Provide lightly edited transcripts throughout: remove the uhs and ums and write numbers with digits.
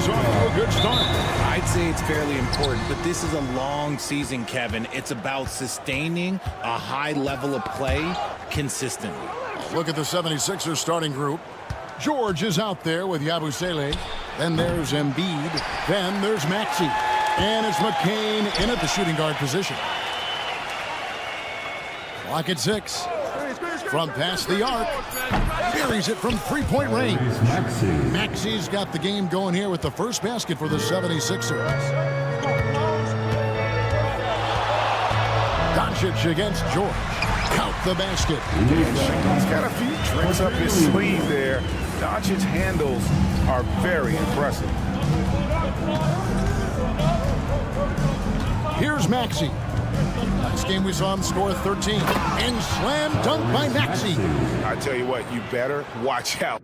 is off to a good start. I'd say it's fairly important, but this is a long season, Kevin. It's about sustaining a high level of play consistently. Look at the 76ers starting group. George is out there with Yabusele. Then there's Embiid. Then there's Maxey. And it's McCain in at the shooting guard position. Clock at 6. From past the arc. Buries it from three-point range. Maxey's got the game going here with the first basket for the 76ers. Doncic against George. Count the basket. He's got a few tricks up his sleeve there. Doncic's handles are very impressive. Here's Maxey. Last game we saw him score 13. And slam dunk by Maxey. I tell you what, you better watch out.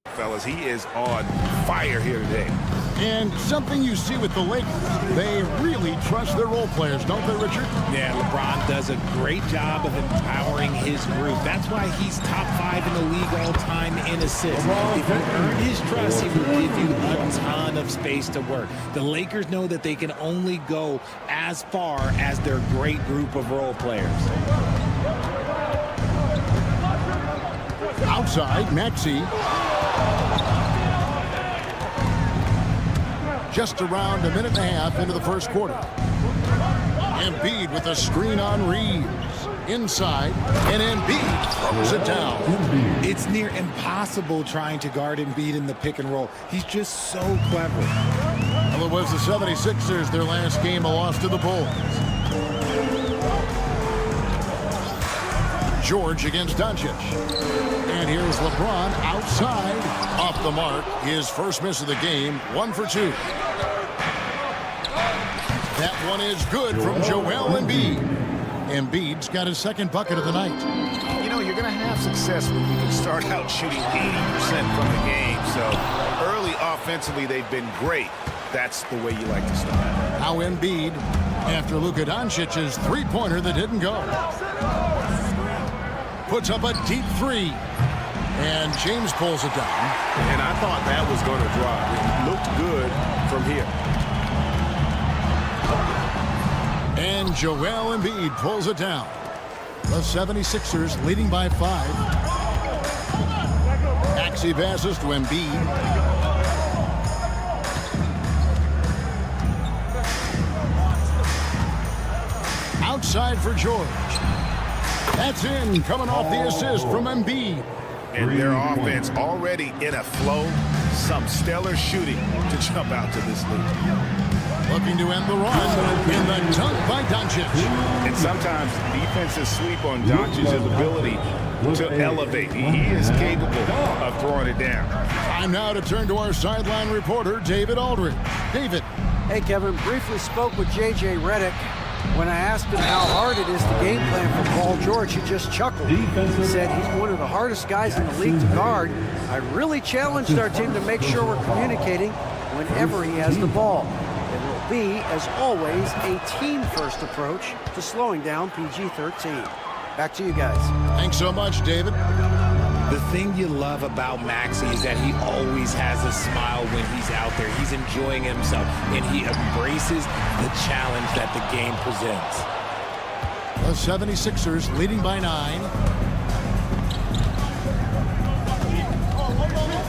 Fellas, he is on fire here today. And something you see with the Lakers, they really trust their role players, don't they, Richard? Yeah, LeBron does a great job of empowering his group. That's why he's top 5 in the league all time in assists. If you earn his trust, he will give you a ton of space to work. The Lakers know that they can only go as far as their great group of role players. Outside, Maxey. Just around a minute and a half into the first quarter. Embiid with a screen on Reeves. Inside, and Embiid throws it down. It's near impossible trying to guard Embiid in the pick and roll. He's just so clever. Well, it was the 76ers, their last game, a loss to the Bulls. George against Doncic. And here's LeBron outside. Off the mark. His first miss of the game. 1 for 2. That one is good from Joel Embiid. Embiid's got his second bucket of the night. You know, you're going to have success when you can start out shooting 80% from the game. So early offensively, they've been great. That's the way you like to start. Now Embiid after Luka Doncic's three-pointer that didn't go. Puts up a deep three. And James pulls it down. And I thought that was going to drop. It looked good from here. And Joel Embiid pulls it down. The 76ers leading by 5. Maxey passes to Embiid. Outside for George. That's in, coming off the assist from Embiid. And their offense already in a flow. Some stellar shooting to jump out to this lead. Looking to end the run in the dunk by Doncic. And sometimes defenses sleep on Doncic's ability to elevate. He is capable of throwing it down. Time now to turn to our sideline reporter, David Aldridge. David. Hey, Kevin. Briefly spoke with J.J. Redick. When I asked him how hard it is to game plan for Paul George, he just chuckled. He said he's one of the hardest guys in the league to guard. I really challenged our team to make sure we're communicating whenever he has the ball. It will be, as always, a team-first approach to slowing down PG-13. Back to you guys. Thanks so much, David. The thing you love about Maxey is that he always has a smile when he's out there. He's enjoying himself, and he embraces the challenge that the game presents. The 76ers leading by 9.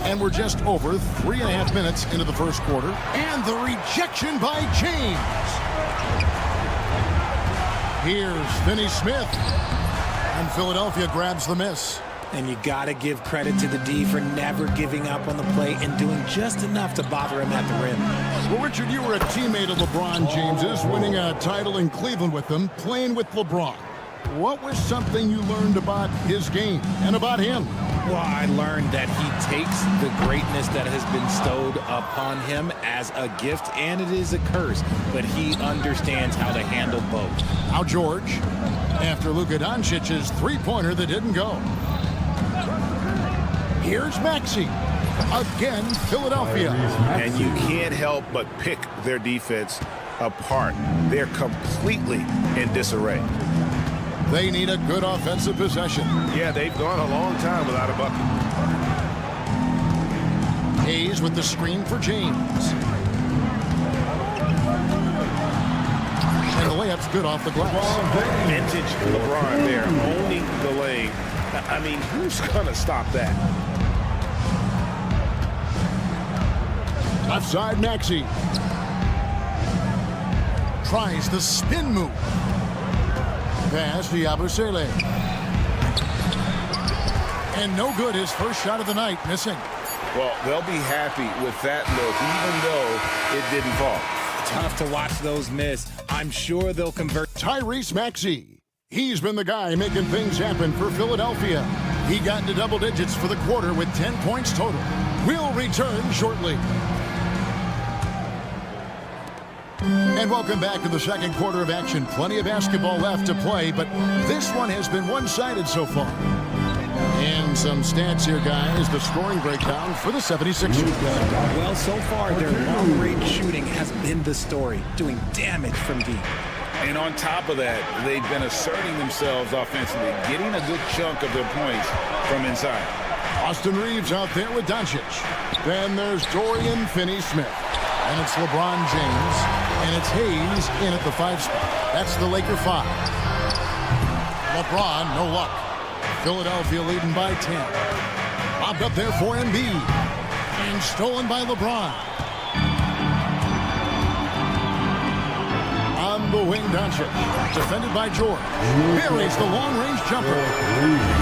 And we're just over 3.5 minutes into the first quarter. And the rejection by James. Here's Finney Smith. And Philadelphia grabs the miss. And you got to give credit to the D for never giving up on the play and doing just enough to bother him at the rim. Well, Richard, you were a teammate of LeBron James's, winning a title in Cleveland with him, playing with LeBron. What was something you learned about his game and about him? Well, I learned that he takes the greatness that has been bestowed upon him as a gift, and it is a curse, but he understands how to handle both. Now George, after Luka Doncic's three-pointer that didn't go. Here's Maxey. Again, Philadelphia. And you can't help but pick their defense apart. They're completely in disarray. They need a good offensive possession. Yeah, they've gone a long time without a bucket. Hayes with the screen for James. And the layup's good off the glass. Vintage LeBron there, owning the lane. I mean, who's going to stop that? Left side, Maxey. Tries the spin move. Pass to Yabusele. And no good, his first shot of the night, missing. Well, they'll be happy with that look, even though it didn't fall. Tough to watch those miss. I'm sure they'll convert. Tyrese Maxey. He's been the guy making things happen for Philadelphia. He got into double digits for the quarter with 10 points total. We'll return shortly. And welcome back to the second quarter of action. Plenty of basketball left to play, but this one has been one-sided so far. And some stats here, guys. The scoring breakdown for the 76ers. Well, so far, their long-range shooting has been the story, doing damage from deep. And on top of that, they've been asserting themselves offensively, getting a good chunk of their points from inside. Austin Reeves out there with Doncic. Then there's Dorian Finney-Smith. And it's LeBron James. And it's Hayes in at the 5 spot. That's the Laker 5. LeBron, no luck. Philadelphia leading by 10. Lobbed up there for Embiid. And stolen by LeBron. On the wing, Doncic. Defended by George. Buries the long-range jumper.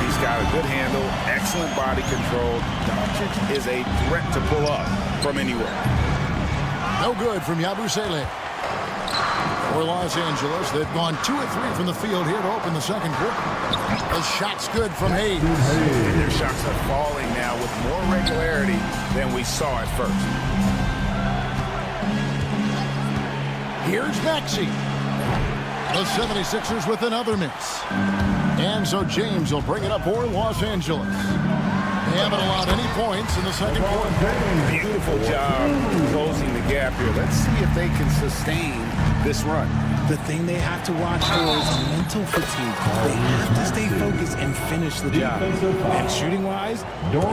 He's got a good handle, excellent body control. Doncic is a threat to pull up from anywhere. No good from Yabusele. For Los Angeles, they've gone 2 of 3 from the field here to open the second quarter. The shot's good from Hayes. And their shots are falling now with more regularity than we saw at first. Here's Maxey. The 76ers with another miss. And so James will bring it up for Los Angeles. They haven't allowed any points in the second quarter. Beautiful job closing the gap here. Let's see if they can sustain this run. The thing they have to watch for is mental fatigue. They have to stay focused and finish the job. And shooting-wise,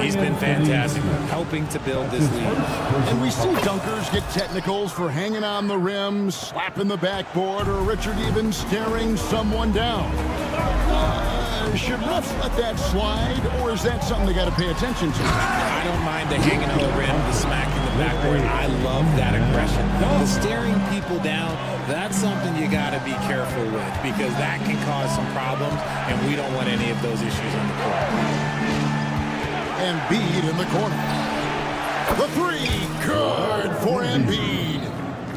he's been fantastic, helping to build this lead. And we see dunkers get technicals for hanging on the rim, slapping the backboard, or Richard even staring someone down. Should refs let that slide, or is that something they got to pay attention to? I don't mind the hanging on the rim, the smacking the backboard. I love that aggression. The staring people down, that's something you got to be careful with because that can cause some problems, and we don't want any of those issues on the court. Embiid in the corner. The 3, good for Embiid.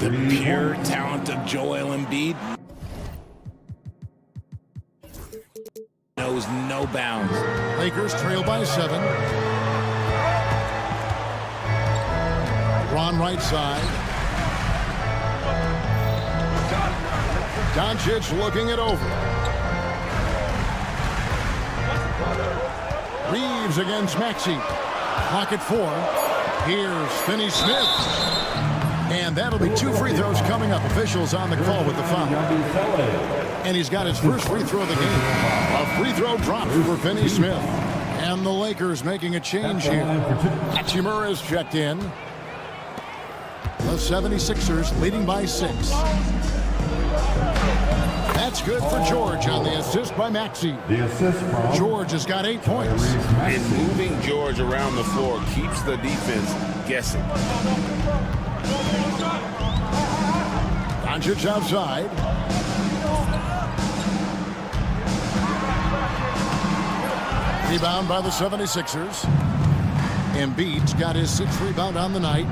The pure talent of Joel Embiid knows no bounds. Lakers trail by 7. LeBron right side. Doncic looking it over. Reeves against Maxey. Clock at 4. Here's Finney-Smith. And that'll be 2 free throws coming up. Officials on the call with the foul. And he's got his first free throw of the game. A free throw drop for Finney-Smith. And the Lakers making a change here. Hachimura is checked in. The 76ers leading by 6. That's good for George on the assist by Maxey. George has got 8 points. And moving George around the floor keeps the defense guessing. Doncic outside. Rebound by the 76ers. Embiid's got his 6th rebound on the night.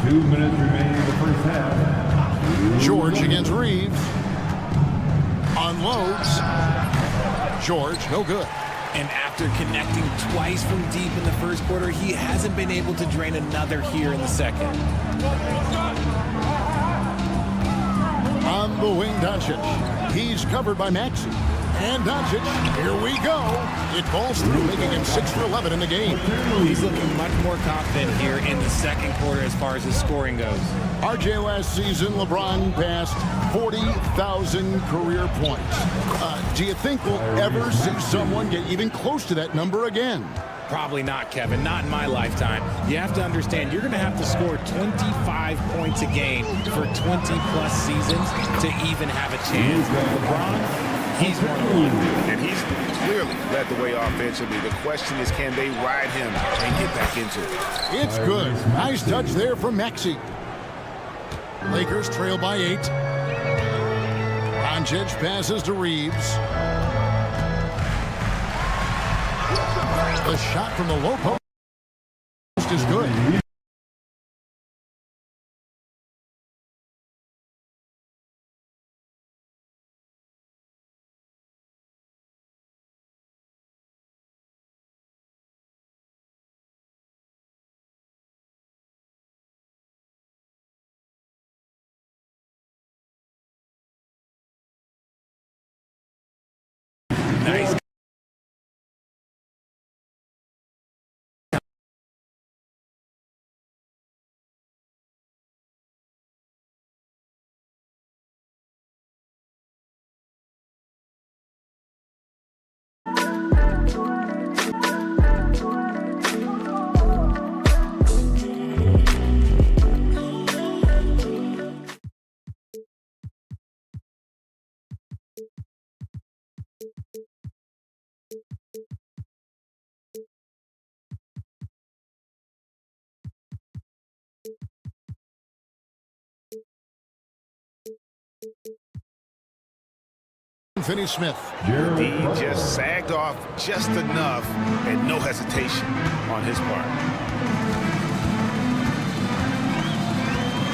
2 minutes remaining in the first half. George against Reeves. Unloads. George, no good. And after connecting twice from deep in the first quarter, he hasn't been able to drain another here in the second. On the wing, Doncic. He's covered by Maxey. And Doncic, here we go. It falls through, making him 6 for 11 in the game. He's looking much more confident here in the second quarter as far as his scoring goes. RJ, last season, LeBron passed 40,000 career points. Do you think we'll ever see someone get even close to that number again? Probably not, Kevin. Not in my lifetime. You have to understand, you're going to have to score 25 points a game for 20-plus seasons to even have a chance. LeBron, he's one of one. And he's clearly led the way offensively. The question is, can they ride him and get back into it? It's good. Nice touch there from Maxey. Lakers trail by 8. Doncic passes to Reeves. The shot from the low post is good. Nice. Finney Smith. He just sagged off just enough and no hesitation on his part.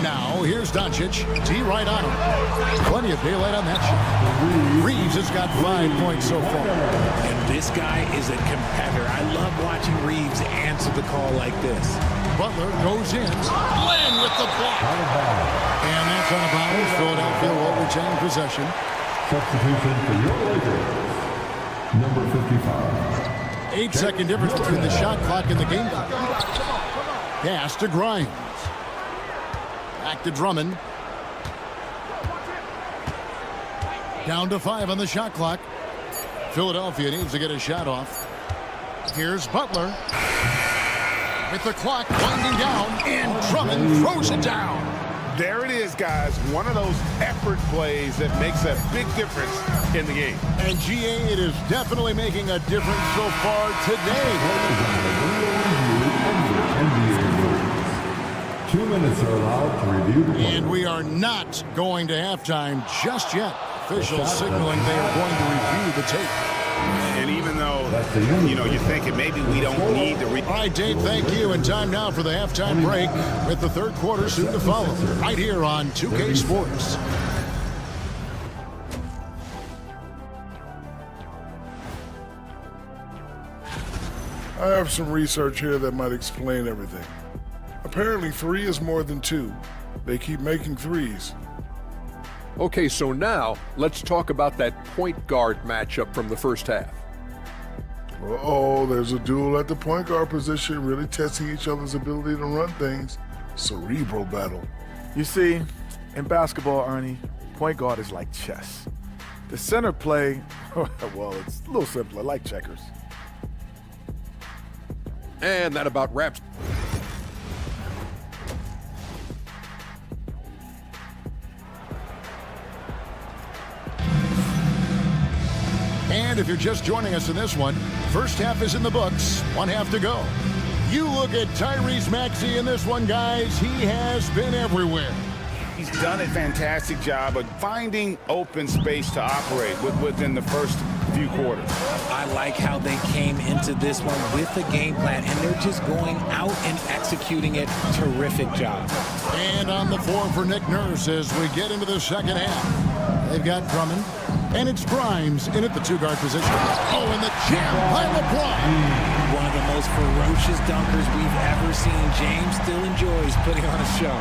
Now, here's Doncic. T right on him. Plenty of daylight on that shot. Reeves has got 5 points so far. And this guy is a competitor. I love watching Reeves answer the call like this. Butler goes in. Glenn with the block. And that's on a bounce. Philadelphia will retain possession. Substitution for your Lakers, number 55. 8-second difference between the shot clock and the game clock. Pass to Grimes. Back to Drummond. Down to 5 on the shot clock. Philadelphia needs to get a shot off. Here's Butler. With the clock winding down, and Drummond throws it down. There it is, guys. One of those effort plays that makes a big difference in the game. And GA, it is definitely making a difference so far today. 2 minutes are allowed to review the play. And we are not going to halftime just yet. Officials signaling they are going to review the tape. And even though, you're thinking maybe we don't need to All right, Dave, thank you. And time now for the halftime break with the third quarter soon to follow. Right here on 2K Sports. I have some research here that might explain everything. Apparently 3 is more than 2. They keep making 3s. Okay, so now let's talk about that point guard matchup from the first half. Uh-oh, there's a duel at the point guard position, really testing each other's ability to run things. Cerebral battle. You see, in basketball, Ernie, point guard is like chess. The center play, well, it's a little simpler, like checkers. And that about wraps. And if you're just joining us in this one, first half is in the books, 1 half to go. You look at Tyrese Maxey in this one, guys. He has been everywhere. He's done a fantastic job of finding open space to operate within the first few quarters. I like how they came into this one with a game plan, and they're just going out and executing it. Terrific job. And on the floor for Nick Nurse as we get into the second half. They've got Drummond, and it's Grimes in at the 2-guard position. Oh, and the jam by LeBron. One of the most ferocious dunkers we've ever seen. James still enjoys putting on a show.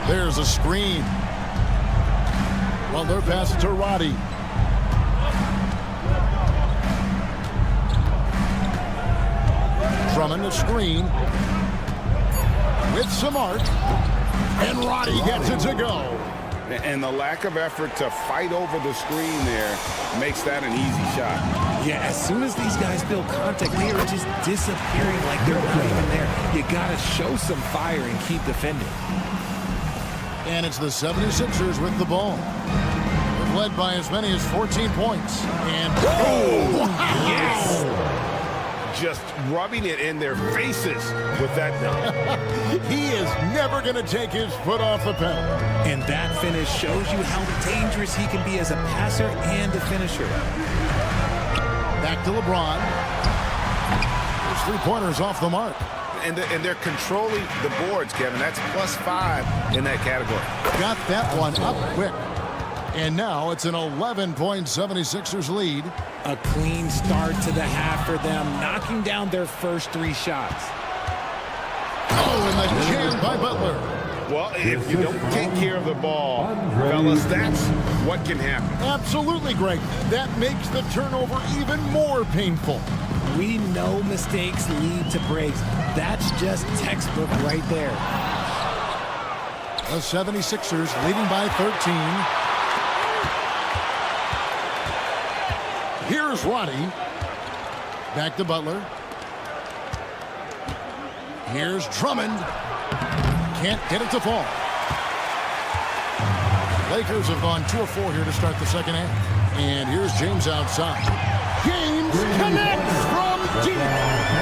There's a screen. Butler passes to Roddy. Drummond a screen with some art, and Roddy gets it to go. And the lack of effort to fight over the screen there makes that an easy shot. Yeah, as soon as these guys feel contact, they are just disappearing like they're not even there. You got to show some fire and keep defending. And it's the 76ers with the ball. They're led by as many as 14 points. And oh, wow. Yes! Just rubbing it in their faces with that dunk. He is never going to take his foot off the pedal. And that finish shows you how dangerous he can be as a passer and a finisher. Back to LeBron. His three-pointers off the mark. And they're controlling the boards, Kevin. That's +5 in that category. Got that one up quick. And now it's an 11-point 76ers lead. A clean start to the half for them, knocking down their first 3 shots. Oh, and the jam by Butler. Well, if you don't take care of the ball, fellas, that's what can happen. Absolutely, Greg. That makes the turnover even more painful. We know mistakes lead to breaks. That's just textbook right there. The 76ers leading by 13. Here's Roddy. Back to Butler. Here's Drummond. Can't get it to fall. Lakers have gone 2 of 4 here to start the second half. And here's James outside. James connects from deep.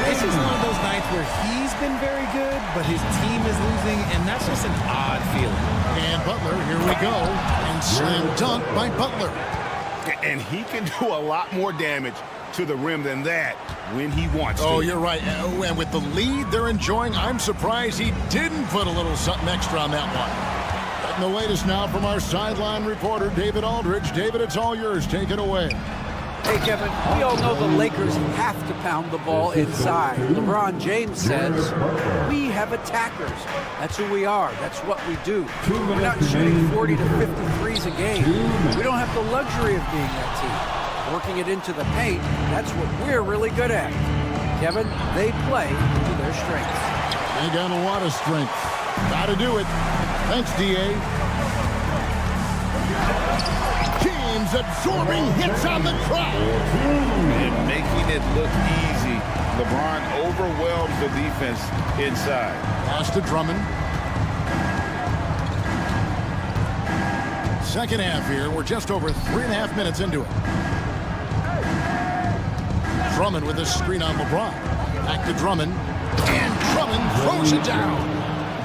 This is one of those nights where he's been very good, but his team is losing, and that's just an odd feeling. And Butler, here we go. And slam dunk by Butler. And he can do a lot more damage to the rim than that when he wants to. Oh, you're right. And with the lead they're enjoying, I'm surprised he didn't put a little something extra on that one. And the latest now from our sideline reporter, David Aldridge. David, it's all yours. Take it away. Hey, Kevin, we all know the Lakers have to pound the ball inside. LeBron James says, we have attackers. That's who we are. That's what we do. We're not shooting 40 to 53s a game. We don't have the luxury of being that team. Working it into the paint, that's what we're really good at. Kevin, they play to their strengths. They got a lot of strength. Got to do it. Thanks, D.A. James absorbing hits on the track. And making it look easy. LeBron overwhelms the defense inside. Lost to Drummond. Second half here. We're just over 3.5 minutes into it. Drummond with a screen on LeBron. Back to Drummond. And Drummond throws it down.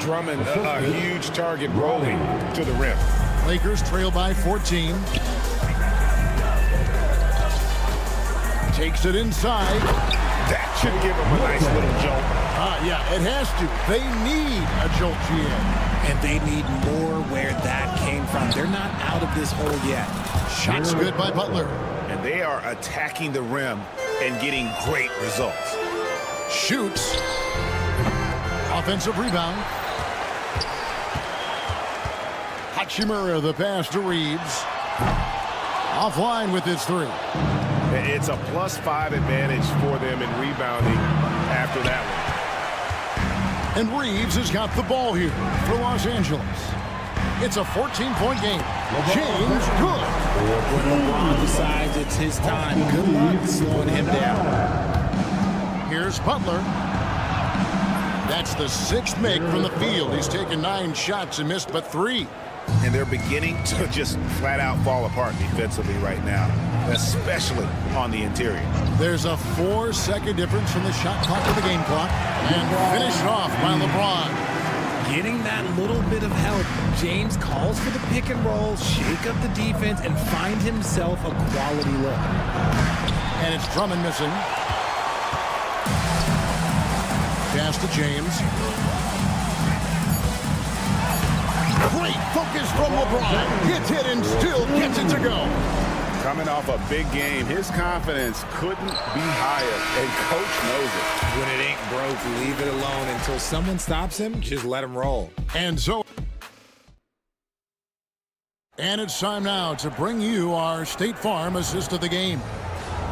Drummond, a huge target rolling to the rim. Lakers trail by 14. Takes it inside. That should give him a nice little jolt. Yeah, it has to. They need a jolt, GM. And they need more where that came from. They're not out of this hole yet. Shots good by Butler. And they are attacking the rim and getting great results. Shoots. Offensive rebound. Hachimura, the pass to Reeves. Offline with his 3. It's a +5 advantage for them in rebounding after that one. And Reeves has got the ball here for Los Angeles. It's a 14-point game. James good. When LeBron decides it's his time, good luck slowing him down. Here's Butler. That's the 6th make from the field. He's taken 9 shots and missed but 3. And they're beginning to just flat out fall apart defensively right now, especially on the interior. There's a 4-second difference from the shot clock to the game clock. And finished off by LeBron. Getting that little bit of help. James calls for the pick and roll, shake up the defense, and find himself a quality look. And it's Drummond missing. Pass to James. Great focus from LeBron. Gets it and still gets it to go. Coming off a big game, his confidence couldn't be higher, and coach knows it. When it ain't broke, leave it alone until someone stops him. Just let him roll. And so And it's time now to bring you our State Farm assist of the game.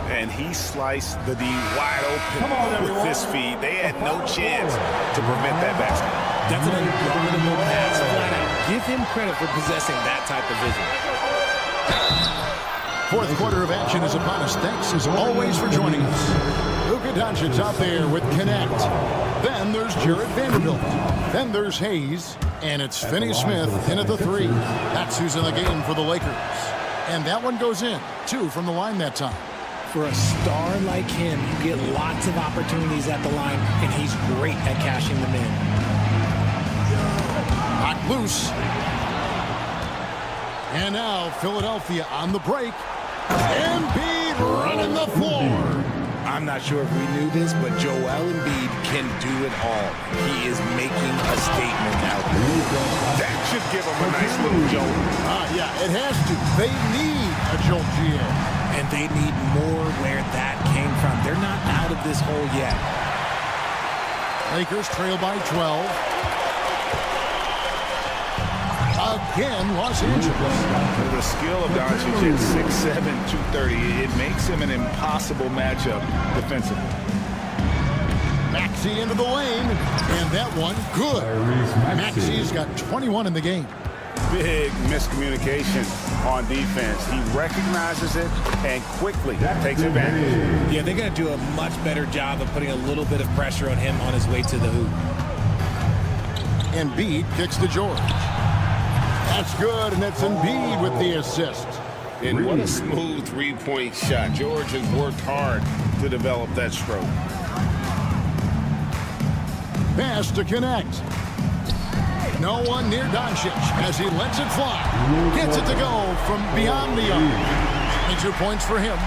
And he sliced the D wide open with this feed. They had no chance to prevent that basket. That's an unguardable pass. Flat out. Give him credit for possessing that type of vision. Fourth quarter of action is upon us. Thanks, as always, for joining us. Luka Doncic out there with Connect. Then there's Jarrett Vanderbilt. Then there's Hayes. And it's Finney Smith in at the 3. That's who's in the game for the Lakers. And that one goes in. 2 from the line that time. For a star like him, you get lots of opportunities at the line, and he's great at cashing them in. Knocked loose. And now Philadelphia on the break. Embiid running the floor. I'm not sure if we knew this, but Joel Embiid can do it all. He is making a statement out there. That should give him a nice little jolt. Yeah, it has to. They need a jolt, GA. And they need more where that came from. They're not out of this hole yet. Lakers trail by 12. Again, Los Angeles. The skill of Doncic at 6'7", 230, it makes him an impossible matchup defensively. Maxey into the lane, and that one good. Maxey's got 21 in the game. Big miscommunication on defense. He recognizes it and quickly takes advantage. Yeah, they're going to do a much better job of putting a little bit of pressure on him on his way to the hoop. Embiid kicks to George. That's good, and it's Embiid with the assist. And what a smooth three-point shot. George has worked hard to develop that stroke. Pass to Connect. No one near Doncic as he lets it fly. Gets it to go from beyond the arc. 22 points for him.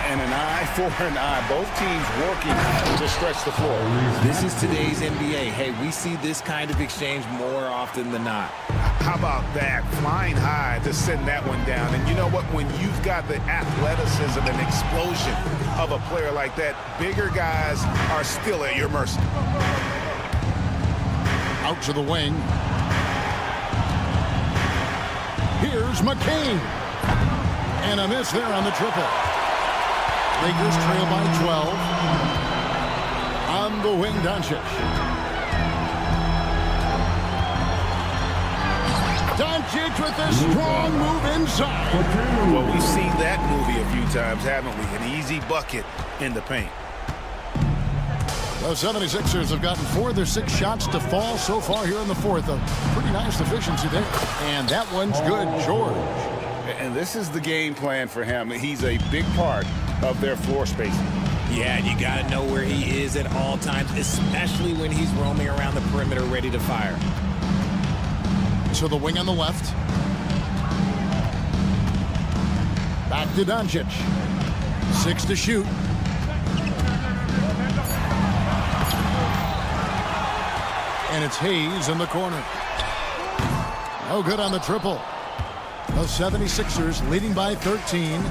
And an eye for an eye. Both teams working to stretch the floor. This is today's NBA. Hey, we see this kind of exchange more often than not. How about that? Flying high to send that one down. And you know what? When you've got the athleticism and explosion of a player like that, bigger guys are still at your mercy. Out to the wing. Here's McCain. And a miss there on the triple. Lakers trail by 12. On the wing, Doncic. Doncic with a strong move inside. Well, we've seen that movie a few times, haven't we? An easy bucket in the paint. The 76ers have gotten 4 of their 6 shots to fall so far here in the fourth. A pretty nice efficiency there. And that one's good, George. And this is the game plan for him. He's a big part of their floor spacing. Yeah, you got to know where he is at all times, especially when he's roaming around the perimeter ready to fire. So the wing on the left. Back to Doncic. 6 to shoot. And it's Hayes in the corner. No good on the triple. The 76ers leading by 13.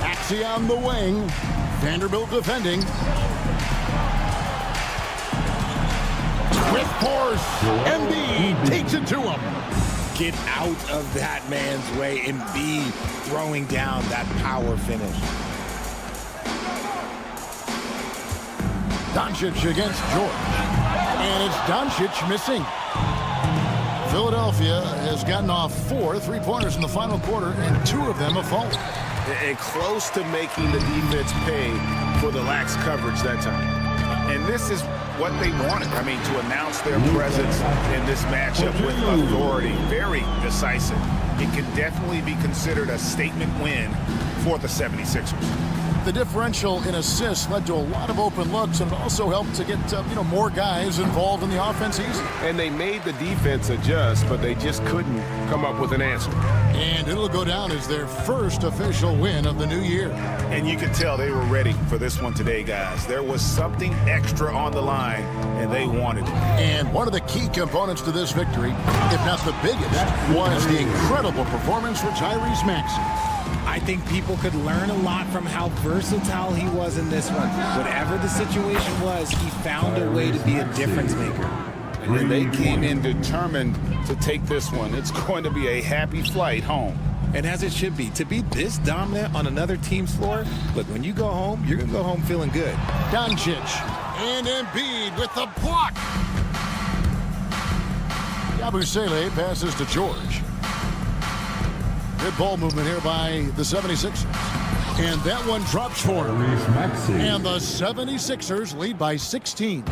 Maxey on the wing. Vanderbilt defending. With force. Embiid takes it to him. Get out of that man's way. Embiid throwing down that power finish. Doncic against George. And it's Doncic missing. Philadelphia has gotten off 4 3-pointers in the final quarter, and 2 of them have fallen. And close to making the defense pay for the lax coverage that time. And this is what they wanted. I mean, to announce their presence in this matchup with authority. Very decisive. It can definitely be considered a statement win for the 76ers. The differential in assists led to a lot of open looks, and it also helped to get more guys involved in the offense easy. And they made the defense adjust, but they just couldn't come up with an answer. And it'll go down as their first official win of the new year. And you could tell they were ready for this one today, guys. There was something extra on the line, and they wanted it. And one of the key components to this victory, if not the biggest, was the incredible performance for Tyrese Maxey. I think people could learn a lot from how versatile he was in this one. Whatever the situation was, he found a way to be a difference maker. and they came in determined to take this one. It's going to be a happy flight home. And as it should be, to be this dominant on another team's floor, look, when you go home, you're going to go home feeling good. Doncic and Embiid with the block. Yabusele passes to George. Good ball movement here by the 76ers. And that one drops for him. And the 76ers lead by 16.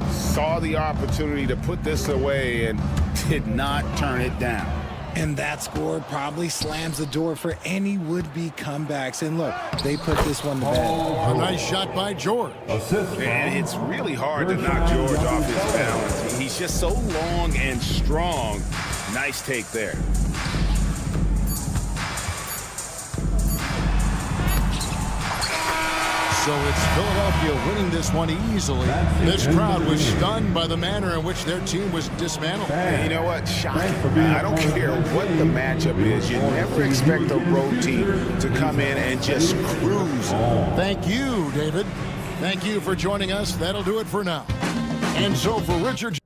Saw the opportunity to put this away and did not turn it down. And that score probably slams the door for any would-be comebacks. And look, they put this one to bed. A nice shot by George. And it's really hard to knock George off his balance. He's just so long and strong. Nice take there. So it's Philadelphia winning this one easily. This crowd was stunned by the manner in which their team was dismantled. And you know what? Shocking. I don't care what the matchup is. You never expect a road team to come in and just cruise. Thank you, David. Thank you for joining us. That'll do it for now. And so for Richard...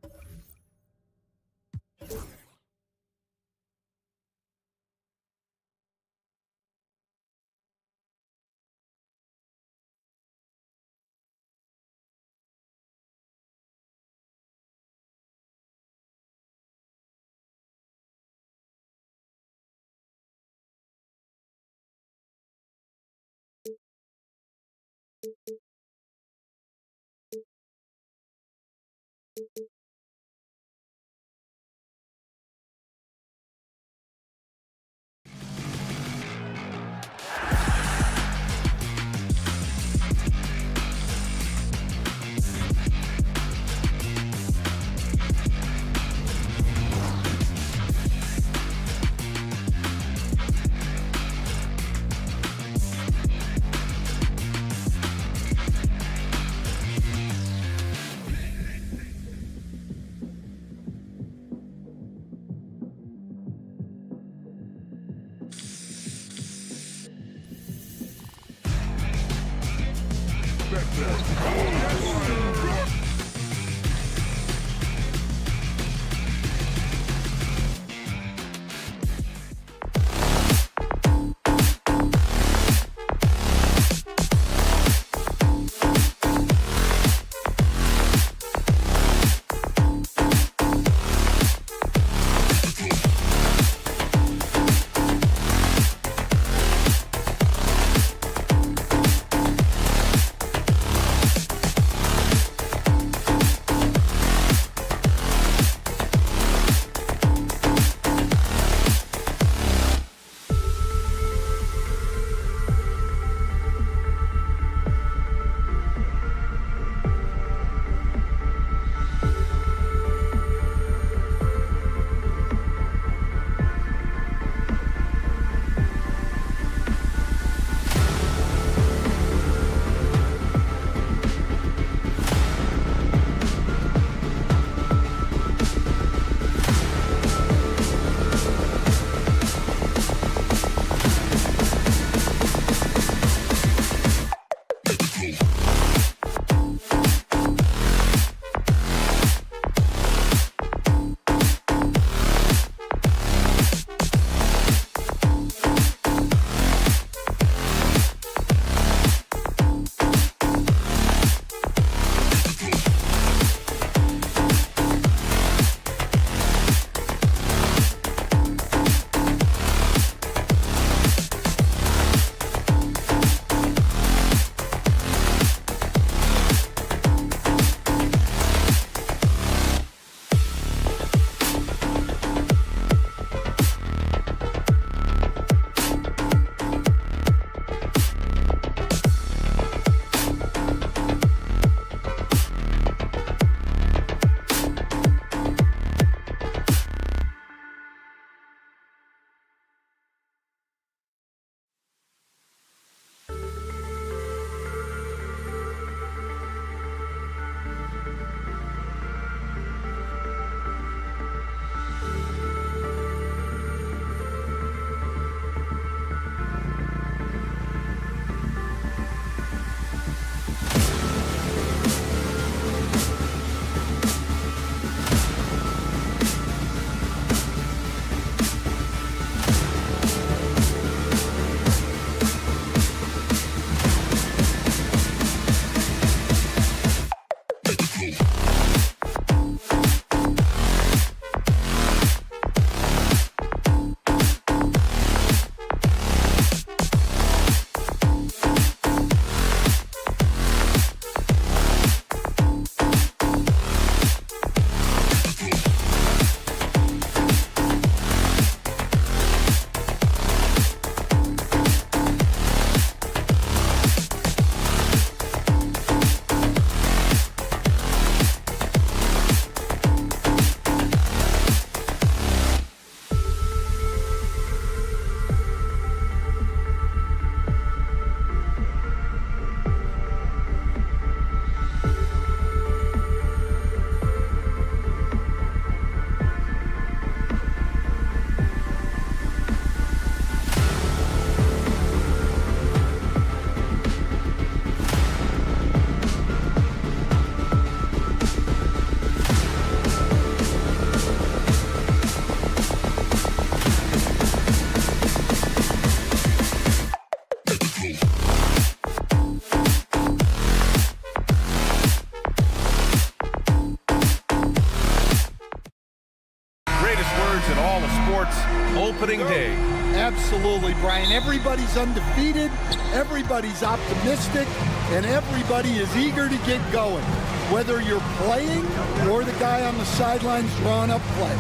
greatest words in all of sports. Opening day. Absolutely, Brian. Everybody's undefeated, everybody's optimistic, and everybody is eager to get going, whether you're playing or the guy on the sidelines drawing up plays.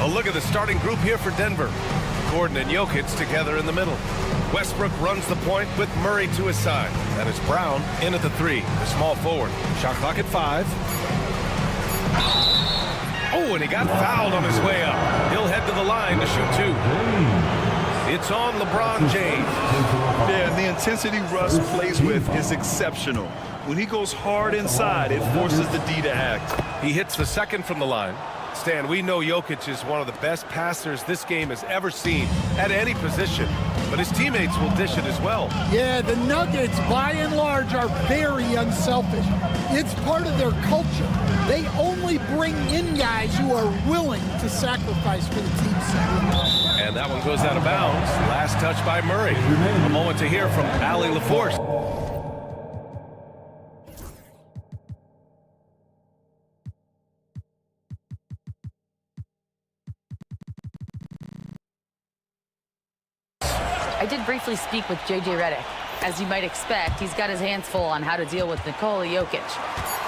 A look at the starting group here for Denver. Gordon and Jokic together in the middle. Westbrook runs the point with Murray to his side. That is Brown in at the 3, the small forward. Shot clock at 5. Oh, and he got fouled on his way up. He'll head to the line to shoot 2. It's on LeBron James. Yeah, the intensity Russ plays with is exceptional. When he goes hard inside, it forces the D to act. He hits the second from the line. Stan, we know Jokic is one of the best passers this game has ever seen at any position, but his teammates will dish it as well. Yeah, the Nuggets, by and large, are very unselfish. It's part of their culture. They only bring in guys who are willing to sacrifice for the team's sake. And that one goes out of bounds. Last touch by Murray. A moment to hear from Allie LaForce. I did briefly speak with J.J. Redick. As you might expect, he's got his hands full on how to deal with Nikola Jokic.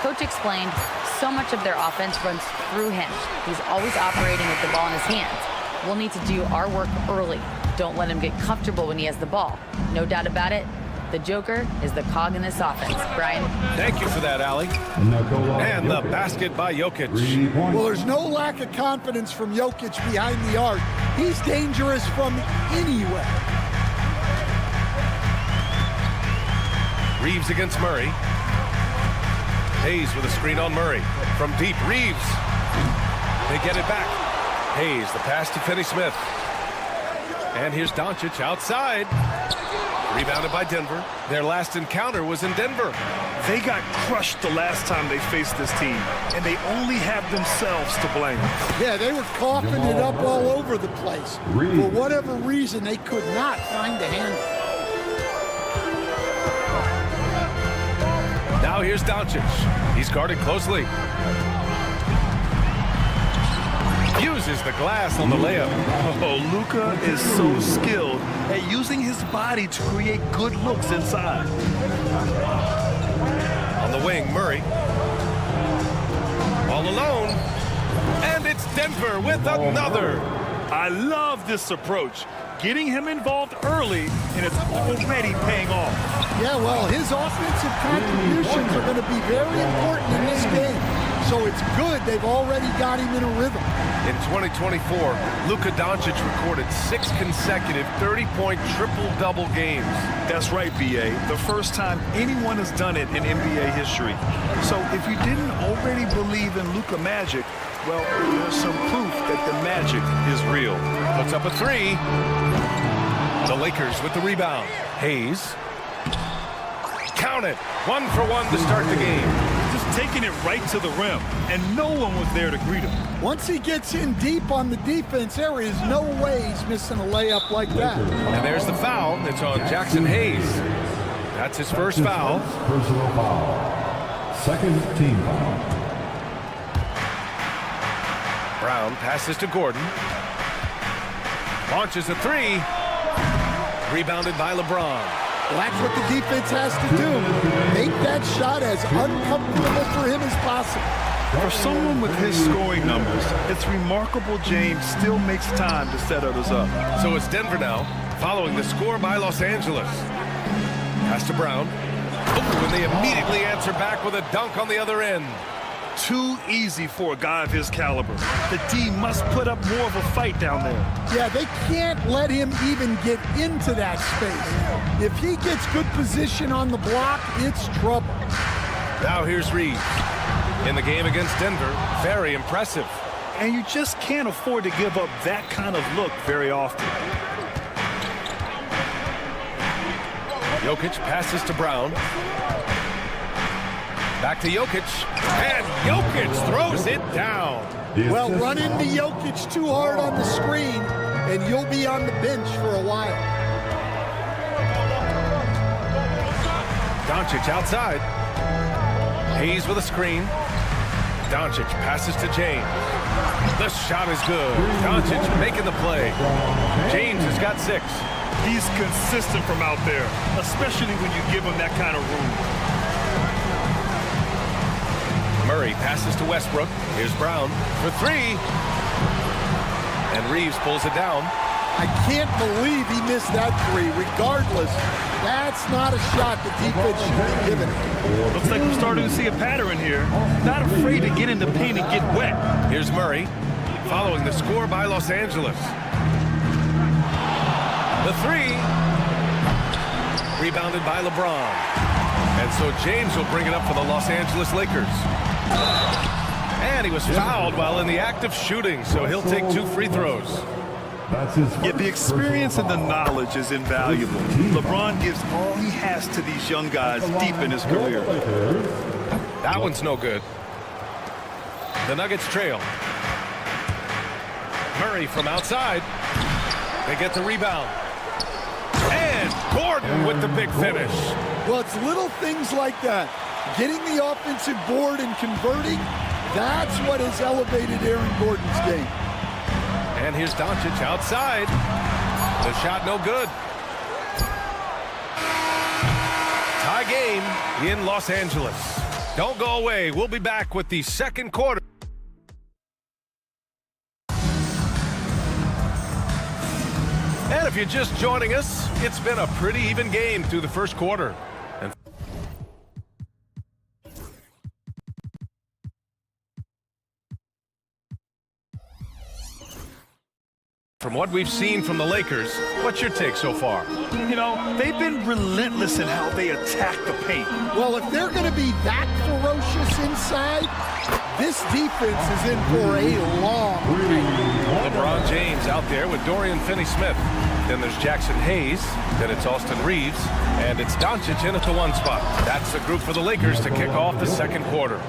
Coach explained so much of their offense runs through him. He's always operating with the ball in his hands. We'll need to do our work early. Don't let him get comfortable when he has the ball. No doubt about it, the Joker is the cog in this offense. Brian? Thank you for that, Allie. And the basket by Jokic. Well, there's no lack of confidence from Jokic behind the arc. He's dangerous from anywhere. Reeves against Murray. Hayes with a screen on Murray. From deep, Reeves. They get it back. Hayes, the pass to Finney-Smith. And here's Doncic outside. Rebounded by Denver. Their last encounter was in Denver. They got crushed the last time they faced this team, and they only have themselves to blame. Yeah, they were coughing it up all over the place. For whatever reason, they could not find a handle. Now here's Doncic. He's guarded closely. Uses the glass on the layup. Oh, Luka is so skilled at using his body to create good looks inside. On the wing, Murray. All alone. And it's Denver with another. I love this approach. Getting him involved early, and it's already paying off. Yeah, well, his offensive contributions are going to be very important in this game. So it's good they've already got him in a rhythm. In 2024, Luka Doncic recorded 6 consecutive 30-point triple-double games. That's right, B.A. The first time anyone has done it in NBA history. So if you didn't already believe in Luka magic, well, there's some proof that the magic is real. Puts up a 3. The Lakers with the rebound. Hayes. Count it. 1 for 1 to start the game. Just taking it right to the rim, and no one was there to greet him. Once he gets in deep on the defense, there is no way he's missing a layup like that. And there's the foul. It's on Jackson Hayes. That's his first foul. Personal foul. Second team foul. Brown passes to Gordon. Launches a 3. Rebounded by LeBron. Well, that's what the defense has to do. Make that shot as uncomfortable for him as possible. For someone with his scoring numbers, it's remarkable James still makes time to set others up. So it's Denver now, following the score by Los Angeles. Pass to Brown. Oh, and they immediately answer back with a dunk on the other end. Too easy for a guy of his caliber. The D must put up more of a fight down there. Yeah, they can't let him even get into that space. If he gets good position on the block, it's trouble. Now here's Reeves. In the game against Denver, very impressive. And you just can't afford to give up that kind of look very often. Jokic passes to Brown. Back to Jokic, and Jokic throws it down. Well, run into Jokic too hard on the screen, and you'll be on the bench for a while. Doncic outside. Hayes with a screen. Doncic passes to James. The shot is good. Doncic making the play. James has got 6. He's consistent from out there, especially when you give him that kind of room. Murray passes to Westbrook. Here's Brown for 3. And Reeves pulls it down. I can't believe he missed that 3. Regardless, that's not a shot the defense should be giving him. Looks like we're starting to see a pattern here. Not afraid to get in the paint and get wet. Here's Murray, following the score by Los Angeles. The 3. Rebounded by LeBron. And so James will bring it up for the Los Angeles Lakers. And he was fouled while in the act of shooting, so he'll take 2 free throws. Yeah, the experience and the knowledge is invaluable. LeBron gives all he has to these young guys deep in his career. That one's no good. The Nuggets trail. Murray from outside. They get the rebound. And Gordon with the big finish. Well, it's little things like that. Getting the offensive board and converting, that's what has elevated Aaron Gordon's game. And here's Doncic outside. The shot no good. Tie game in Los Angeles. Don't go away. We'll be back with the second quarter. And if you're just joining us, it's been a pretty even game through the first quarter. And from what we've seen from the Lakers, what's your take so far? You know, they've been relentless in how they attack the paint. Well, if they're going to be that ferocious inside, this defense is in for a long night. LeBron James out there with Dorian Finney-Smith. Then there's Jackson Hayes. Then it's Austin Reeves. And it's Doncic in at the 1 spot. That's the group for the Lakers to kick off the second quarter.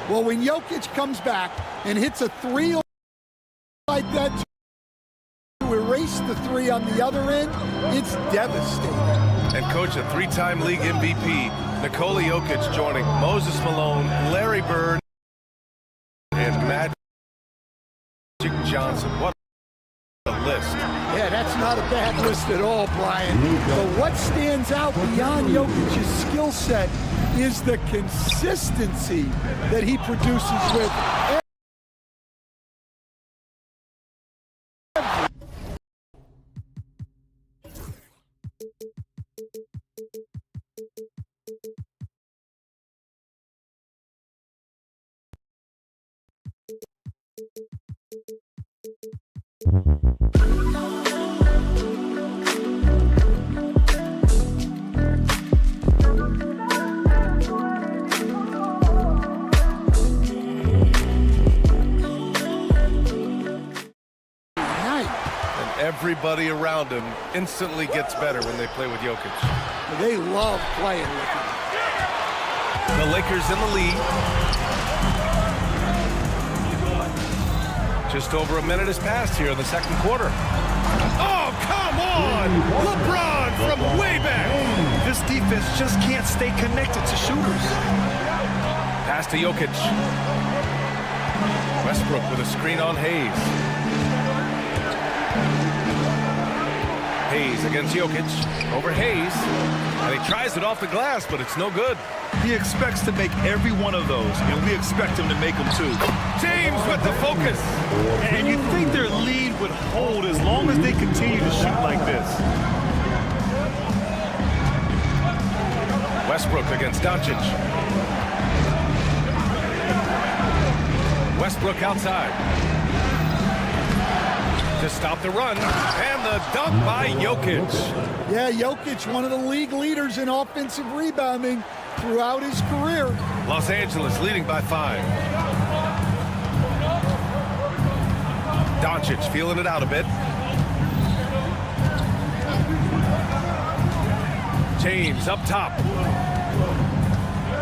Well, when Jokic comes back and hits a 3 like that to erase the 3 on the other end, it's devastating. And coach, a 3-time league MVP, Nikola Jokic joining Moses Malone, Larry Bird, and Magic Johnson. What a list. Yeah, that's not a bad list at all, Brian. But what stands out beyond Jokic's skill set is the consistency that he produces with everybody around him instantly gets better when they play with Jokic. They love playing with him. The Lakers in the lead. Just over a minute has passed here in the second quarter. Oh, come on! LeBron from way back. This defense just can't stay connected to shooters. Pass to Jokic. Westbrook with a screen on Hayes. Hayes against Jokic. Over Hayes. And he tries it off the glass, but it's no good. He expects to make every one of those, and we expect him to make them too. James with the focus. And you'd think their lead would hold as long as they continue to shoot like this. Westbrook against Doncic. Westbrook outside. To stop the run, and the dunk by Jokic. Yeah, Jokic, one of the league leaders in offensive rebounding throughout his career. Los Angeles leading by 5. Doncic feeling it out a bit. James up top.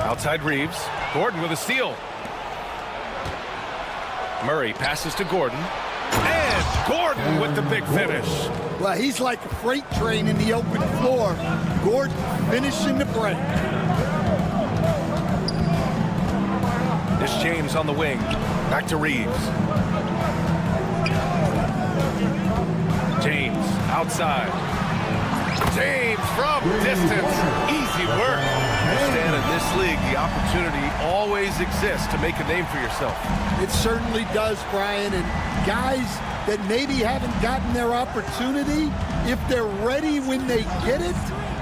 Outside Reeves. Gordon with a steal. Murray passes to Gordon. And Gordon with the big finish. Well, he's like a freight train in the open floor. Gordon finishing the break. This James on the wing. Back to Reeves. outside. James from distance. Easy work. Understand, in this league, the opportunity always exists to make a name for yourself. It certainly does, Brian. And guys that maybe haven't gotten their opportunity, if they're ready when they get it,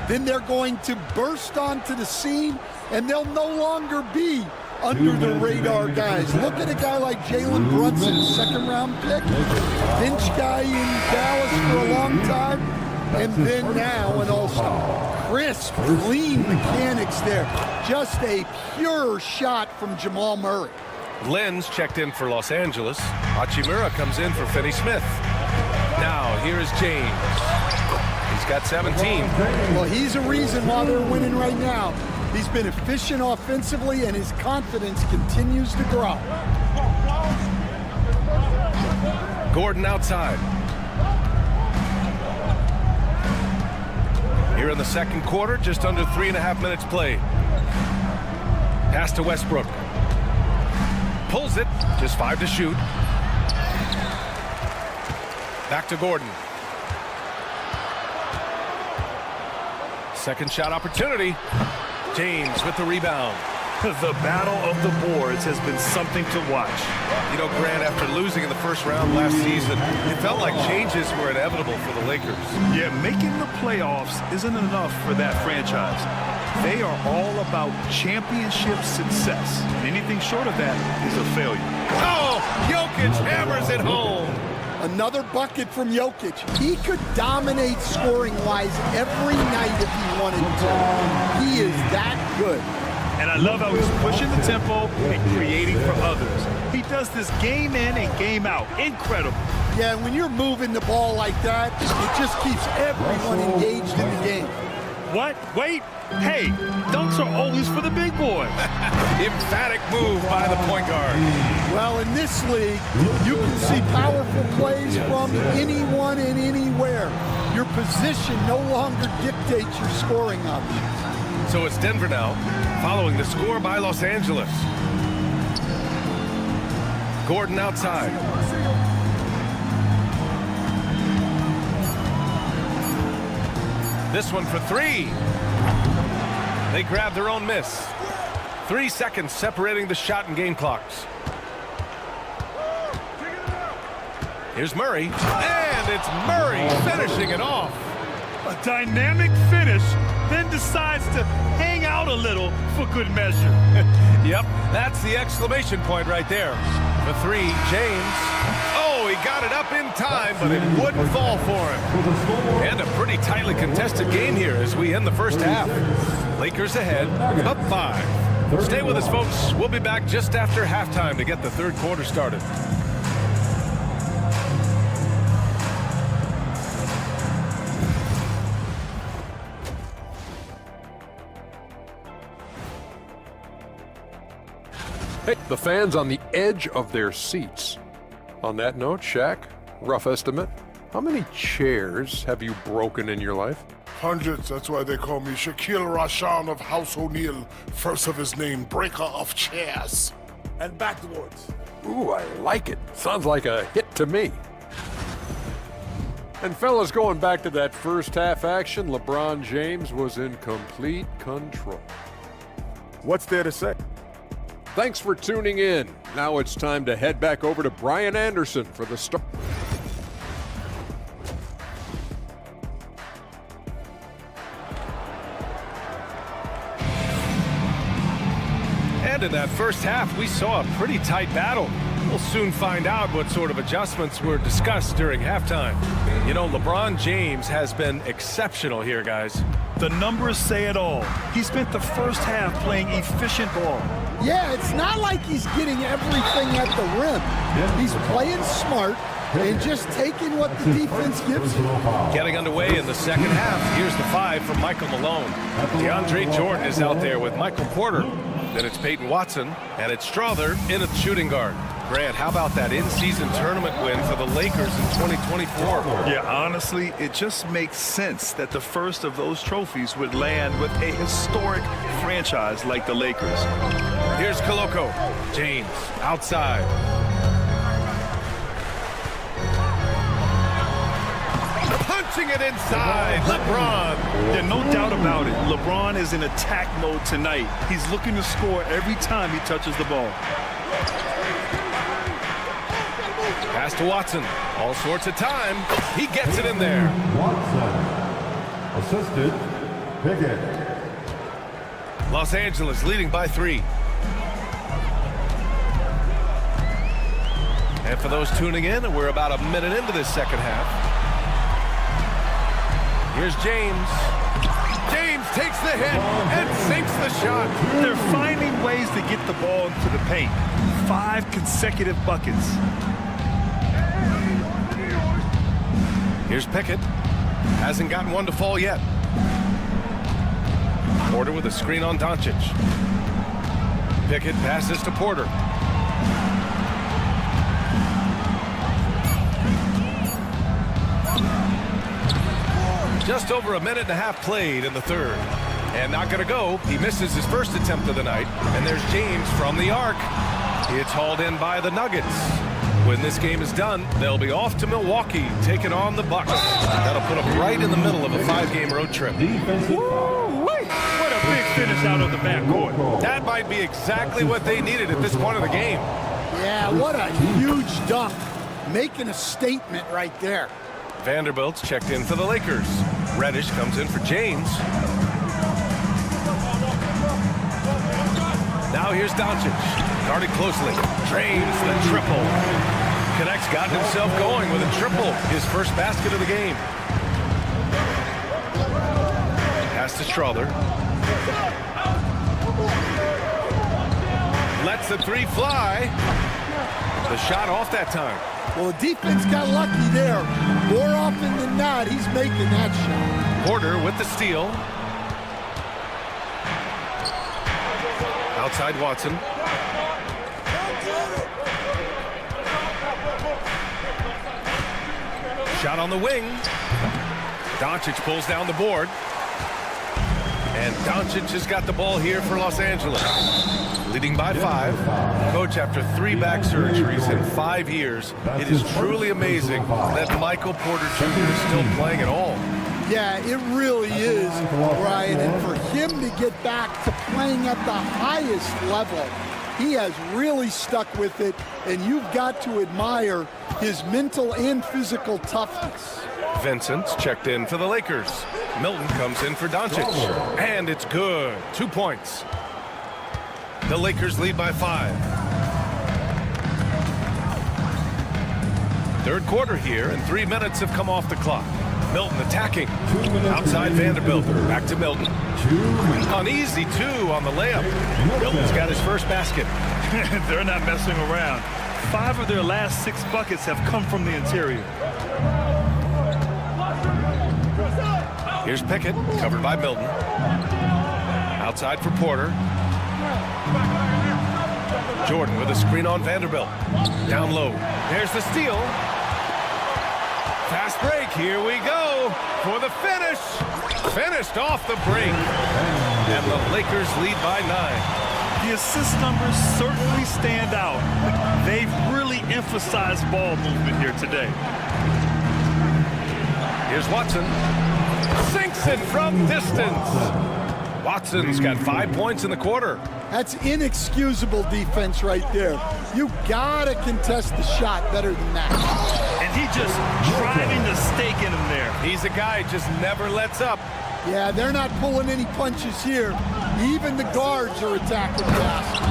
then they're going to burst onto the scene, and they'll no longer be under the radar guys. Look at a guy like Jalen Brunson, second-round pick, bench guy in Dallas for a long time, and then now an all-star. Crisp, clean mechanics there. Just a pure shot from Jamal Murray. Lenz checked in for Los Angeles. Hachimura comes in for Finney Smith. Now, here's James. He's got 17. Well, he's a reason why they're winning right now. He's been efficient offensively, and his confidence continues to grow. Gordon outside. Here in the second quarter, just under 3.5 minutes played. Pass to Westbrook. Pulls it, just 5 to shoot. Back to Gordon. Second shot opportunity. James with the rebound. The battle of the boards has been something to watch. You know, Grant, after losing in the first round last season, it felt like changes were inevitable for the Lakers. Yeah, making the playoffs isn't enough for that franchise. They are all about championship success. Anything short of that is a failure. Oh, Jokic hammers it home. Another bucket from Jokic. He could dominate scoring-wise every night if he wanted to. He is that good. And I love how he's pushing the tempo and creating for others. He does this game in and game out. Incredible. Yeah, when you're moving the ball like that, it just keeps everyone engaged in the game. What? Wait. Hey, dunks are always for the big boy. Emphatic move by the point guard. Well, in this league, you can see powerful plays from anyone and anywhere. Your position no longer dictates your scoring options. So it's Denver now, following the score by Los Angeles. Gordon outside. This one for 3. They grab their own miss. 3 seconds separating the shot and game clocks. Here's Murray, and it's Murray finishing it off. A dynamic finish, then decides to hang out a little for good measure. Yep, that's the exclamation point right there. For 3, James. Oh, he got it up in time, but it wouldn't fall for him. And a pretty tightly contested game here as we end the first half. Lakers ahead, up 5. Stay with us, folks. We'll be back just after halftime to get the third quarter started. Hey, the fans on the edge of their seats. On that note, Shaq, rough estimate, how many chairs have you broken in your life? Hundreds. That's why they call me Shaquille Rashan of House O'Neal. First of his name, breaker of chairs. And backwards. Ooh, I like it. Sounds like a hit to me. And fellas, going back to that first half action, LeBron James was in complete control. What's there to say? Thanks for tuning in. Now it's time to head back over to Brian Anderson for the start. And in that first half, we saw a pretty tight battle. We'll soon find out what sort of adjustments were discussed during halftime. You know, LeBron James has been exceptional here, guys. The numbers say it all. He spent the first half playing efficient ball. Yeah, it's not like he's getting everything at the rim. He's playing smart and just taking what the defense gives him. Getting underway in the second half. Here's the 5 from Michael Malone. DeAndre Jordan is out there with Michael Porter. Then it's Peyton Watson, and it's Strother in at the shooting guard. Grant, how about that in-season tournament win for the Lakers in 2024? Yeah, honestly, it just makes sense that the first of those trophies would land with a historic franchise like the Lakers. Here's Koloko. James outside. launching it inside. LeBron. There's no doubt about it. LeBron is in attack mode tonight. He's looking to score every time he touches the ball. Pass to Watson. All sorts of time. He gets it in there. Watson. Assisted. Pickett. Los Angeles leading by 3. And for those tuning in, we're about a minute into this second half. Here's James. James takes the hit and sinks the shot. They're finding ways to get the ball into the paint. 5 consecutive buckets. Here's Pickett. Hasn't gotten one to fall yet. Porter with a screen on Doncic. Pickett passes to Porter. Just over a minute and a half played in the third. And not going to go. He misses his first attempt of the night. And there's James from the arc. It's hauled in by the Nuggets. When this game is done, they'll be off to Milwaukee, taking on the Bucks. That'll put them right in the middle of a 5-game road trip. What a big finish out of the backcourt. That might be exactly what they needed at this point of the game. Yeah, what a huge dunk. Making a statement right there. Vanderbilt's checked in for the Lakers. Reddish comes in for James. Now here's Doncic. Guarded closely. Drains the triple. Connect's got himself going with a triple. His first basket of the game. Pass to Strother. Lets the 3 fly. The shot off that time. Well, the defense got lucky there. More often than not, he's making that shot. Porter with the steal. Outside Watson. Shot on the wing. Doncic pulls down the board. And Doncic has got the ball here for Los Angeles. Leading by 5. Coach, after 3 back surgeries in 5 years, it is truly amazing that Michael Porter Jr. is still playing at all. Yeah, it really is, Brian. And for him to get back to playing at the highest level, he has really stuck with it. And you've got to admire his mental and physical toughness. Vincent's checked in for the Lakers. Milton comes in for Doncic. And it's good. 2 points. The Lakers lead by 5. Third quarter here, and 3 minutes have come off the clock. Milton attacking. Outside Vanderbilt. Back to Milton. Uneasy, 2 on the layup. Milton's got his first basket. They're not messing around. 5 of their last 6 buckets have come from the interior. Here's Pickett, covered by Milton. Outside for Porter. Jordan with a screen on Vanderbilt. Down low. There's the steal. Fast break. Here we go for the finish. Finished off the break. And the Lakers lead by 9. The assist numbers certainly stand out. They've really emphasized ball movement here today. Here's Watson. Sinks it from distance. Watson's got 5 points in the quarter. That's inexcusable defense right there. You gotta contest the shot better than that. And he just driving the stake in him there. He's a guy who just never lets up. Yeah, they're not pulling any punches here. Even the guards are attacking fast.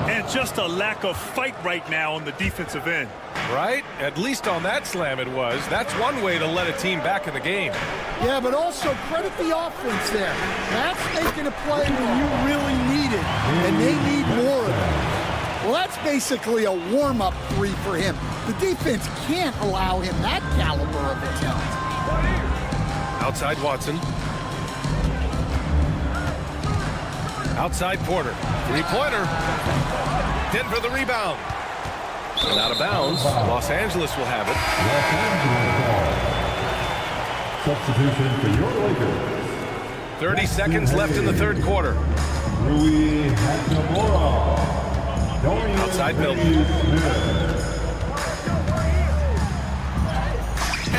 And just a lack of fight right now on the defensive end. Right? At least on that slam it was. That's one way to let a team back in the game. Yeah, but also credit the offense there. That's making a play when you really need it, and they need more of it. Well, that's basically a warm-up 3 for him. The defense can't allow him that caliber of attempt. Outside Watson. Outside Porter. 3-pointer. Denver the rebound. And out of bounds. Los Angeles will have it. Substitution for your Lakers. 30 seconds left in the third quarter. Outside Milton.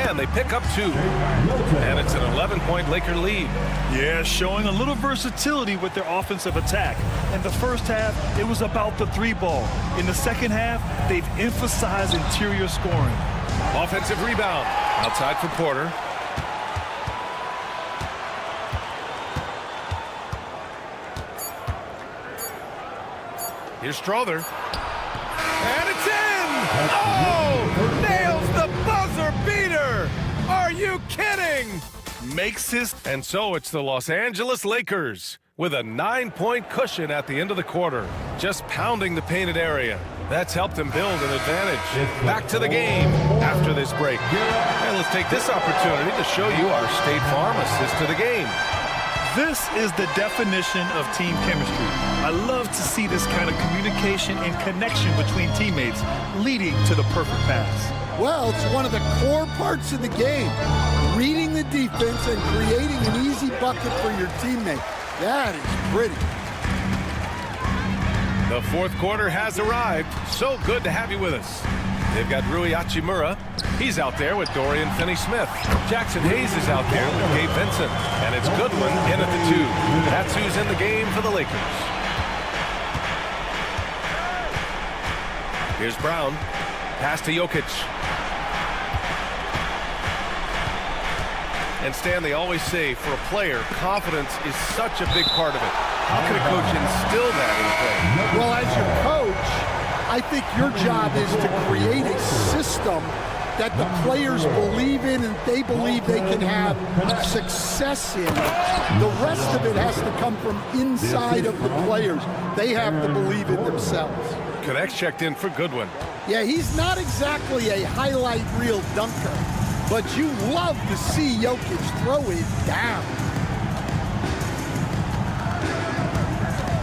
And and they pick up 2. And it's an 11-point Laker lead. Yeah, showing a little versatility with their offensive attack. In the first half, it was about the 3-ball. In the second half, they've emphasized interior scoring. Offensive rebound. Outside for Porter. Here's Strother. And it's in! Oh! Nails the buzzer beater! Are you kidding? Makes his... And so it's the Los Angeles Lakers with a 9-point cushion at the end of the quarter. Just pounding the painted area. That's helped them build an advantage. Back to the game after this break. And let's take this opportunity to show you our State Farm assist to the game. This is the definition of team chemistry. I love to see this kind of communication and connection between teammates leading to the perfect pass. Well, it's one of the core parts of the game. Reading the defense and creating an easy bucket for your teammate. That is pretty. The fourth quarter has arrived. So good to have you with us. They've got Rui Hachimura. He's out there with Dorian Finney-Smith. Jackson Hayes is out there with Gabe Vincent. And it's Goodwin in at the 2. That's who's in the game for the Lakers. Here's Brown. Pass to Jokic. And Stan, they always say, for a player, confidence is such a big part of it. How can a coach instill that in play? Well, as your coach, I think your job is to create a system that the players believe in and they believe they can have success in. The rest of it has to come from inside of the players. They have to believe in themselves. Connects checked in for Goodwin. Yeah, he's not exactly a highlight reel dunker, but you love to see Jokic throw it down.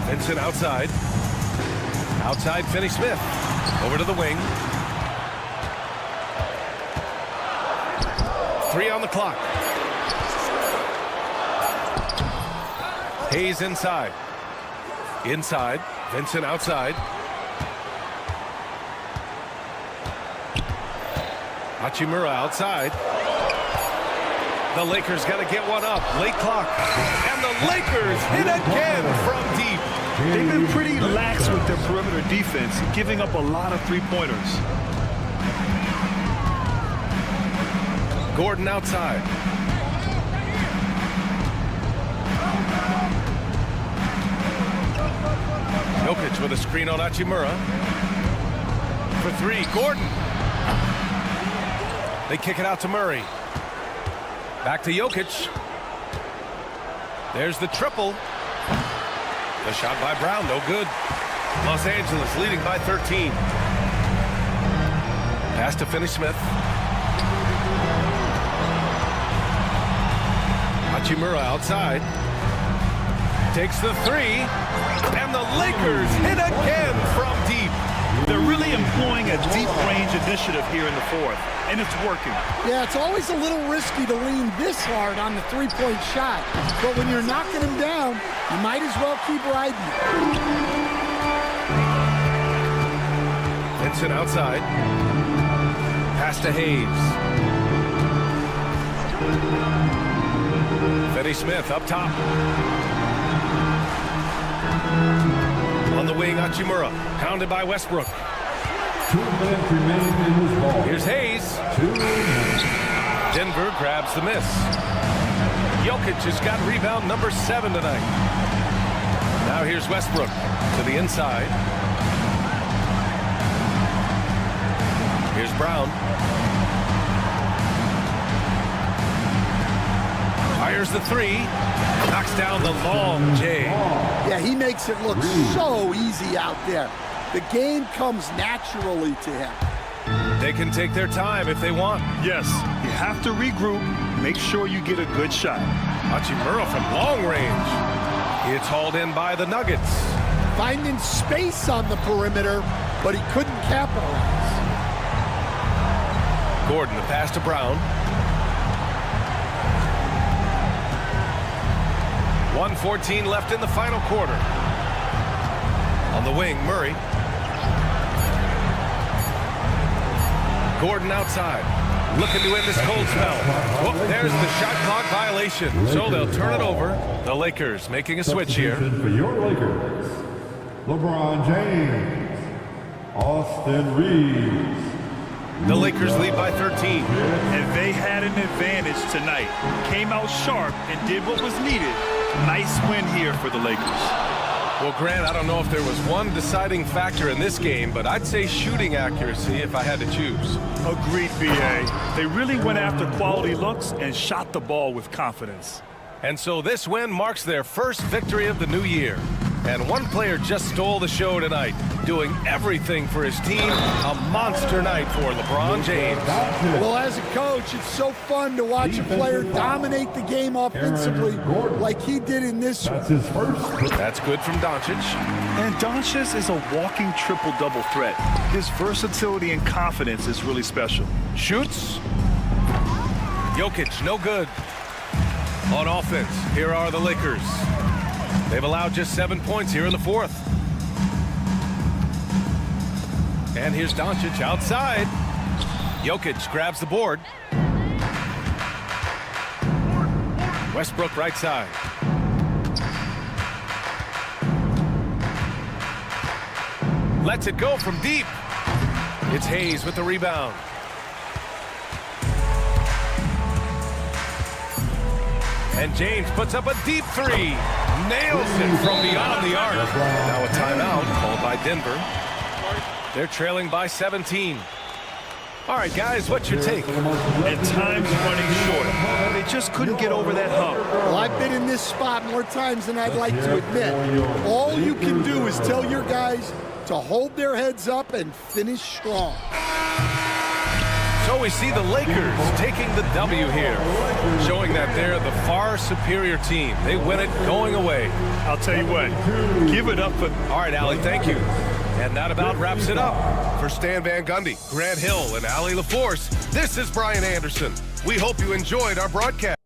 Vincent outside. Outside Finney-Smith. Over to the wing. 3 on the clock. Hayes inside. Inside. Vincent outside. Hachimura outside. The Lakers got to get one up. Late clock. And the Lakers hit again from deep. They've been pretty lax with their perimeter defense, giving up a lot of three-pointers. Gordon outside. Jokic with a screen on Hachimura. For 3, Gordon. They kick it out to Murray. Back to Jokic. There's the triple. The shot by Brown, no good. Los Angeles leading by 13. Pass to Finney-Smith. Hachimura outside. Takes the 3. And the Lakers hit again from deep. They're really employing a deep-range initiative here in the fourth, and it's working. Yeah, it's always a little risky to lean this hard on the three-point shot. But when you're knocking him down, you might as well keep riding it. Vincent outside. Pass to Hayes. Finney-Smith up top. On the wing, Hachimura, pounded by Westbrook. 2 minutes remaining in this ball. Here's Hayes. 2 minutes. Denver grabs the miss. Jokic has got rebound number 7 tonight. Now here's Westbrook to the inside. Here's Brown. Fires the 3. Knocks down the long J. Yeah, he makes it look so easy out there. The game comes naturally to him. They can take their time if they want. Yes, you have to regroup. Make sure you get a good shot. Hachimura from long range. It's hauled in by the Nuggets. Finding space on the perimeter, but he couldn't capitalize. Gordon, the pass to Brown. 1:14 left in the final quarter. On the wing, Murray. Gordon outside. looking to end this cold spell. Whoop, there's the shot clock violation. So they'll turn it over. The Lakers making a switch here. For your Lakers, LeBron James, Austin Reeves. The Lakers lead by 13. And they had an advantage tonight. Came out sharp and did what was needed. Nice win here for the Lakers. Well, Grant, I don't know if there was one deciding factor in this game, but I'd say shooting accuracy if I had to choose. Agreed, B.A. They really went after quality looks and shot the ball with confidence. And so this win marks their first victory of the new year. And one player just stole the show tonight, doing everything for his team. A monster night for LeBron James. Well, as a coach, it's so fun to watch a player dominate the game offensively like he did in this one. That's his first. That's good from Doncic. And Doncic is a walking triple-double threat. His versatility and confidence is really special. Shoots. Jokic, no good. On offense, here are the Lakers. They've allowed just 7 points here in the fourth. And here's Doncic outside. Jokic grabs the board. Westbrook right side. Lets it go from deep. It's Hayes with the rebound. And James puts up a deep three. Nails it from beyond the arc. Now a timeout called by Denver. They're trailing by 17. All right, guys, what's your take? And time's running short. They just couldn't get over that hump. Well, I've been in this spot more times than I'd like to admit. All you can do is tell your guys to hold their heads up and finish strong. So we see the Lakers taking the W here, showing that they're the far superior team. They win it going away. I'll tell you what, give it up for... All right, Allie, thank you. And that about wraps it up. For Stan Van Gundy, Grant Hill, and Allie LaForce, this is Brian Anderson. We hope you enjoyed our broadcast.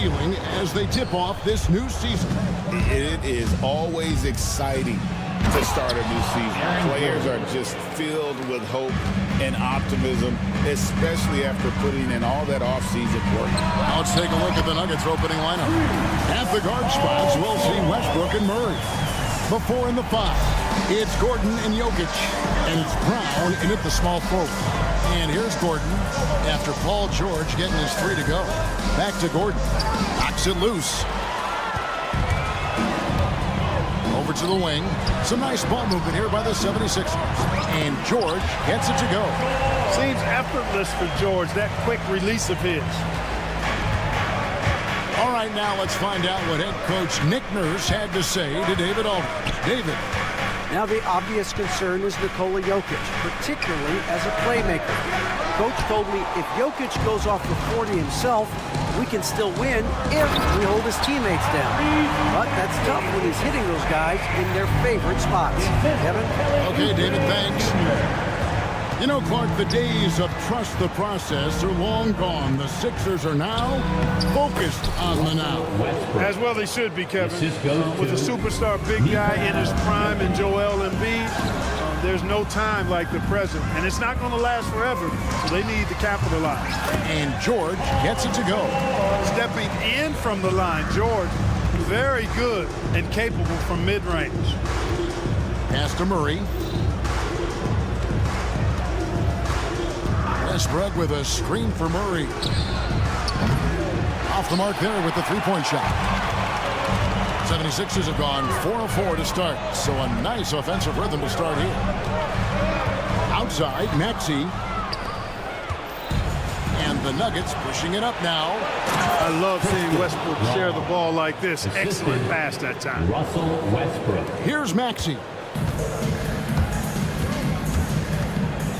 feeling as they tip off this new season? It is always exciting to start a new season. Players are just filled with hope and optimism, especially after putting in all that offseason work. Now let's take a look at the Nuggets opening lineup. At the guard spots, we'll see Westbrook and Murray. The 4 and the 5. It's Gordon and Jokic. And it's Brown in at the small forward. And here's Gordon after Paul George getting his 3 to go. Back to Gordon. Knocks it loose. Over over to the wing. Some nice ball movement here by the 76ers. And George gets it to go. Seems effortless for George, that quick release of his. All right, now let's find out what head coach Nick Nurse had to say to David Aldridge. David. Now the obvious concern is Nikola Jokic, particularly as a playmaker. Coach told me if Jokic goes off for 40 himself, we can still win if we hold his teammates down. But that's tough when he's hitting those guys in their favorite spots. Kevin? Okay, David, thanks. You know, Clark, the days of trust the process are long gone. The Sixers are now focused on the now. As well they should be, Kevin. With a superstar big guy in his prime and Joel Embiid, there's no time like the present. And it's not going to last forever, so they need to capitalize. And George gets it to go. Stepping in from the line, George, very good and capable from mid-range. Pass to Murray. Westbrook with a screen for Murray. Off the mark there with the three-point shot. 76ers have gone 4 of 4 to start, so a nice offensive rhythm to start here. Outside, Maxey. And the Nuggets pushing it up now. I love seeing Westbrook share the ball like this. Excellent pass that time. Russell Westbrook. Here's Maxey.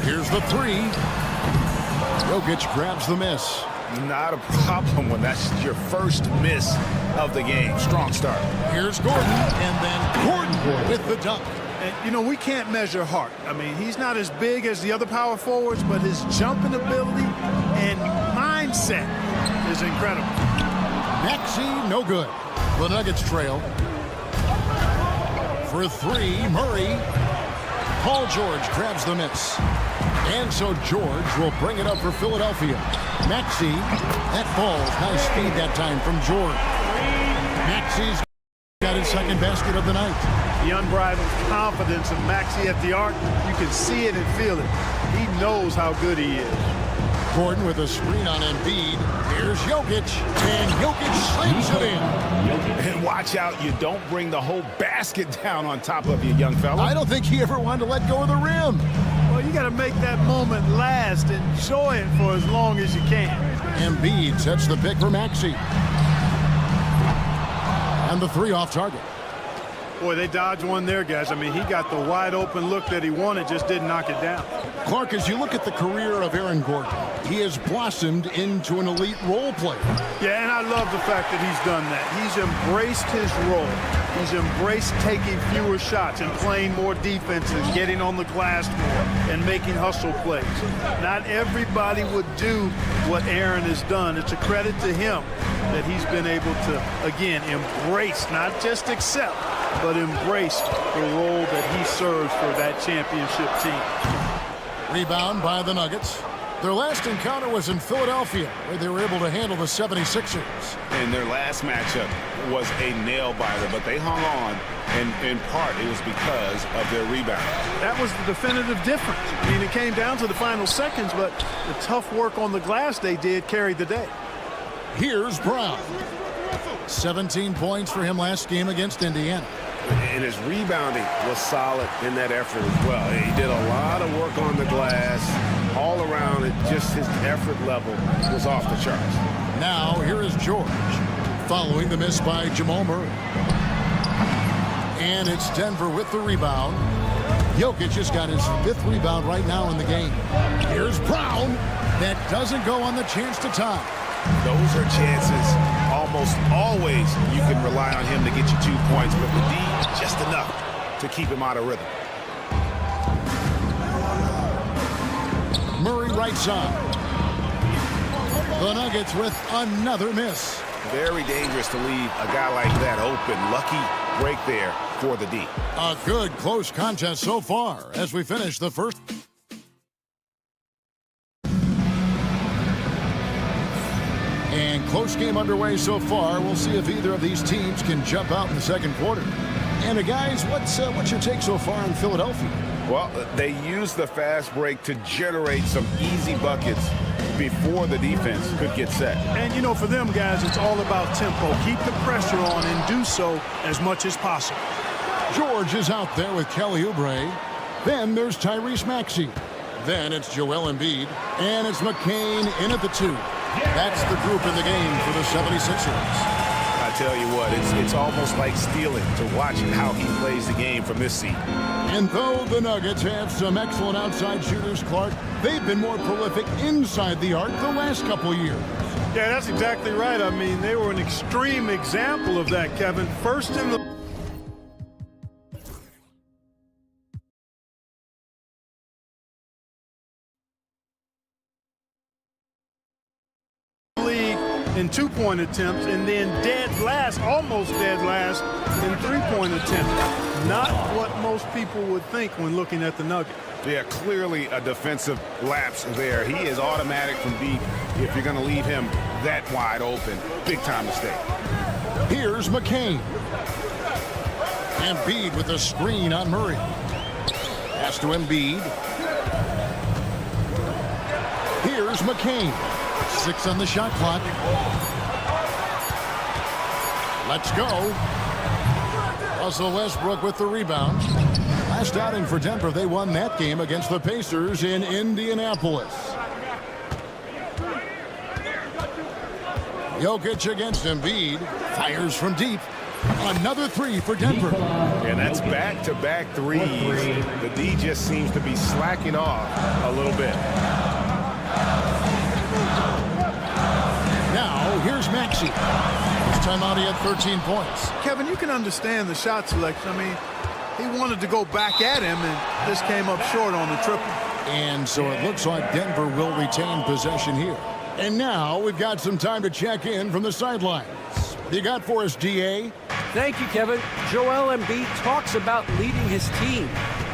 Here's the three. Jokic grabs the miss. Not a problem when that's your first miss of the game. Strong start. Here's Gordon, and then Gordon with the dunk. And, you know, we can't measure heart. I mean, he's not as big as the other power forwards, but his jumping ability and mindset is incredible. Maxey, no good. The Nuggets trail. For three, Murray. Paul George grabs the miss. And so George will bring it up for Philadelphia. Maxey, that falls. Nice feed that time from George. Maxey's got his second basket of the night. The unbridled confidence of Maxey at the arc, you can see it and feel it. He knows how good he is. Gordon with a screen on Embiid. Here's Jokic, and Jokic slams it in. And watch out, you don't bring the whole basket down on top of you, young fella. I don't think he ever wanted to let go of the rim. Well, you got to make that moment last. Enjoy it for as long as you can. Embiid sets the pick for Maxey. And the three off target. Boy, they dodged one there, guys. I mean, he got the wide open look that he wanted, just didn't knock it down. Clark, as you look at the career of Aaron Gordon, he has blossomed into an elite role player. Yeah, and I love the fact that he's done that. He's embraced his role. He's embraced taking fewer shots and playing more defense and getting on the glass more and making hustle plays. Not everybody would do what Aaron has done. It's a credit to him that he's been able to, again, embrace, not just accept, but embrace the role that he serves for that championship team. Rebound by the Nuggets. Their last encounter was in Philadelphia, where they were able to handle the 76ers. And their last matchup was a nail-biter, but they hung on, and in part it was because of their rebound. That was the definitive difference. I mean, it came down to the final seconds, but the tough work on the glass they did carried the day. Here's Brown. 17 points for him last game against Indiana. And his rebounding was solid in that effort as well. He did a lot of work on the glass. All around it, just his effort level was off the charts. Now, here is George, following the miss by Jamal Murray. And it's Denver with the rebound. Jokic just got his 5th rebound right now in the game. Here's Brown. That doesn't go on the chance to tie. Those are chances. Almost always you can rely on him to get you 2 points, but the D, just enough to keep him out of rhythm. Murray right side. The Nuggets with another miss. Very dangerous to leave a guy like that open. Lucky break there for the D. A good close contest so far as we finish the first. And close game underway so far. We'll see if either of these teams can jump out in the second quarter. And guys, what's your take so far in Philadelphia? Well, they used the fast break to generate some easy buckets before the defense could get set. And, you know, for them, guys, it's all about tempo. Keep the pressure on and do so as much as possible. George is out there with Kelly Oubre. Then there's Tyrese Maxey. Then it's Joel Embiid. And it's McCain in at the 2. That's the group in the game for the 76ers. I tell you what, it's almost like stealing to watch how he plays the game from this seat. And though the Nuggets have some excellent outside shooters, Clark, they've been more prolific inside the arc the last couple years. Yeah, that's exactly right. I mean, they were an extreme example of that, Kevin. First in the league in 2-point attempts, and then dead last, almost dead last, in 3-point attempts. Not what most people would think when looking at the Nuggets. Yeah, clearly a defensive lapse there. He is automatic from deep if you're going to leave him that wide open. Big time mistake. Here's McCain. Embiid with a screen on Murray. Pass to Embiid. Here's McCain. 6 on the shot clock. Let's go. Russell Westbrook with the rebound. Last outing for Denver, they won that game against the Pacers in Indianapolis. Jokic against Embiid. Fires from deep. Another 3 for Denver. And that's back-to-back threes. The D just seems to be slacking off a little bit. Now, here's Maxey. This time out, he had 13 points. Kevin, you can understand the shot selection. I mean, he wanted to go back at him, and this came up short on the triple. And so it looks like Denver will retain possession here. And now we've got some time to check in from the sidelines. What you got for us, DA? Thank you, Kevin. Joel Embiid talks about leading his team.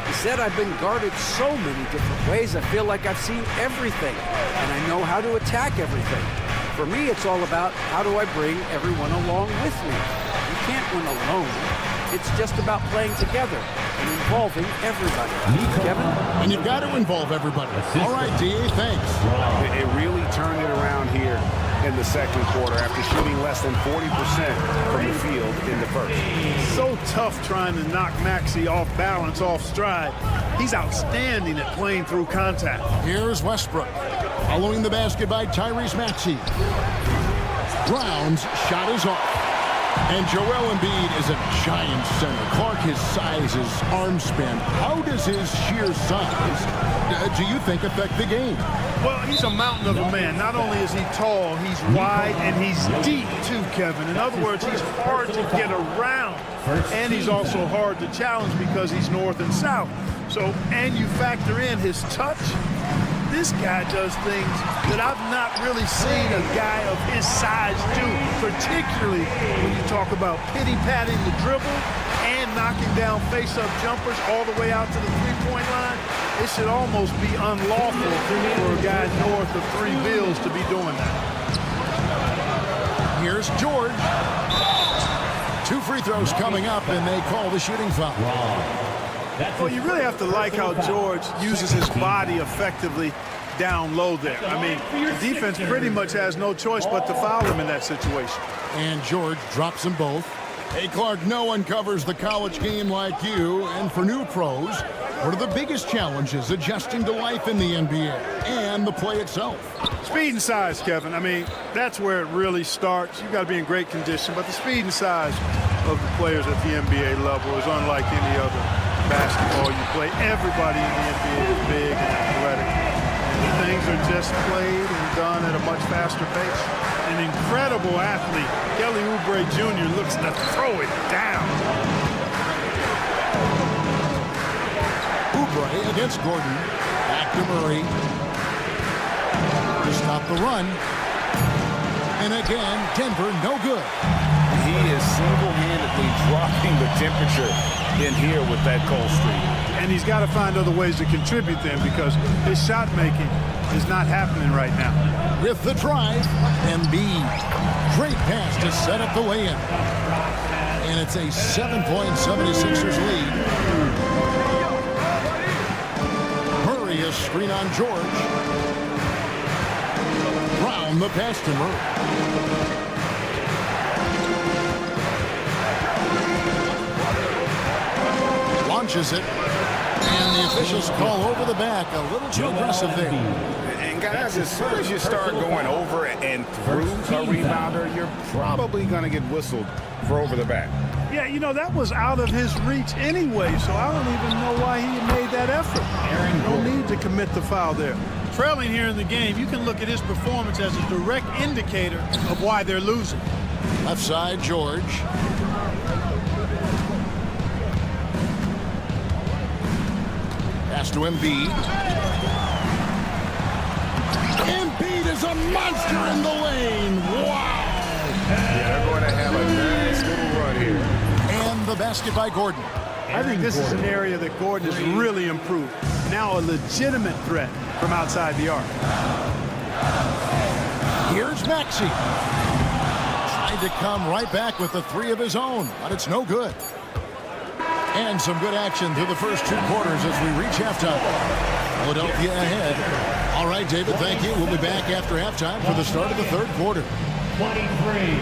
He said, I've been guarded so many different ways. I feel like I've seen everything, and I know how to attack everything. For me, it's all about how do I bring everyone along with me. You can't win alone. It's just about playing together and involving everybody. Kevin? And you've got to involve everybody. All right, DA, thanks. It really turned it around here in the second quarter after shooting less than 40% from the field in the first. So tough trying to knock Maxey off balance, off stride. He's outstanding at playing through contact. Here's Westbrook. Following the basket by Tyrese Maxey. Brown's shot is off. And Joel Embiid is a giant center. Clark, his size, his arm span. How does his sheer size, do you think, affect the game? Well, he's a mountain of a man. Not only is he tall, he's wide, and he's deep, too, Kevin. In other words, he's hard to get around. And he's also hard to challenge because he's north and south. So, and you factor in his touch. This guy does things that I've not really seen a guy of his size do, particularly when you talk about pity-patting the dribble and knocking down face-up jumpers all the way out to the three-point line. It should almost be unlawful for a guy north of 3 bills to be doing that. Here's George. 2 free throws coming up, and they call the shooting foul. Well, you really have to like how George uses his body effectively down low there. I mean, the defense pretty much has no choice but to foul him in that situation. And George drops them both. Hey, Clark, no one covers the college game like you. And for new pros, what are the biggest challenges adjusting to life in the NBA and the play itself? Speed and size, Kevin. I mean, that's where it really starts. You've got to be in great condition, but the speed and size of the players at the NBA level is unlike any other basketball you play. Everybody in the NBA is big and athletic. And things are just played and done at a much faster pace. An incredible athlete, Kelly Oubre Jr. looks to throw it down. Oubre against Gordon. Back to Murray. To stop the run. And again, Denver no good. He is single-handedly dropping the temperature in here with that cold streak. And he's got to find other ways to contribute then because his shot making is not happening right now. With the drive, Embiid. Great pass to set up the lay-in. And it's a 7-point 76ers lead. Murray a screen on George. Brown the pass to Murray. launches it. And the officials call over the back. A little too aggressive there. And guys, as soon as you start going over and through a rebounder, you're probably going to get whistled for over the back. Yeah, you know, that was out of his reach anyway, so I don't even know why he made that effort. No need to commit the foul there. Trailing here in the game, you can look at his performance as a direct indicator of why they're losing. Left side, George. Pass to Embiid. Embiid is a monster in the lane. Wow. Yeah, they're going to have a nice little run here. And the basket by Gordon. I think this is an area that Gordon has really improved. Now a legitimate threat from outside the arc. Here's Maxey. Tried to come right back with the three of his own, but it's no good. And some good action through the first 2 quarters as we reach halftime. Philadelphia ahead. All right, David, thank you. We'll be back after halftime for the start of the 3rd quarter. 23.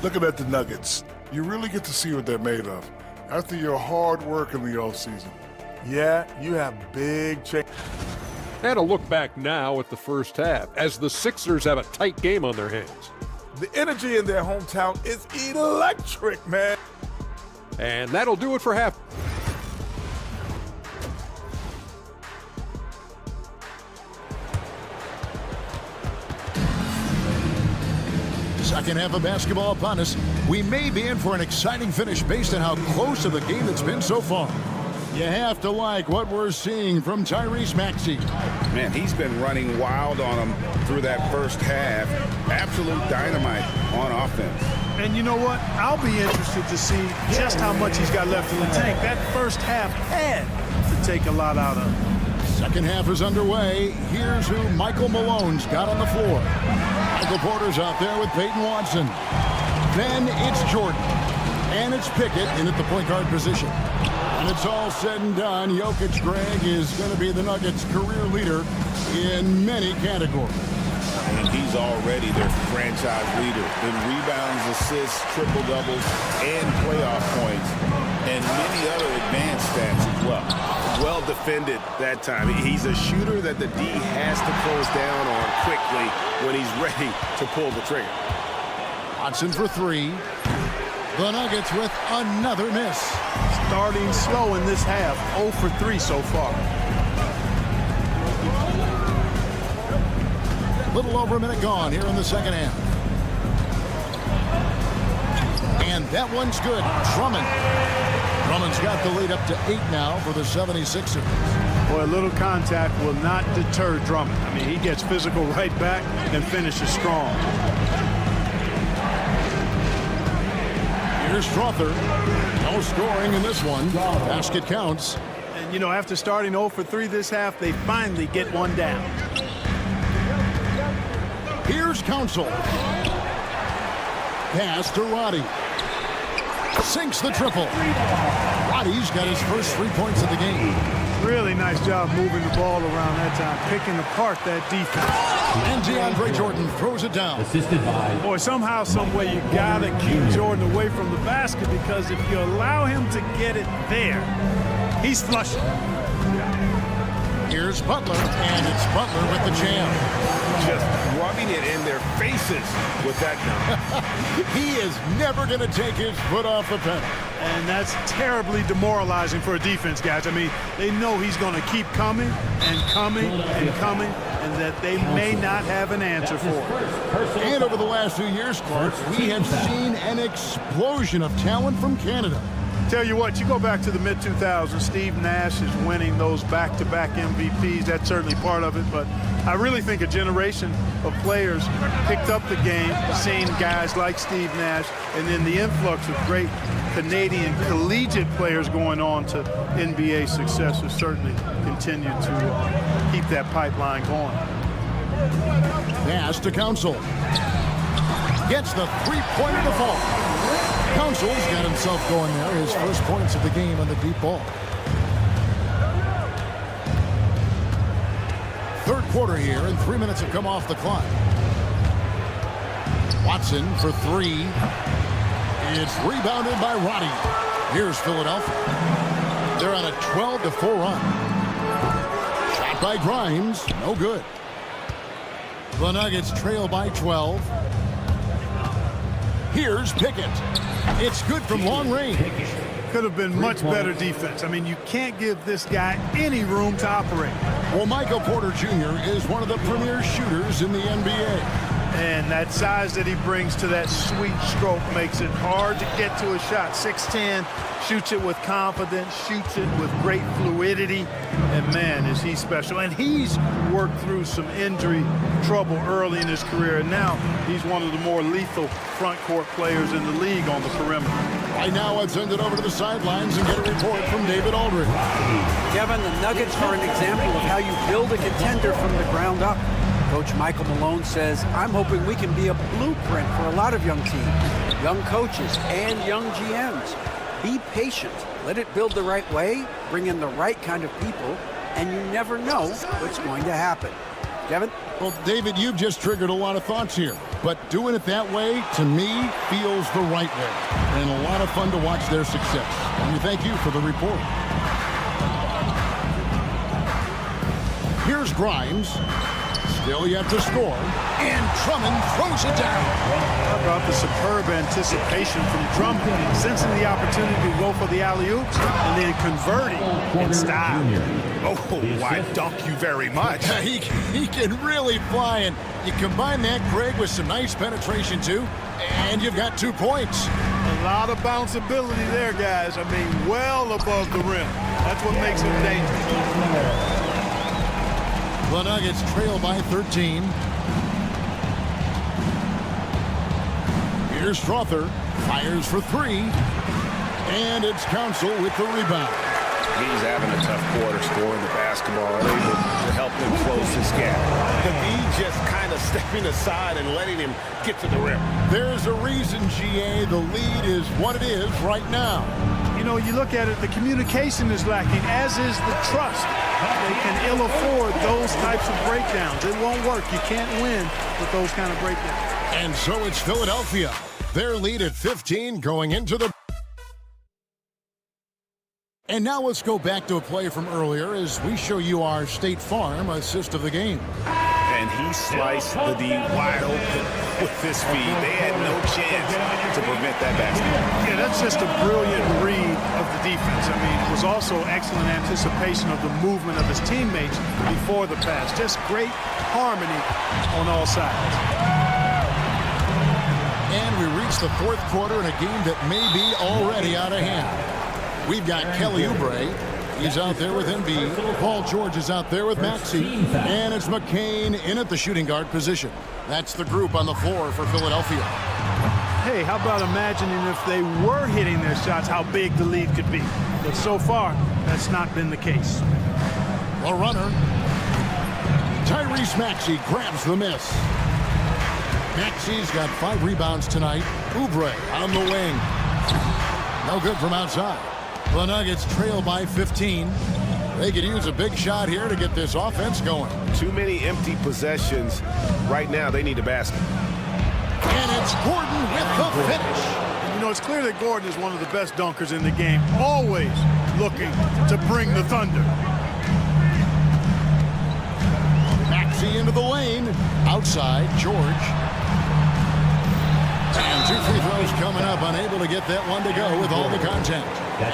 Looking at the Nuggets, you really get to see what they're made of after your hard work in the offseason. Yeah, you have big change. And a look back now at the first half as the Sixers have a tight game on their hands. The energy in their hometown is electric, man. And that'll do it for half. Second half of basketball upon us. We may be in for an exciting finish based on how close to the game it's been so far. You have to like what we're seeing from Tyrese Maxey. Man, he's been running wild on him through that first half. Absolute dynamite on offense. And you know what? I'll be interested to see just how much he's got left in the tank. That first half had to take a lot out of him. Second half is underway. Here's who Michael Malone's got on the floor. Michael Porter's out there with Peyton Watson. Then it's Jordan. And it's Pickett in at the point guard position. When it's all said and done, Jokic, Greg, is going to be the Nuggets' career leader in many categories. And he's already their franchise leader in rebounds, assists, triple-doubles, and playoff points, and many other advanced stats as well. Well defended that time. He's a shooter that the D has to close down on quickly when he's ready to pull the trigger. Watson for 3. The Nuggets with another miss. Starting slow in this half, 0 for 3 so far. Little over a minute gone here in the second half. And that one's good. Drummond's got the lead up to 8 now for the 76ers. Boy, a little contact will not deter Drummond. I mean, he gets physical right back and finishes strong. Here's Strother. No scoring in this one. Basket counts. And, you know, after starting 0 for 3 this half, they finally get one down. Here's Council. Pass to Roddy. Sinks the triple. Roddy's got his first 3 points of the game. Really nice job moving the ball around that time, picking apart that defense. And DeAndre Jordan throws it down. Assisted by. Boy, somehow, some way, you got to keep Jordan away from the basket, because if you allow him to get it there, he's flushing. Here's Butler, and it's Butler with the jam. Just rubbing it in their faces with that number. He is never going to take his foot off the pedal. And that's terribly demoralizing for a defense, guys. I mean, they know he's going to keep coming and coming and coming, and that they may not have an answer for it. And over the last few years, Clark, we have seen an explosion of talent from Canada. Tell you what, you go back to the mid-2000s, Steve Nash is winning those back-to-back MVPs. That's certainly part of it, but I really think a generation of players picked up the game, seeing guys like Steve Nash, and then the influx of great Canadian collegiate players going on to NBA success has certainly continued to keep that pipeline going. Pass to Council. Gets the three-pointer to fall. Council's got himself going there. His first points of the game on the deep ball. Third quarter here, and 3 minutes have come off the clock. Watson for three. It's rebounded by Roddy. Here's Philadelphia. They're on a 12-4 run. Shot by Grimes. No good. The Nuggets trail by 12. Here's Pickett. It's good from long range. Could have been much better defense. I mean, you can't give this guy any room to operate. Well, Michael Porter Jr. is one of the premier shooters in the NBA. And that size that he brings to that sweet stroke makes it hard to get to a shot. 6'10", shoots it with confidence, shoots it with great fluidity. And, man, is he special. And he's worked through some injury trouble early in his career. And now he's one of the more lethal front court players in the league on the perimeter. Right now, I'd send it over to the sidelines and get a report from David Aldridge. Kevin, the Nuggets are an example of how you build a contender from the ground up. Coach Michael Malone says, I'm hoping we can be a blueprint for a lot of young teams, young coaches, and young GMs. Be patient. Let it build the right way, bring in the right kind of people, and you never know what's going to happen. Kevin? Well, David, you've just triggered a lot of thoughts here. But doing it that way, to me, feels the right way. And a lot of fun to watch their success. And we thank you for the report. Here's Grimes. Still yet to score. And Drummond throws it down. How about the superb anticipation from Drummond, sensing the opportunity to go for the alley-oops and then converting in style. Oh, why dunk you very much. He can really fly, and you combine that, Craig, with some nice penetration, too, and you've got 2 points. A lot of bounceability there, guys. I mean, well above the rim. That's what makes him dangerous. The Nuggets trail by 13. Here's Strother. Fires for three. And it's Council with the rebound. He's having a tough quarter scoring the basketball, able to help him close this gap. He just kind of stepping aside and letting him get to the rim. There's a reason, GA, the lead is what it is right now. You know, you look at it, the communication is lacking, as is the trust. They can ill afford those types of breakdowns. It won't work. You can't win with those kind of breakdowns. And so it's Philadelphia. Their lead at 15 going into the... And now let's go back to a play from earlier as we show you our State Farm assist of the game. And he sliced the D wide open with his feed. They had no chance to prevent that basket. Yeah, that's just a brilliant read of the defense. I mean, it was also excellent anticipation of the movement of his teammates before the pass. Just great harmony on all sides. And we reach the fourth quarter in a game that may be already out of hand. We've got Kelly Oubre. He's out there with Embiid. Paul George is out there with Maxey. And it's McCain in at the shooting guard position. That's the group on the floor for Philadelphia. Hey, how about imagining if they were hitting their shots, how big the lead could be. But so far, that's not been the case. The runner. Tyrese Maxey grabs the miss. Maxey's got 5 rebounds tonight. Oubre on the wing. No good from outside. The Nuggets trail by 15. They could use a big shot here to get this offense going. Too many empty possessions. Right now, they need a basket. And it's Gordon with the finish. You know, it's clear that Gordon is one of the best dunkers in the game, always looking to bring the thunder. Maxey into the lane. Outside, George. And 2 free throws coming up, unable to get that one to go with all the contact.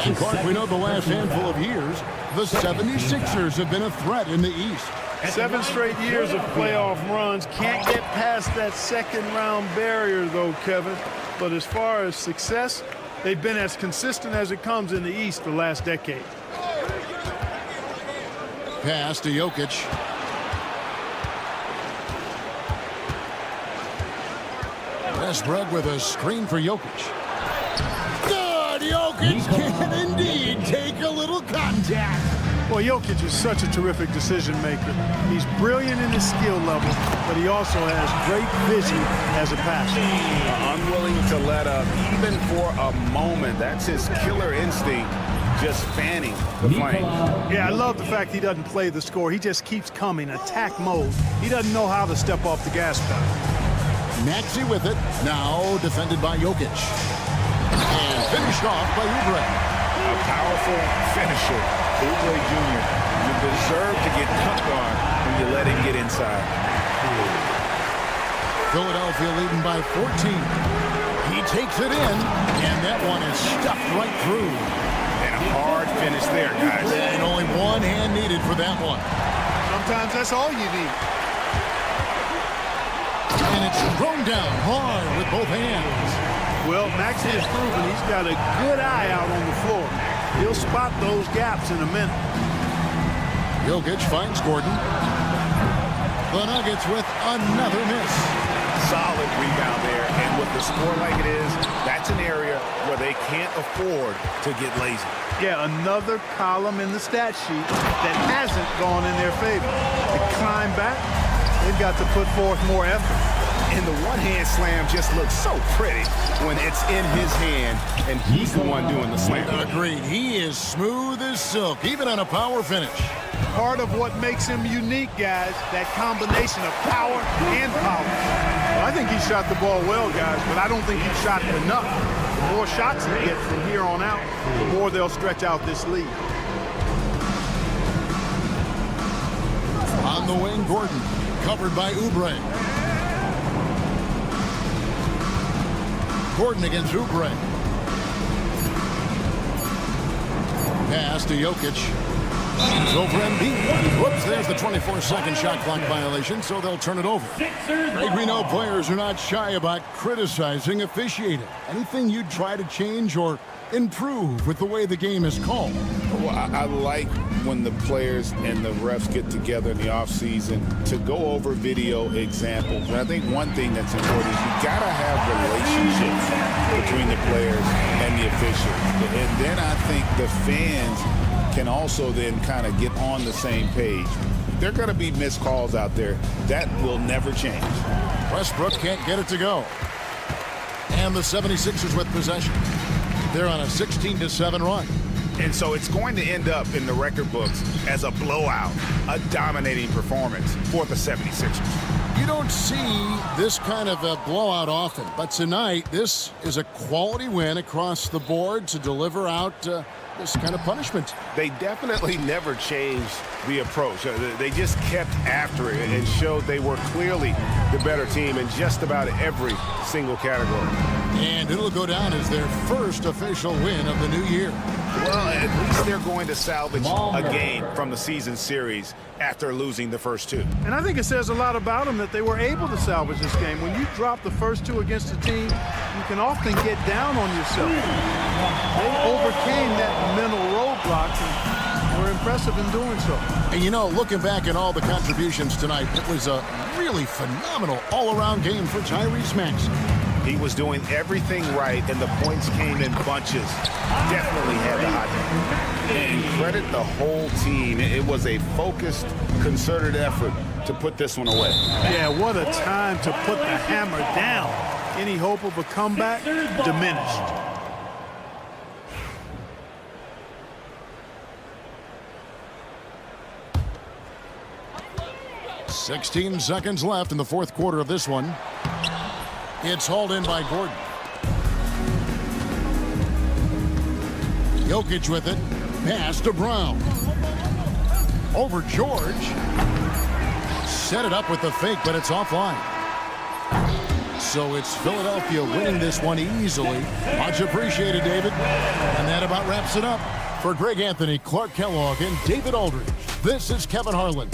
And Clark, we know the last handful of years, the 76ers have been a threat in the East. 7 straight years of playoff runs. Can't get past that second-round barrier, though, Kevin. But as far as success, they've been as consistent as it comes in the East the last decade. Pass to Jokic. Westbrook with a screen for Jokic. Good! Jokic can indeed take a little contact. Well, Jokic is such a terrific decision maker. He's brilliant in his skill level, but he also has great vision as a passer. Unwilling to let up, even for a moment. That's his killer instinct. just fanning the flame. Yeah, I love the fact he doesn't play the score. He just keeps coming, attack mode. He doesn't know how to step off the gas pedal. Maxey with it. Now defended by Jokic. And finished off by Oubre. A powerful finisher. Oubre Jr. You deserve to get dunked on when you let him get inside. Philadelphia leading by 14. He takes it in, and that one is stuffed right through. And a hard finish there, guys. And only one hand needed for that one. Sometimes that's all you need. And it's thrown down hard with both hands. Well, Maxey has proven he's got a good eye out on the floor. He'll spot those gaps in a minute. Jokic finds Gordon. The Nuggets with another miss. Solid rebound there, and with the score like it is, that's an area where they can't afford to get lazy. Yeah, another column in the stat sheet that hasn't gone in their favor. To climb back, they've got to put forth more effort. And the one-hand slam just looks so pretty when it's in his hand, and he's the one doing the slam. Agreed. He is smooth as silk, even on a power finish. Part of what makes him unique, guys, that combination of power and power. Well, I think he shot the ball well, guys, but I don't think he shot enough. The more shots he gets from here on out, the more they'll stretch out this lead. On the wing, Gordon, covered by Oubre. Gordon against Oubre. Pass to Jokic. He's over Embiid. Whoops, there's the 24-second shot clock violation, so they'll turn it over. Greg, we know players are not shy about criticizing officiating. Anything you'd try to change or improve with the way the game is called? Well, I like when the players and the refs get together in the offseason to go over video examples. And I think one thing that's important is you got to have relationships between the players and the officials. And then I think the fans can also then kind of get on the same page. There are going to be missed calls out there. That will never change. Westbrook can't get it to go. And the 76ers with possession. They're on a 16-7 run. And so it's going to end up in the record books as a blowout, a dominating performance for the 76ers. You don't see this kind of a blowout often, but tonight this is a quality win across the board to deliver out this kind of punishment. They definitely never changed the approach. They just kept after it and showed they were clearly the better team in just about every single category. And it'll go down as their first official win of the new year. Well, at least they're going to salvage a game from the season series after losing the first two. And I think it says a lot about them that they were able to salvage this game. When you drop the first two against a team, you can often get down on yourself. They overcame that mental roadblock and were impressive in doing so. And you know, looking back at all the contributions tonight, it was a really phenomenal all-around game for Tyrese Maxey. He was doing everything right, and the points came in bunches. Definitely had the hot hand. And credit the whole team. It was a focused, concerted effort to put this one away. Yeah, what a time to put the hammer down. Any hope of a comeback diminished. "16 seconds left in the fourth quarter of this one. It's hauled in by Gordon. Jokic with it. Pass to Brown. Over George. Set it up with the fake, but it's offline. So it's Philadelphia winning this one easily. Much appreciated, David. And that about wraps it up. For Greg Anthony, Clark Kellogg, and David Aldridge, this is Kevin Harlan.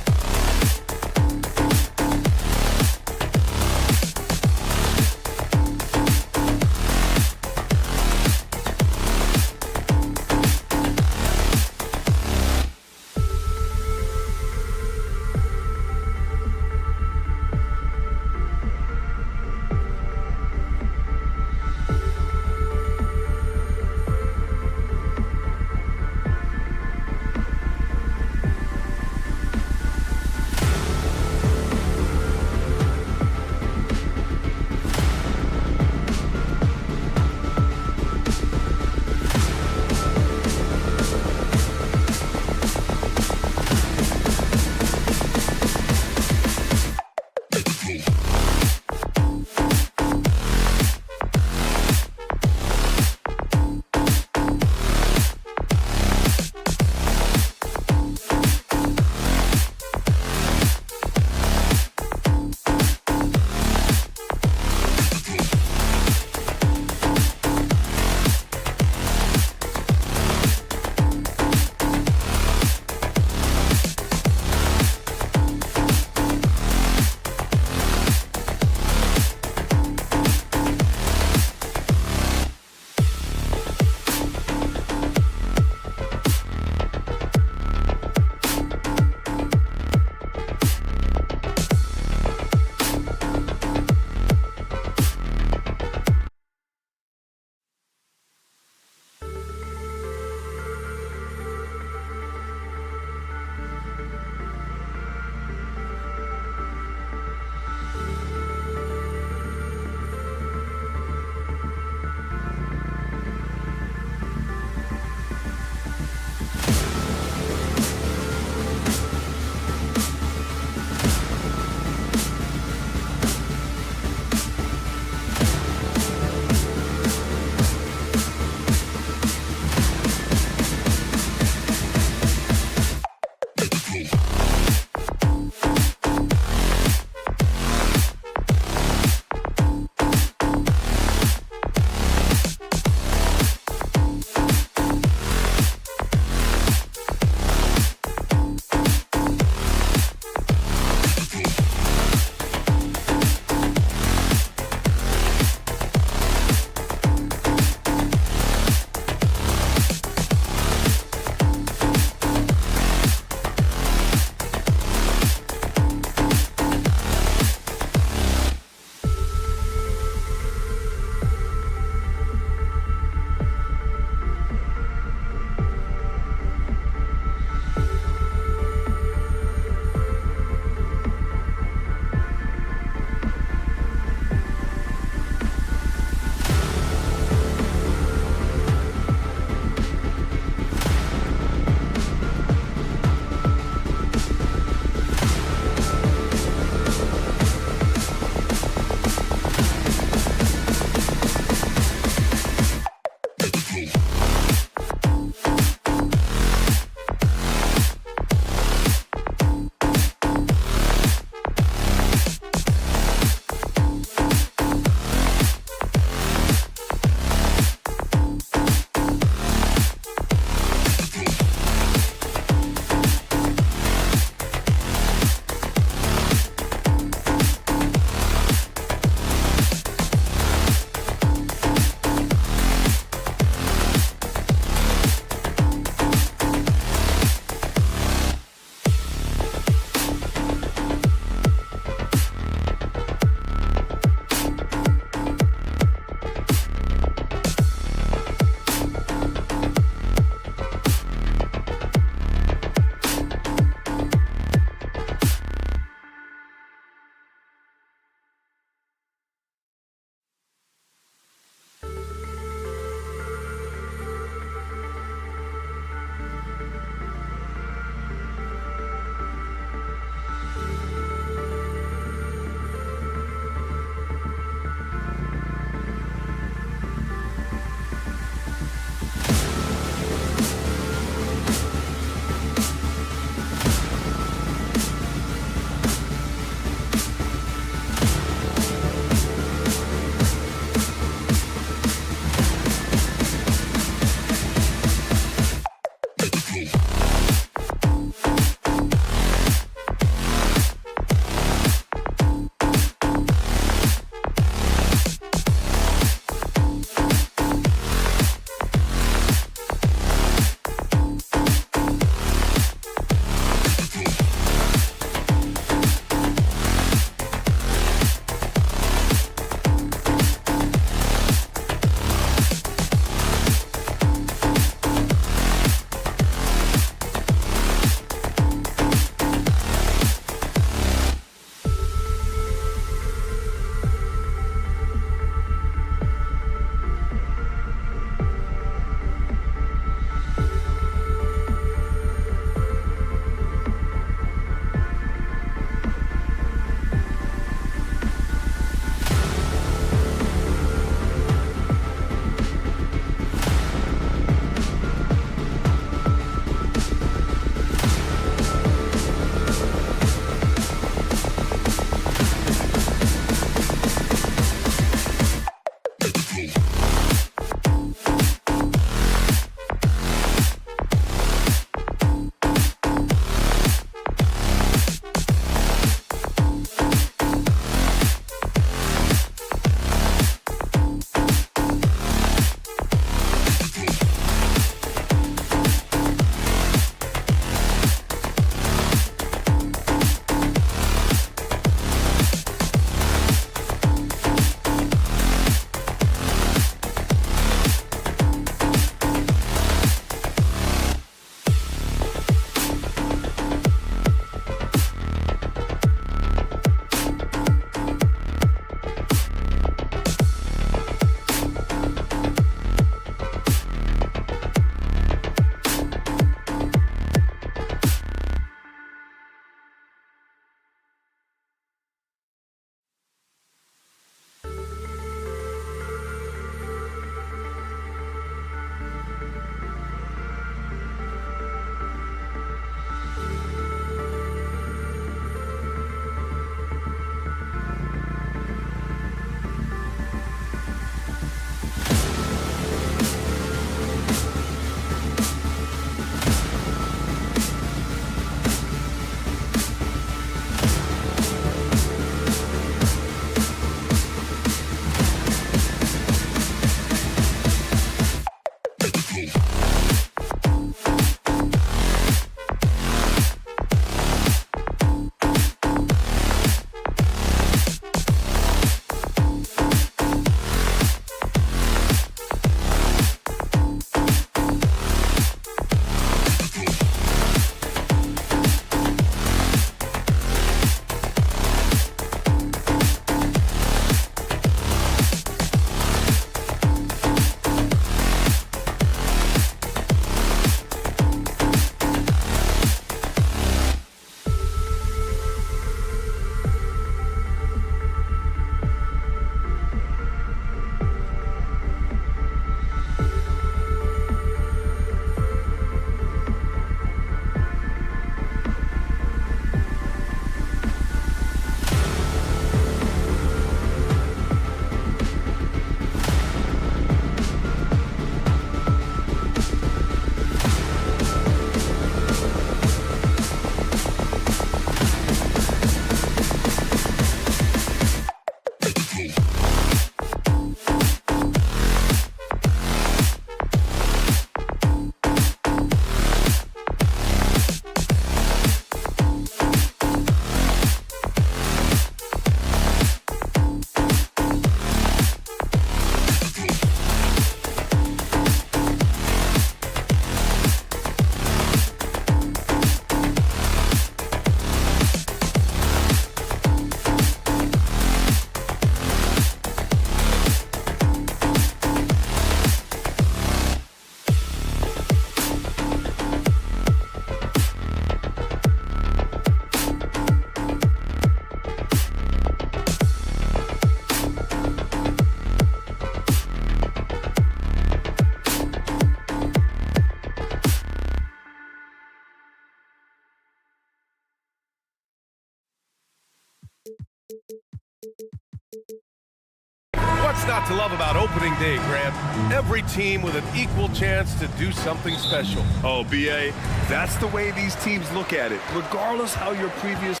What's not to love about opening day, Grant? Every team with an equal chance to do something special. Oh, B.A., that's the way these teams look at it, regardless how your previous...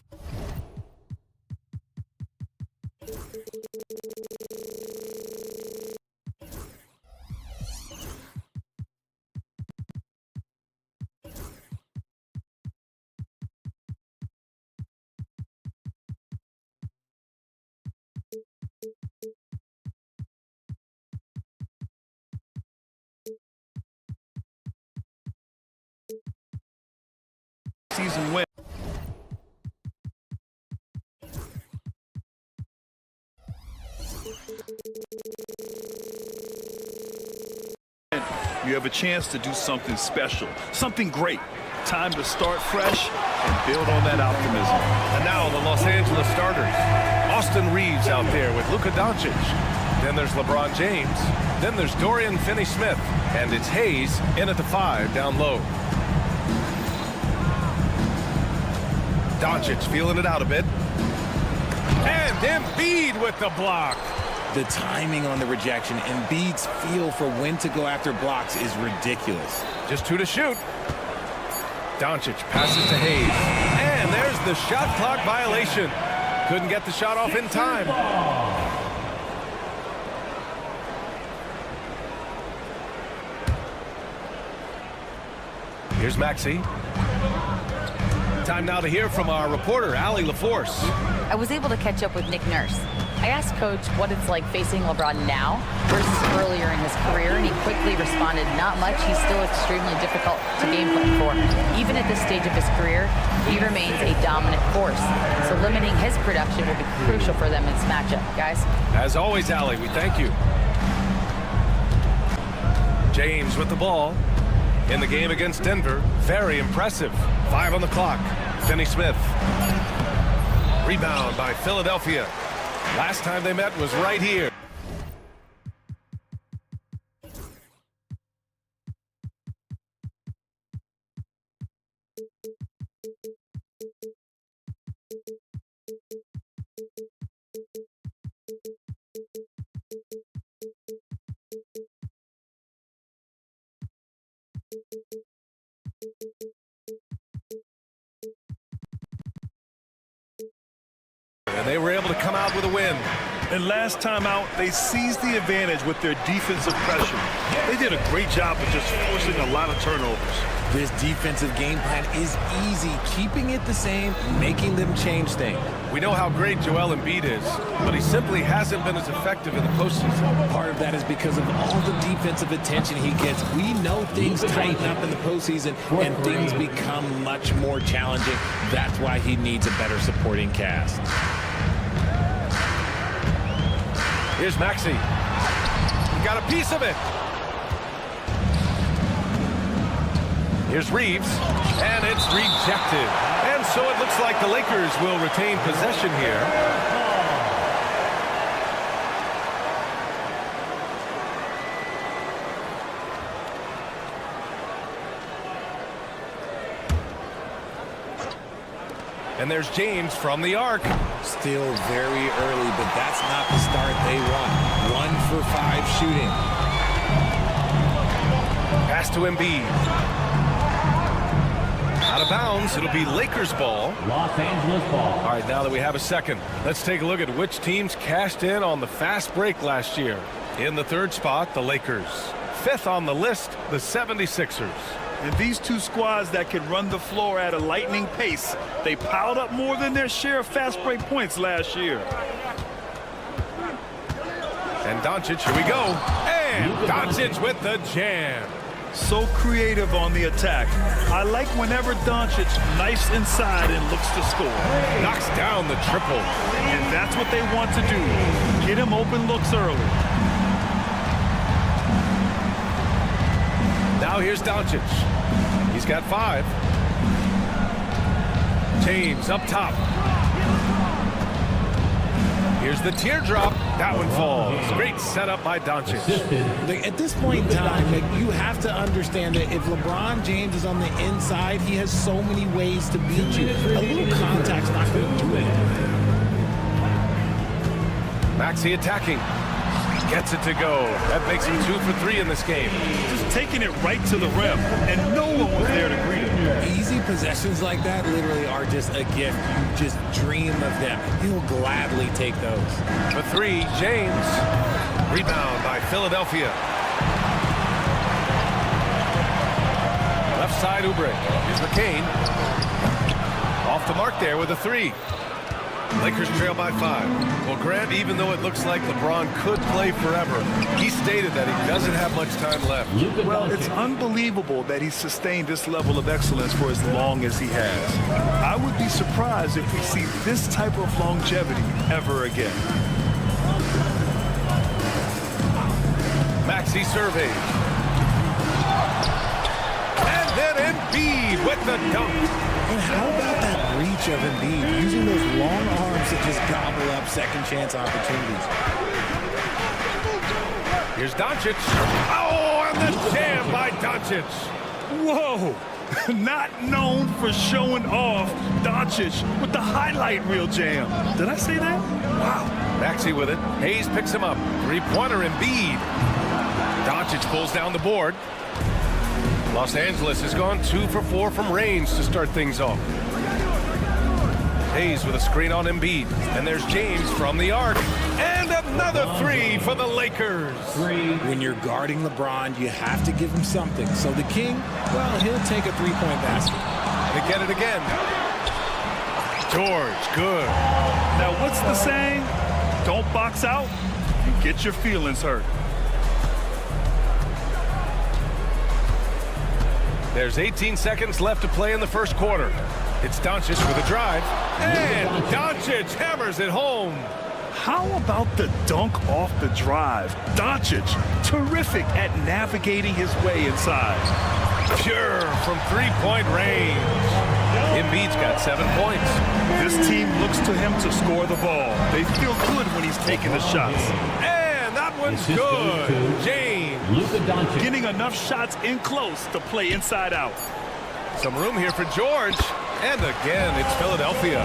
season win. You have a chance to do something special, something great. Time to start fresh and build on that optimism. And now the Los Angeles starters. Austin Reeves out there with Luka Doncic. Then there's LeBron James. Then there's Dorian Finney-Smith. And it's Hayes in at the 5 down low. Doncic feeling it out a bit. And Embiid with the block. The timing on the rejection, Embiid's feel for when to go after blocks is ridiculous. Just 2 to shoot. Doncic passes to Hayes. And there's the shot clock violation. Couldn't get the shot off in time. Here's Maxey. Time now to hear from our reporter, Allie LaForce. I was able to catch up with Nick Nurse. I asked Coach what it's like facing LeBron now versus earlier in his career, and he quickly responded, not much. He's still extremely difficult to game plan for. Even at this stage of his career, he remains a dominant force. So limiting his production will be crucial for them in this matchup, guys. As always, Allie, we thank you. James with the ball. In the game against Denver, very impressive. 5 on the clock. Finney-Smith. Rebound by Philadelphia. Last time they met was right here. And they were able to come out with a win. And last time out, they seized the advantage with their defensive pressure. They did a great job of just forcing a lot of turnovers. This defensive game plan is easy, keeping it the same, making them change things. We know how great Joel Embiid is, but he simply hasn't been as effective in the postseason. Part of that is because of all the defensive attention he gets. We know things tighten up in the postseason, and things become much more challenging. That's why he needs a better supporting cast. Here's Maxey. He got a piece of it. Here's Reeves, and it's rejected. And so it looks like the Lakers will retain possession here. And there's James from the arc. Still very early, but that's not the start they want. 1 for 5 shooting. Pass to Embiid. Out of bounds, it'll be Lakers ball. Los Angeles ball. All right, now that we have a second, let's take a look at which teams cashed in on the fast break last year. In the 3rd spot, the Lakers. 5th on the list, the 76ers. And these two squads that can run the floor at a lightning pace, they piled up more than their share of fast break points last year. And Doncic, here we go. And Doncic with the jam. So creative on the attack. I like whenever Doncic knifes inside and looks to score. Knocks down the triple. And that's what they want to do. Get him open looks early. Now here's Doncic. He's got 5. James up top. Here's the teardrop. That one falls. Great setup by Doncic. At this point in time, you have to understand that if LeBron James is on the inside, he has so many ways to beat you. A little contact's not going to do it. Maxey attacking. Gets it to go. That makes him 2 for 3 in this game. Just taking it right to the rim, and no one was there to greet him. Easy possessions like that literally are just a gift. You just dream of them. He'll gladly take those. For 3, James. Rebound by Philadelphia. Left side, Oubre. Here's McCain. Off the mark there with a 3. Lakers trail by 5. Well, Grant, even though it looks like LeBron could play forever, he stated that he doesn't have much time left. Well, it's unbelievable that he's sustained this level of excellence for as long as he has. I would be surprised if we see this type of longevity ever again. Maxey surveys. And then Embiid with the dunk. And how about that reach of Embiid, using those long arms to just gobble up second chance opportunities. Here's Doncic. Oh, and the jam by Doncic. Whoa! Not known for showing off, Doncic with the highlight reel jam. Did I say that? Wow. Maxey with it. Hayes picks him up. Three-pointer Embiid. Doncic pulls down the board. Los Angeles has gone 2 for 4 from range to start things off. Hayes with a screen on Embiid. And there's James from the arc. And another 3 for the Lakers. When you're guarding LeBron, you have to give him something. So the King, well, he'll take a three-point basket. They get it again. George, good. Now, what's the saying? Don't box out, you get your feelings hurt. There's 18 seconds left to play in the first quarter. It's Doncic with a drive. And Doncic hammers it home. How about the dunk off the drive? Doncic, terrific at navigating his way inside. Pure from three-point range. Embiid's got 7 points. This team looks to him to score the ball. They feel good when he's taking the shots. And that one's good. James. Getting enough shots in close to play inside out. Some room here for George. And again, it's Philadelphia.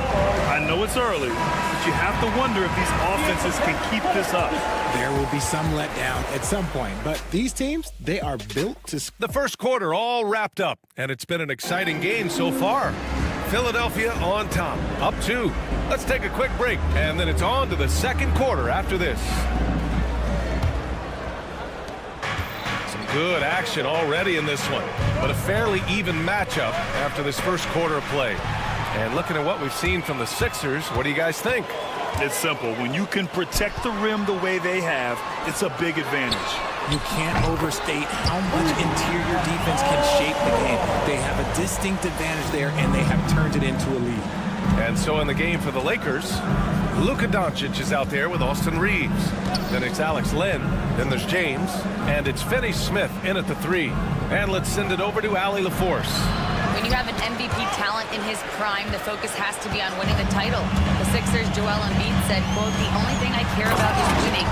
I know it's early, but you have to wonder if these offenses can keep this up. There will be some letdown at some point, but these teams, they are built to... The first quarter all wrapped up, and it's been an exciting game so far. Philadelphia on top, up 2. Let's take a quick break, and then it's on to the second quarter after this. Good action already in this one, but a fairly even matchup after this first quarter of play. And looking at what we've seen from the Sixers, what do you guys think? It's simple. When you can protect the rim the way they have, it's a big advantage. You can't overstate how much interior defense can shape the game. They have a distinct advantage there, and they have turned it into a lead. And so in the game for the Lakers, Luka Doncic is out there with Austin Reeves. Then it's Alex Len. Then there's James. And it's Finney Smith in at the 3. And let's send it over to Allie LaForce. When you have an MVP talent in his prime, the focus has to be on winning the title. The Sixers' Joel Embiid said, quote, "The only thing I care about is winning.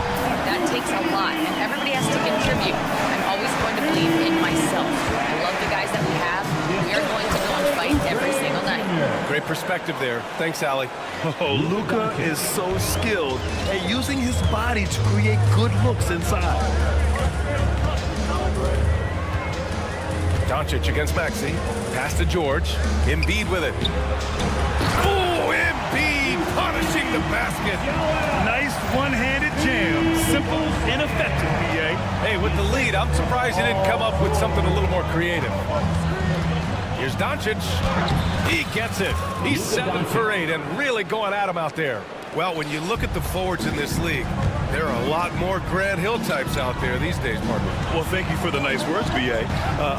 That takes a lot, and everybody has to contribute. I'm always going to believe in myself. I love the guys that we have. We are going to go and fight every single night." Great perspective there. Thanks, Allie. Oh, Luka is so skilled at using his body to create good looks inside. Doncic against Maxey. Pass to George. Embiid with it. Oh, Embiid punishing the basket. Nice one-handed jam. Simple and effective, B.A. Hey, with the lead, I'm surprised he didn't come up with something a little more creative. Here's Doncic. He gets it. He's 7 for 8 and really going at him out there. Well, when you look at the forwards in this league, there are a lot more Grant Hill types out there these days, partner. Well, thank you for the nice words, B.A.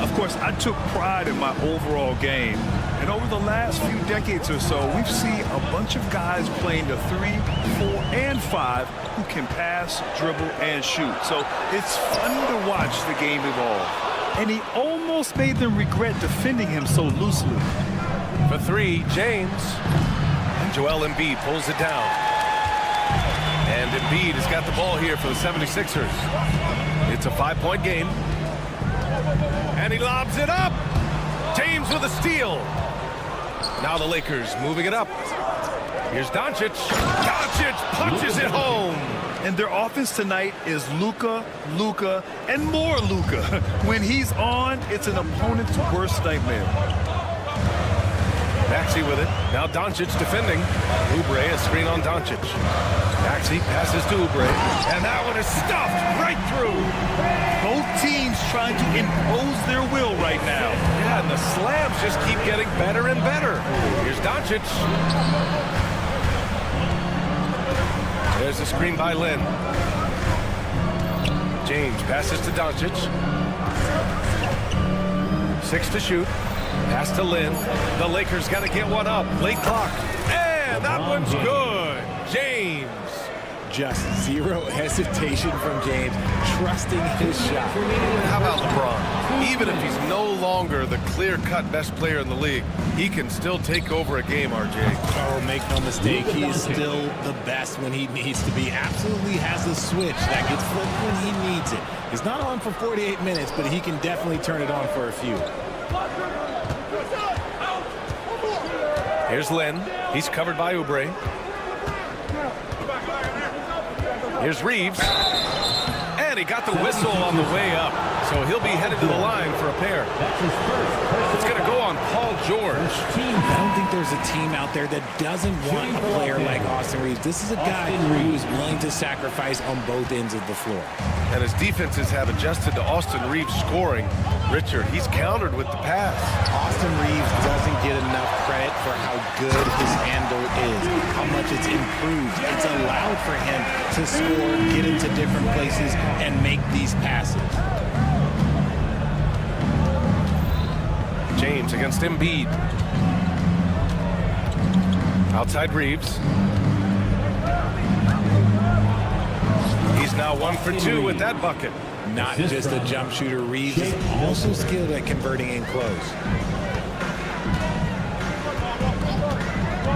Of course, I took pride in my overall game. And over the last few decades or so, we've seen a bunch of guys playing the 3, 4, and 5 who can pass, dribble, and shoot. So it's fun to watch the game evolve. And he almost made them regret defending him so loosely. For 3, James. And Joel Embiid pulls it down. And Embiid has got the ball here for the 76ers. It's a 5-point game. And he lobs it up. James with a steal. Now the Lakers moving it up. Here's Doncic. Doncic punches it home. And their offense tonight is Luka, and more Luka. When he's on, it's an opponent's worst nightmare. Maxey with it. Now Doncic defending. Oubre, a screen on Doncic. Maxey passes to Oubre. And that one is stuffed right through. Both teams trying to impose their will right now. Yeah, and the slams just keep getting better and better. Here's Doncic. There's a screen by Lin. James passes to Doncic. 6 to shoot. Pass to Lin. The Lakers got to get one up. Late clock. And that one's good. James. Just zero hesitation from James, trusting his shot. How about LeBron? Even if he's no longer the clear-cut best player in the league, he can still take over a game, RJ. Oh, make no mistake, he is still the best when he needs to be. Absolutely has a switch that gets flipped when he needs it. He's not on for 48 minutes, but he can definitely turn it on for a few. Here's Lin. He's covered by Oubre. Here's Reeves. And he got the whistle on the way up. So he'll be headed to the line for a pair. It's going to go on Paul George. I don't think there's a team out there that doesn't want a player like Austin Reeves. This is a guy who is willing to sacrifice on both ends of the floor. And his defenses have adjusted to Austin Reeves scoring. Richard, he's countered with the pass. Austin Reeves doesn't get enough credit for how good his handle is, how much it's improved. It's allowed for him to score, get into different places, and make these passes. James against Embiid. Outside Reeves. He's now 1 for 2 with that bucket. Not just a jump shooter, Reeves is also skilled at converting in close.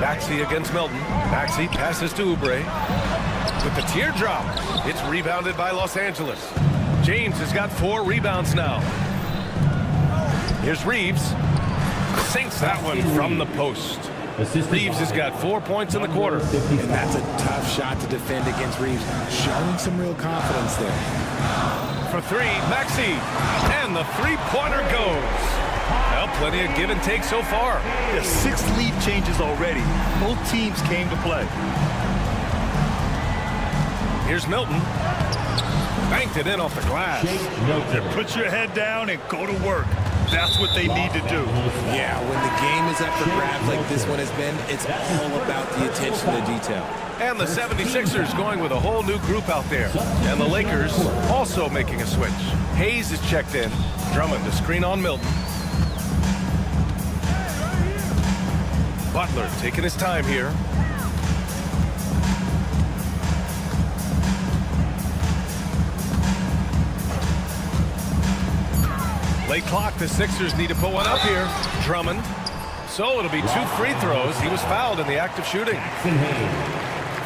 Maxey against Milton. Maxey passes to Oubre. With the teardrop, it's rebounded by Los Angeles. James has got 4 rebounds now. Here's Reeves. Sinks that one from the post. Reeves has got 4 points in the quarter. And that's a tough shot to defend against Reeves. Showing some real confidence there. For 3, Maxey. And the three-pointer goes. Well, plenty of give and take so far. There's 6 lead changes already. Both teams came to play. Here's Milton. Banked it in off the glass. Put your head down and go to work. That's what they need to do. Yeah, when the game is up for grabs like this one has been, it's all about the attention to detail. And the 76ers going with a whole new group out there. And the Lakers also making a switch. Hayes is checked in. Drummond to screen on Milton. Butler taking his time here. Late clock, the Sixers need to put one up here. Drummond. So it'll be 2 free throws. He was fouled in the act of shooting.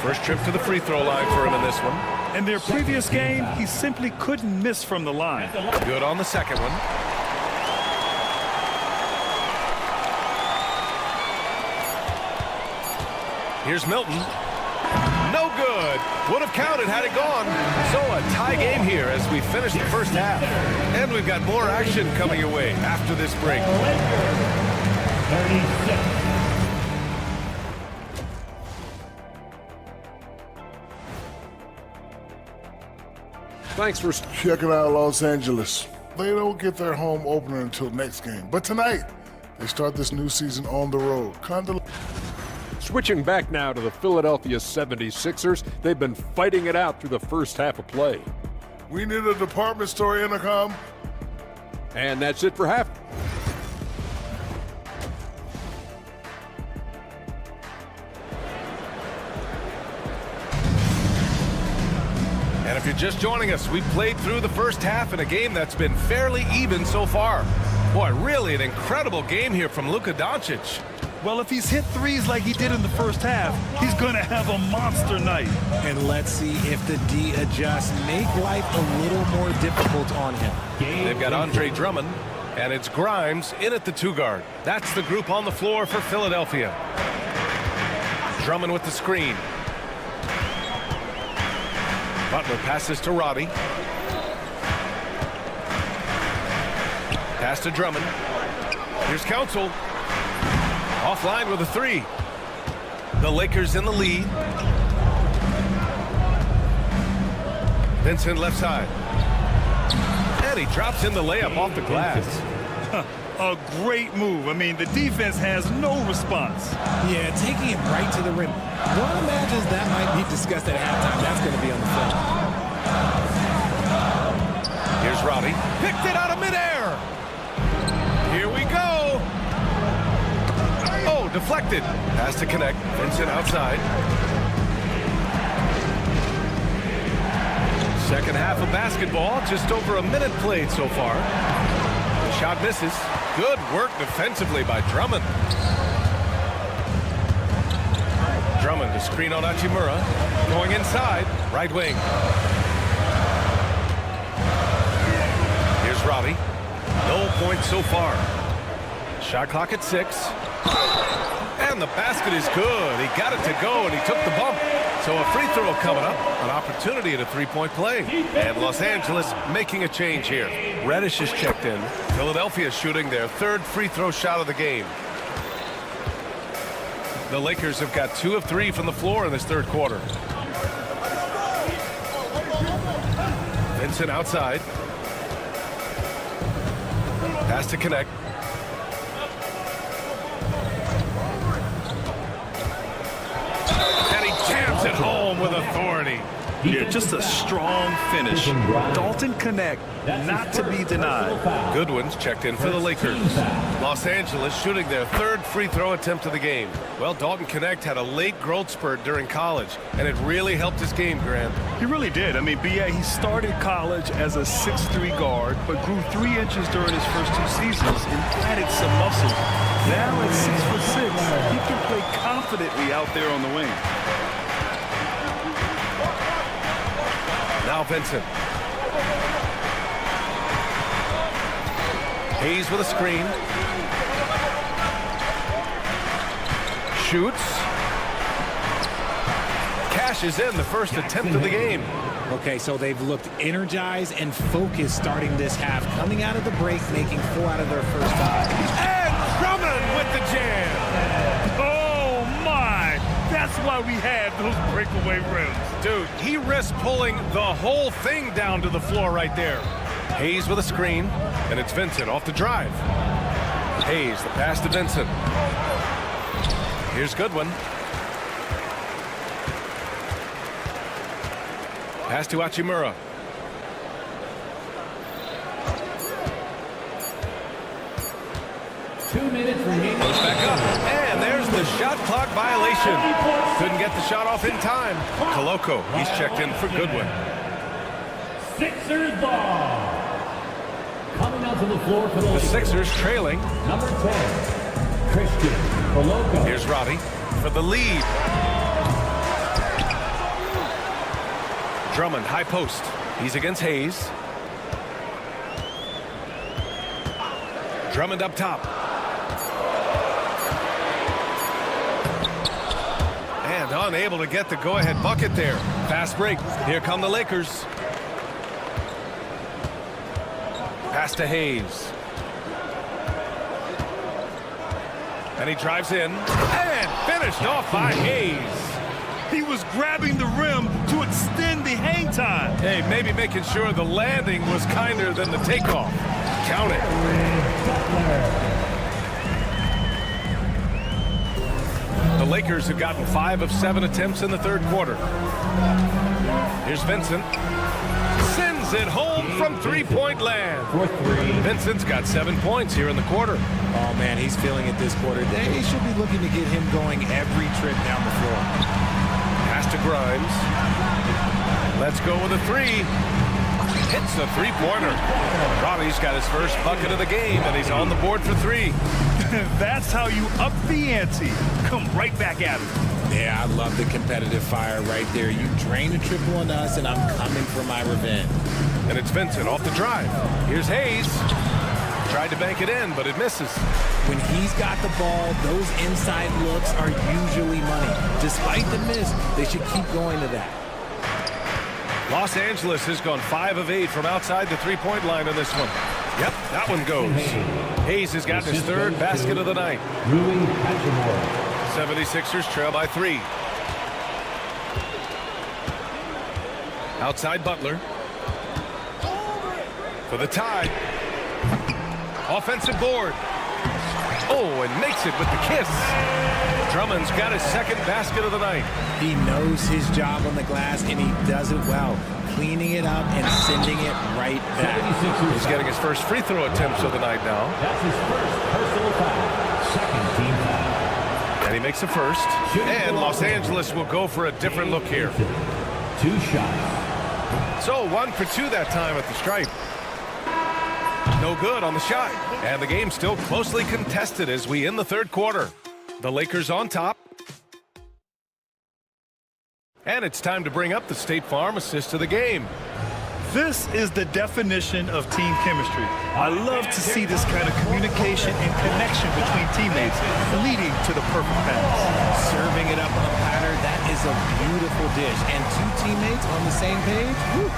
First trip to the free throw line for him in this one. In their previous game, he simply couldn't miss from the line. Good on the second one. Here's Milton. No good. Would have counted had it gone. So a tie game here as we finish the first half. And we've got more action coming your way after this break. 36. Thanks for checking out Los Angeles. They don't get their home opener until next game. But tonight, they start this new season on the road. Switching back now to the Philadelphia 76ers, they've been fighting it out through the first half of play. We need a department store intercom. And that's it for half. And if you're just joining us, we've played through the first half in a game that's been fairly even so far. Boy, really an incredible game here from Luka Doncic. Well, if he's hit threes like he did in the first half, he's going to have a monster night. And let's see if the D adjusts, make life a little more difficult on him. They've got Andre Drummond, and it's Grimes in at the 2 guard. That's the group on the floor for Philadelphia. Drummond with the screen. Butler passes to Roddy. Pass to Drummond. Here's Council. Offline with a three. The Lakers in the lead. Vincent left side. And he drops in the layup off the glass. A great move. I mean, the defense has no response. Yeah, taking it right to the rim. One imagines that might be discussed at halftime. That's going to be on the film. Here's Roddy. Picked it out of midair. Here we go. Oh, deflected. Has to connect. Vincent outside. Second half of basketball. Just over a minute played so far. The shot misses. Good work defensively by Drummond. Drummond to screen on Hachimura. Going inside. Right wing. Here's Roddy. No points so far. Shot clock at 6. And the basket is good. He got it to go, and he took the bump. So a free throw coming up. An opportunity at a three-point play. And Los Angeles making a change here. Reddish is checked in. Philadelphia shooting their third free throw shot of the game. The Lakers have got 2 of 3 from the floor in this third quarter. Vincent outside. Pass to connect. And he jams it home with authority. Yeah, just a strong finish. Dalton Connect, not to be denied. Goodwin's checked in for the Lakers. Los Angeles shooting their third free throw attempt of the game. Well, Dalton Connect had a late growth spurt during college, and it really helped his game, Grant. He really did. I mean, B.A., he started college as a 6'3" guard, but grew 3 inches during his first 2 seasons and added some muscle. Now at 6'6", he can play confidently out there on the wing. Now Vincent. Hayes with a screen. Shoots. Cashes in the first attempt of the game. Okay, so they've looked energized and focused starting this half. Coming out of the break, making 4 out of their first 5. And Drummond with the jam. Oh, my. That's why we had those breakaway rims. Dude, he risked pulling the whole thing down to the floor right there. Hayes with a screen, and it's Vincent off the drive. Hayes, the pass to Vincent. Here's Goodwin. Pass to Hachimura. Goes back up, and there's the shot clock violation. Couldn't get the shot off in time. Koloko, he's checked in for Goodwin. Sixers ball. Coming out to the floor for the Sixers trailing. Number 10, Christian Koloko. Here's Roddy for the lead. Drummond, high post. He's against Hayes. Drummond up top. And unable to get the go-ahead bucket there. Fast break. Here come the Lakers. Pass to Hayes. And he drives in. And finished off by Hayes. He was grabbing the rim to extend the hang time. Hey, maybe making sure the landing was kinder than the takeoff. Count it. The Lakers have gotten 5 of 7 attempts in the third quarter. Here's Vincent. Sends it home from three-point land. Vincent's got 7 points here in the quarter. Oh, man, he's feeling it this quarter. They should be looking to get him going every trip down the floor. Pass to Grimes. Let's go with a 3. Hits the three-pointer. Roddy's got his first bucket of the game, and he's on the board for 3. That's how you up the ante. Come right back at it. Yeah, I love the competitive fire right there. You drain a triple on us, and I'm coming for my revenge. And it's Vincent off the drive. Here's Hayes. Tried to bank it in, but it misses. When he's got the ball, those inside looks are usually money. Despite the miss, they should keep going to that. Los Angeles has gone 5 of 8 from outside the three-point line on this one. Yep, that one goes. Hayes has gotten his third basket of the night. 76ers trail by 3. Outside Butler. For the tie. Offensive board. Oh, and makes it with the kiss. Drummond's got his second basket of the night. He knows his job on the glass, and he does it well. Cleaning it up and sending it right back. He's getting his first free throw attempts of the night now. That's his first personal foul. Second team foul. And he makes the first. And Los Angeles will go for a different look here. 2 shots. So 1 for 2 that time at the stripe. No good on the shot. And the game still closely contested as we end the third quarter. The Lakers on top. And it's time to bring up the State Farm assist of the game. This is the definition of team chemistry. I love to see this kind of communication and connection between teammates leading to the perfect pass. Serving it up on a platter, that is a beautiful dish. And 2 teammates on the same page. Woo.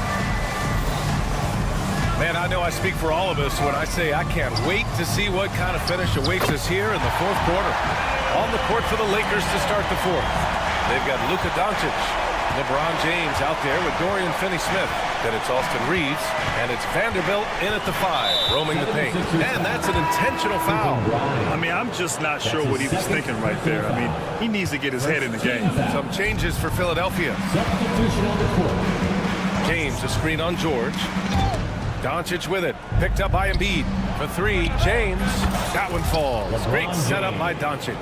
Man, I know I speak for all of us when I say I can't wait to see what kind of finish awaits us here in the fourth quarter. On the court for the Lakers to start the fourth. They've got Luka Doncic, LeBron James out there with Dorian Finney-Smith. Then it's Austin Reeves, and it's Vanderbilt in at the 5, roaming the paint. And that's an intentional foul. I mean, I'm just not sure what he was thinking right there. I mean, he needs to get his head in the game. Some changes for Philadelphia. Substitution on the court. James, a screen on George. Doncic with it, picked up by Embiid. For 3, James. That one falls. Great setup by Doncic.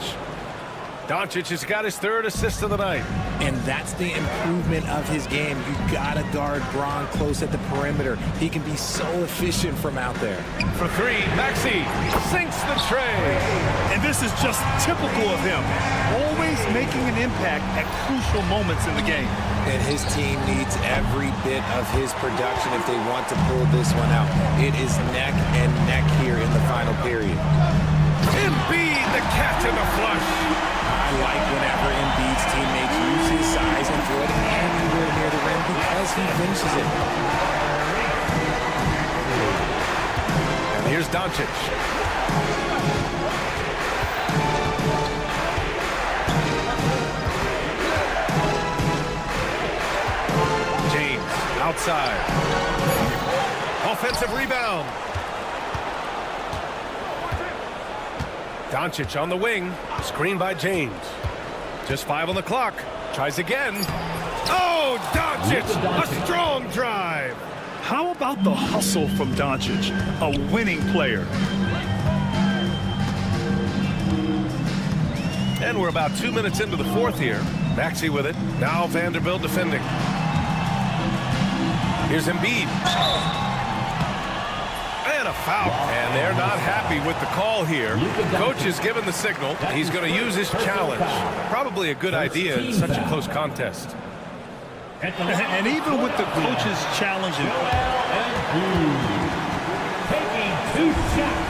Doncic has got his third assist of the night. And that's the improvement of his game. You gotta guard Bron close at the perimeter. He can be so efficient from out there. For 3, Maxey sinks the tray. And this is just typical of him. Always making an impact at crucial moments in the game. And his team needs every bit of his production if they want to pull this one out. It is neck and neck here in the final period. Embiid, the catch and the flush. I like whenever Embiid's teammates use his size and throw it anywhere near the rim because he finishes it. And here's Doncic. James outside. Offensive rebound. Doncic on the wing, screened by James. Just 5 on the clock. Tries again. Oh, Doncic, a strong drive. How about the hustle from Doncic, a winning player? And we're about 2 minutes into the fourth here. Maxey with it. Now Vanderbilt defending. Here's Embiid. And a foul. And they're not happy with the call here. Coach has given the signal. He's going to use his challenge. Probably a good idea in such a close contest. And even with the coach's challenge, Taking 2 shots.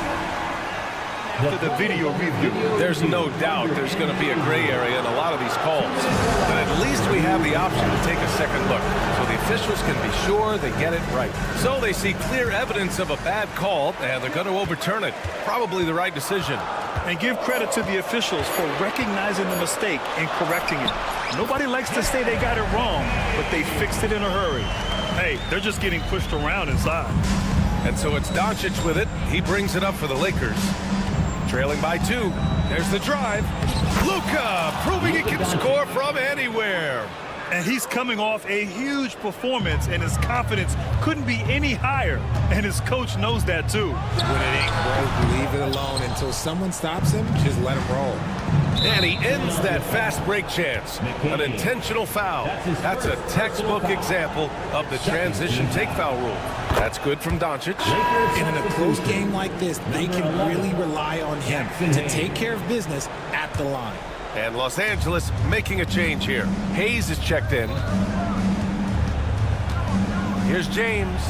after the video review, there's no doubt there's going to be a gray area in a lot of these calls. But at least we have the option to take a second look, so the officials can be sure they get it right. So they see clear evidence of a bad call, and they're going to overturn it. Probably the right decision. and give credit to the officials for recognizing the mistake and correcting it. Nobody likes to say they got it wrong, but they fixed it in a hurry. Hey, they're just getting pushed around inside. And so it's Doncic with it. He brings it up for the Lakers. Trailing by 2. There's the drive. Luka proving he can score from anywhere. And he's coming off a huge performance, and his confidence couldn't be any higher. And his coach knows that, too. When it ain't broke, leave it alone. Until someone stops him, just let him roll. And he ends that fast break chance. An intentional foul. That's a textbook example of the transition take foul rule. That's good from Doncic. And in a close game like this, they can really rely on him to take care of business at the line. And Los Angeles making a change here. Hayes is checked in. Here's James.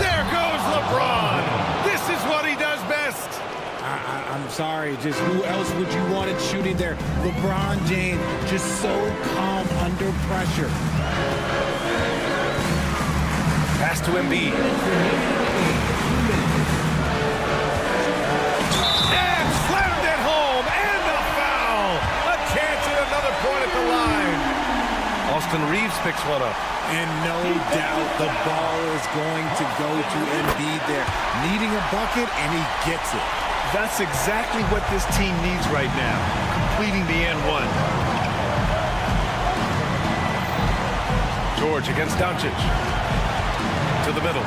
There goes LeBron. This is what he does best. I'm sorry, just who else would you want it shooting there? LeBron James, just so calm under pressure. pass to Embiid. And slammed it home, and a foul. A chance at another point at the line. Austin Reeves picks one up. And no doubt the ball is going to go to Embiid there. Needing a bucket, and he gets it. That's exactly what this team needs right now, completing the and one. George against Doncic. To the middle.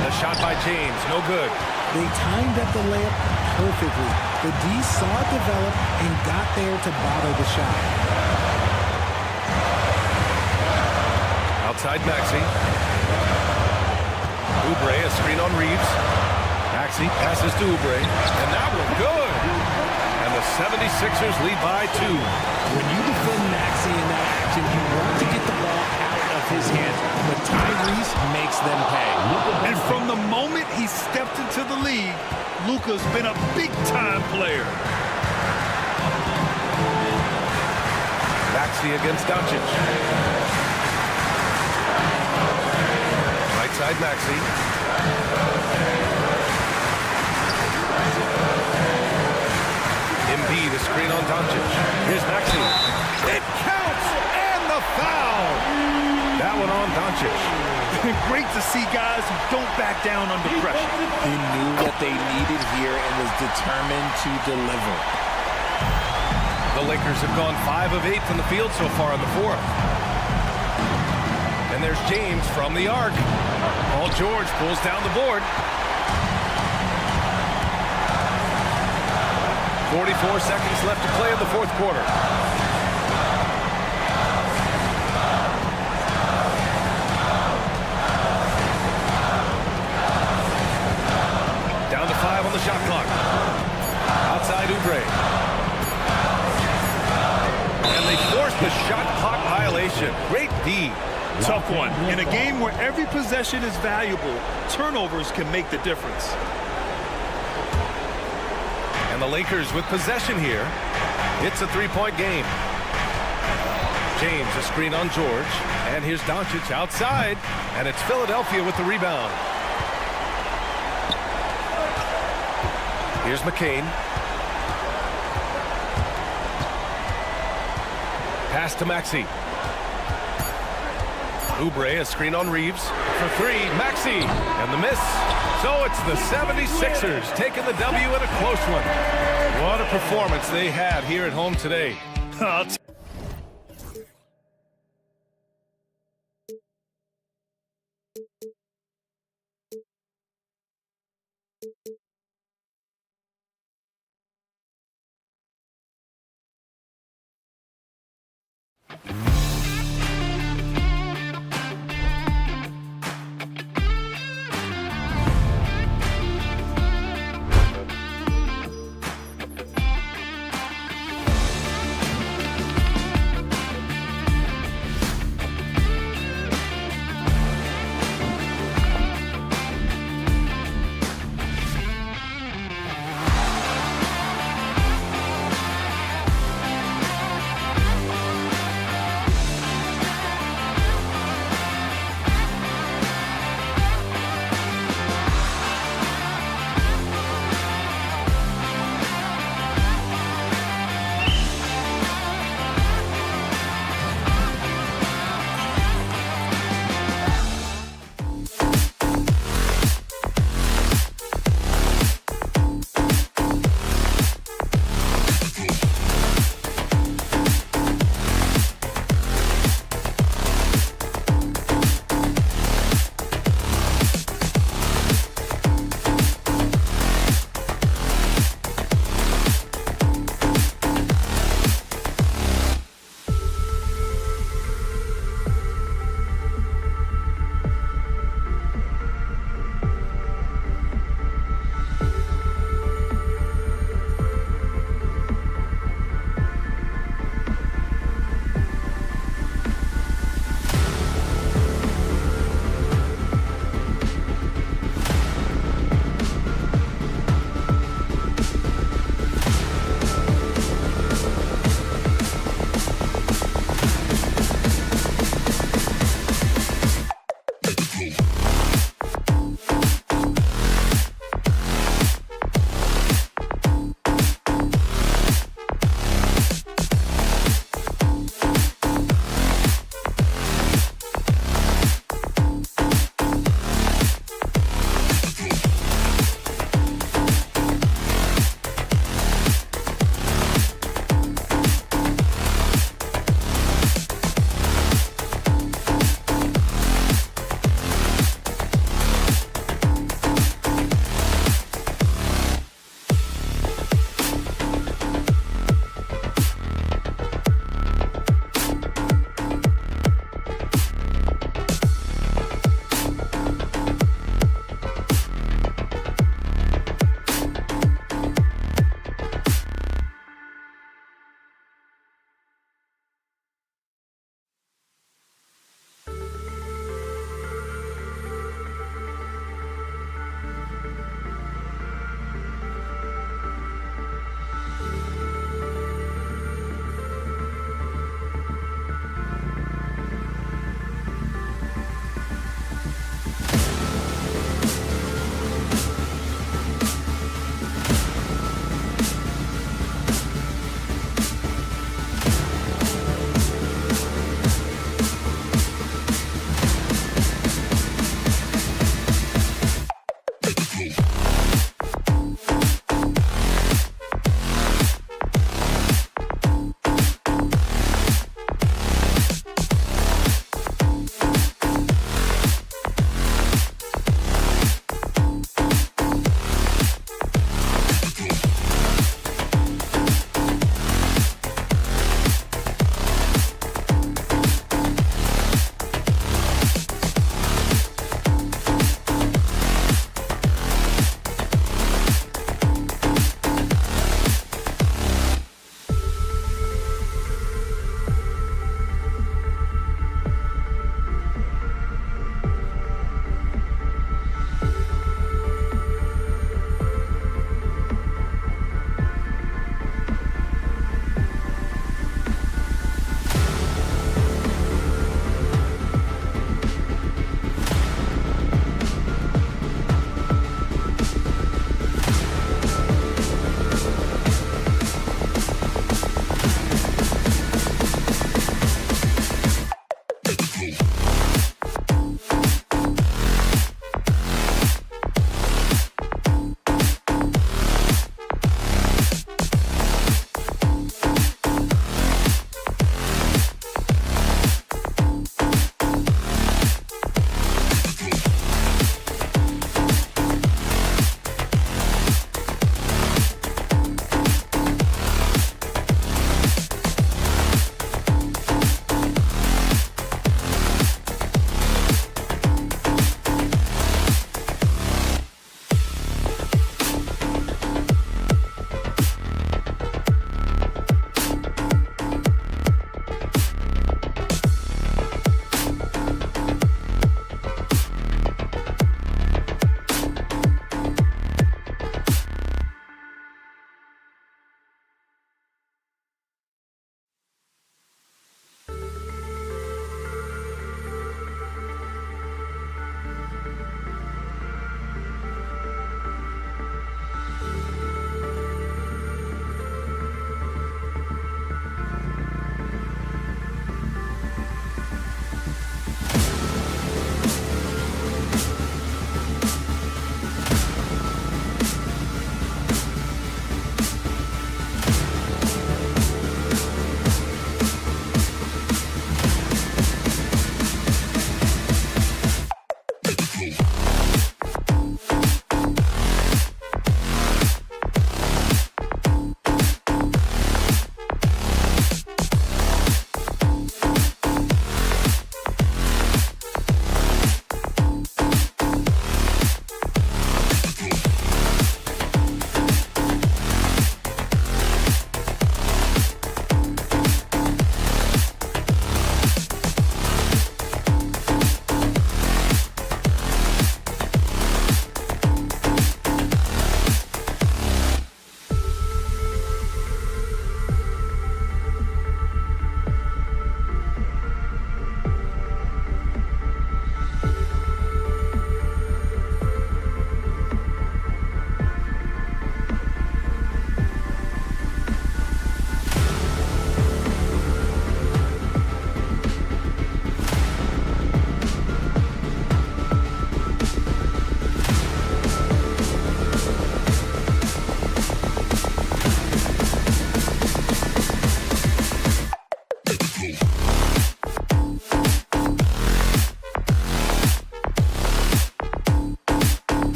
The shot by James, no good. They timed up the layup perfectly. The D saw it develop and got there to bother the shot. Outside Maxey. Oubre, a screen on Reeves. Maxey passes to Oubre, and that was good. And the 76ers lead by 2. When you defend Maxey in that action, you want to get the ball out of his hands, but Tyrese makes them pay. And from the moment he stepped into the league, Luka's been a big-time player. Maxey against Doncic. Right side Maxey. Embiid, a screen on Doncic. Here's Maxey. It counts, and the foul. That one on Doncic. Great to see guys who don't back down under pressure. He knew what they needed here and was determined to deliver. The Lakers have gone 5 of 8 from the field so far in the fourth. And there's James from the arc. Paul George pulls down the board. 44 seconds left to play in the fourth quarter. Down to 5 on the shot clock. Outside Oubre. And they forced the shot clock violation. Great D. Tough one. In a game where every possession is valuable, turnovers can make the difference. And the Lakers with possession here. It's a 3-point game. James, a screen on George. And here's Doncic outside. And it's Philadelphia with the rebound. Here's McCain. Pass to Maxey. Oubre, a screen on Reeves. For 3, Maxey. And the miss. So it's the 76ers taking the W in a close one. What a performance they had here at home today.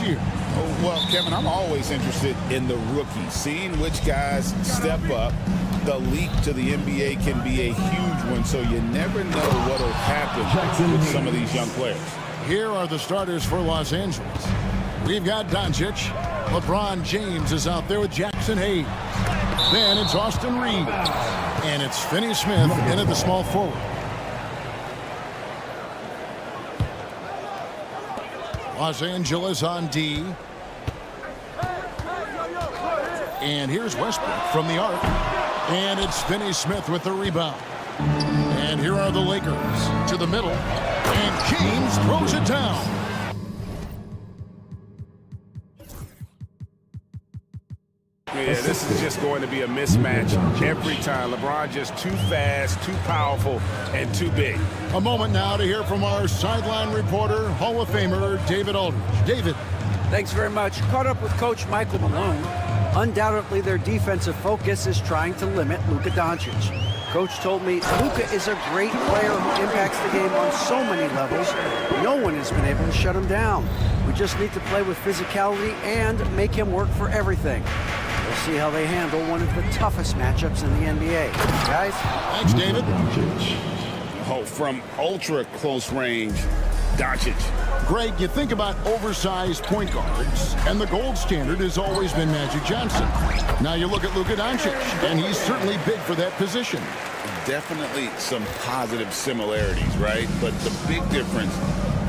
here. Oh, well, Kevin, I'm always interested in the rookies, seeing which guys step up. The leap to the NBA can be a huge one, so you never know what will happen with some of these young players. Here are the starters for Los Angeles. We've got Doncic. LeBron James is out there with Jackson Hayes. Then it's Austin Reeves. And it's Finney Smith in at the small forward. Los Angeles on D. And here's Westbrook from the arc. And it's Finney Smith with the rebound. And here are the Lakers to the middle. And James throws it down. Yeah, this is just going to be a mismatch every time. LeBron just too fast, too powerful, and too big. A moment now to hear from our sideline reporter, Hall of Famer David Aldridge. David. Thanks very much. Caught up with Coach Michael Malone. Undoubtedly, their defensive focus is trying to limit Luka Doncic. Coach told me Luka is a great player who impacts the game on so many levels. No one has been able to shut him down. We just need to play with physicality and make him work for everything. We'll see how they handle one of the toughest matchups in the NBA. Guys? Thanks, David. Oh, from ultra close range, Doncic. Greg, you think about oversized point guards, and the gold standard has always been Magic Johnson. Now you look at Luka Doncic, and he's certainly big for that position. Definitely some positive similarities, right? But the big difference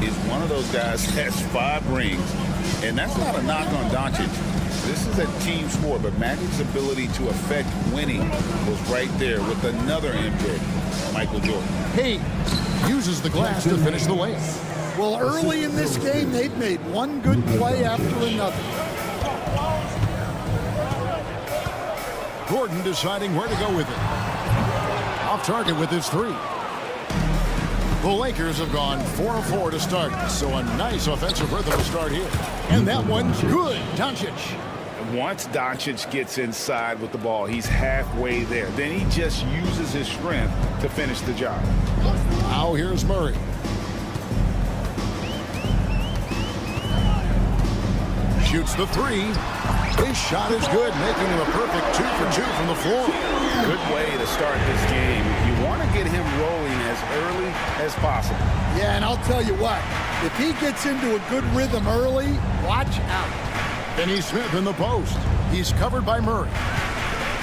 is one of those guys has 5 rings, and that's not a knock on Doncic. This is a team sport, but Magic's ability to affect winning was right there with another MJ, Michael Jordan. Hey, uses the glass to finish the lane. Well, early in this game, they've made one good play after another. Gordon deciding where to go with it. Off target with his 3. The Lakers have gone 4 of 4 to start, so a nice offensive rhythm to start here. And that one's good. Doncic. Once Doncic gets inside with the ball, he's halfway there. Then he just uses his strength to finish the job. Now here's Murray. Shoots the 3. His shot is good, making him a perfect 2 for 2 from the floor. Good way to start this game. You want to get him rolling as early as possible. Yeah, and I'll tell you what, if he gets into a good rhythm early, watch out. Finney Smith in the post. He's covered by Murray.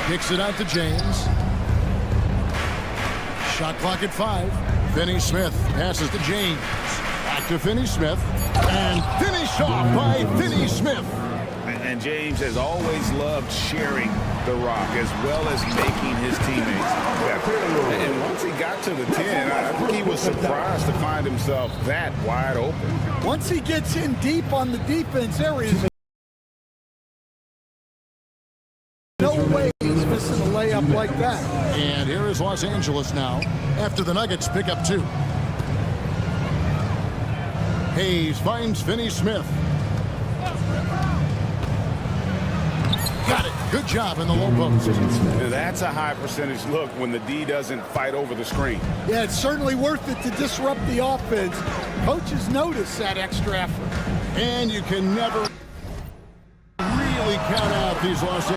Kicks it out to James. Shot clock at 5. Finney Smith passes to James. Back to Finney Smith. And finished off by Finney Smith. And James has always loved sharing the rock as well as making his teammates better. And once he got to the 10, I think he was surprised to find himself that wide open. Once he gets in deep on the defense area, no way he's missing a layup like that. And here is Los Angeles now after the Nuggets pick up 2. Hayes finds Finney Smith. Got it. Good job in the low post. That's a high percentage look when the D doesn't fight over the screen. Yeah, it's certainly worth it to disrupt the offense. Coaches notice that extra effort. And you can never really count out these Los Angeles.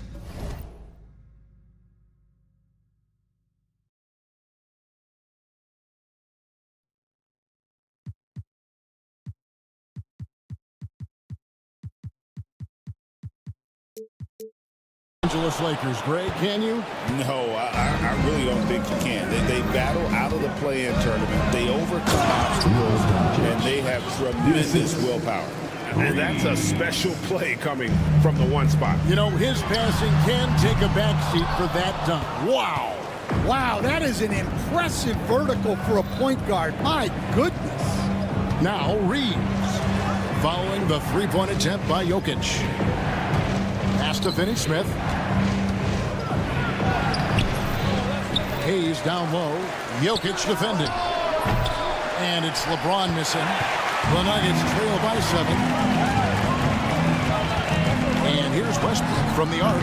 Angeles Lakers. Greg, can you? No, I really don't think you can. They battle out of the play-in tournament. They overcome obstacles, and they have tremendous willpower. And that's a special play coming from the 1 spot. You know, his passing can take a backseat for that dunk. Wow. Wow, that is an impressive vertical for a point guard. My goodness. Now Reeves following the 3-point attempt by Jokic. Pass to Finney Smith. Hayes down low. Jokic defending. And it's LeBron missing. The Nuggets trail by 7. And here's Westbrook from the arc.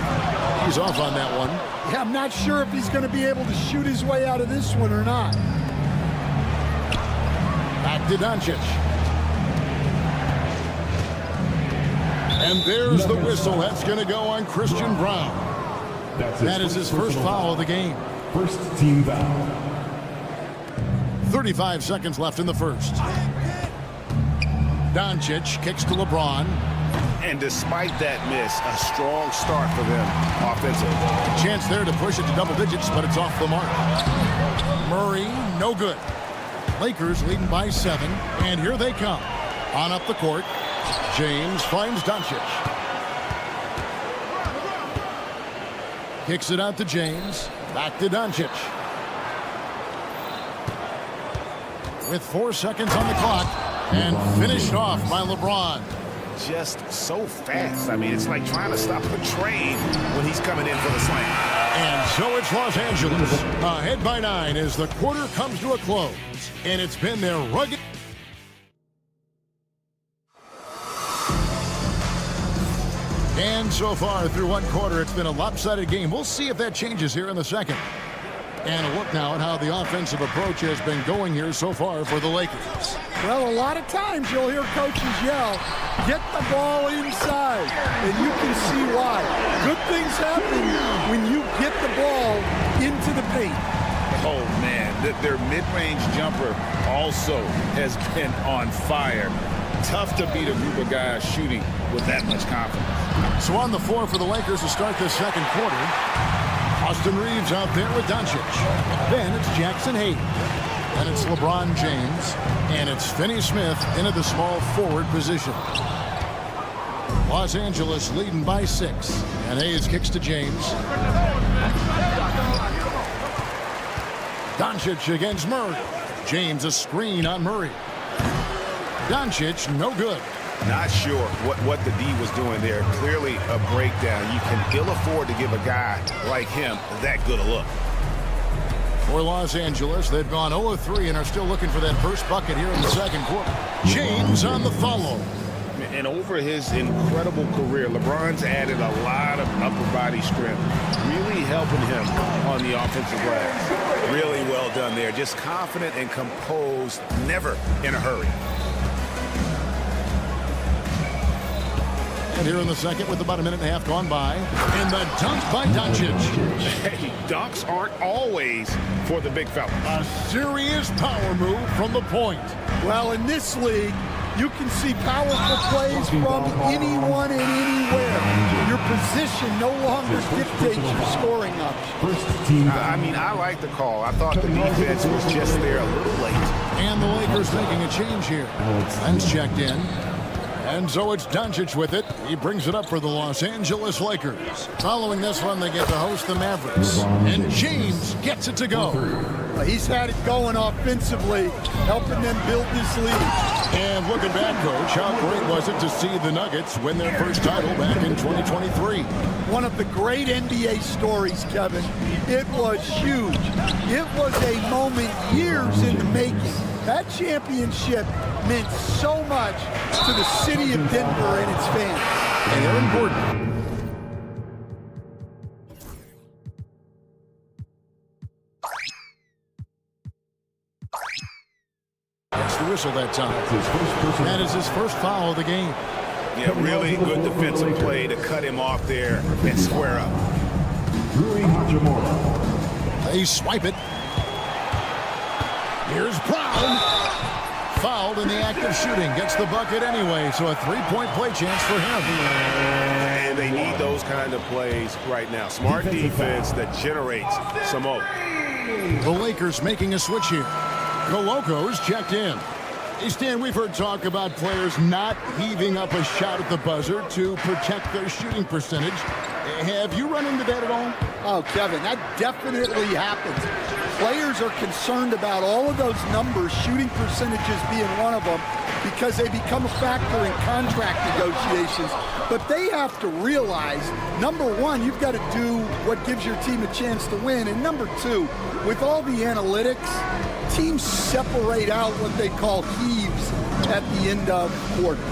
He's off on that one. Yeah, I'm not sure if he's going to be able to shoot his way out of this one or not. Back to Doncic. And there's the whistle. That's going to go on Christian Brown. That is his first foul of the game. First team foul. 35 seconds left in the first. Doncic kicks to LeBron. And despite that miss, a strong start for them offensively. Chance there to push it to double digits, but it's off the mark. Murray, no good. Lakers leading by 7, and here they come. On up the court, James finds Doncic. Kicks it out to James. Back to Doncic. With 4 seconds on the clock, and finished off by LeBron. Just so fast. I mean, it's like trying to stop a train when he's coming in for the slam. And so it's Los Angeles ahead by 9 as the quarter comes to a close. And it's been their rugged. And so far through one quarter, it's been a lopsided game. We'll see if that changes here in the second. And a look now at how the offensive approach has been going here so far for the Lakers. Well, a lot of times you'll hear coaches yell, get the ball inside, and you can see why. Good things happen when you get the ball into the paint. Oh, man, their mid-range jumper also has been on fire. Tough to beat a group of guys shooting with that much confidence. So on the floor for the Lakers to start this second quarter, Austin Reeves out there with Doncic. Then it's Jackson Hayes. Then it's LeBron James. And it's Finney Smith into the small forward position. Los Angeles leading by 6. And Hayes kicks to James. Doncic against Murray. James a screen on Murray. Doncic no good. Not sure what the D was doing there. Clearly a breakdown. You can ill afford to give a guy like him that good a look. For Los Angeles, they've gone 0-3 and are still looking for that first bucket here in the second quarter. James on the follow. And over his incredible career, LeBron's added a lot of upper body strength, really helping him on the offensive glass. Really well done there. Just confident and composed, never in a hurry. And here in the second with about a minute and a half gone by. And the dunk by Doncic. Hey, dunks aren't always for the big fella. A serious power move from the point. Well, in this league, you can see powerful plays from anyone and anywhere. Your position no longer dictates your scoring options. I mean, I like the call. I thought the defense was just there a little late. And the Lakers making a change here. Friends checked in. And so it's Doncic with it. He brings it up for the Los Angeles Lakers. Following this one, they get to host the Mavericks. And James gets it to go. He's had it going offensively, helping them build this lead. And looking back, Coach, how great was it to see the Nuggets win their first title back in 2023? One of the great NBA stories, Kevin. It was huge. It was a moment years in the making. That championship meant so much to the city of Denver and its fans. And they're important. That's the whistle that time. That is his first foul of the game. Yeah, really good defensive play to cut him off there and square up. They swipe it. Here's Brown. Fouled in the act of shooting. Gets the bucket anyway, so a three-point play chance for him. And they need those kind of plays right now. Smart defense that generates some more. The Lakers making a switch here. The Locos checked in. Hey, Stan, we've heard talk about players not heaving up a shot at the buzzer to protect their shooting percentage. Have you run into that at all? Oh, Kevin, that definitely happens. Players are concerned about all of those numbers, shooting percentages being one of them, because they become a factor in contract negotiations. But they have to realize, number one, you've got to do what gives your team a chance to win. And number two, with all the analytics, teams separate out what they call heaves at the end of quarters.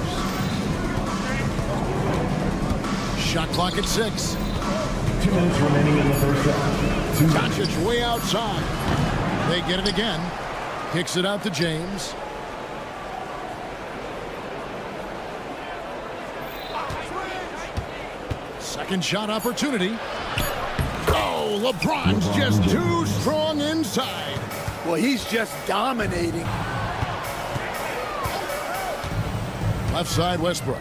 Shot clock at 6. 2 minutes remaining in the first half. Doncic way outside. They get it again. Kicks it out to Second shot opportunity. Oh, LeBron's just too strong inside. Well, he's just dominating. Left side, Westbrook.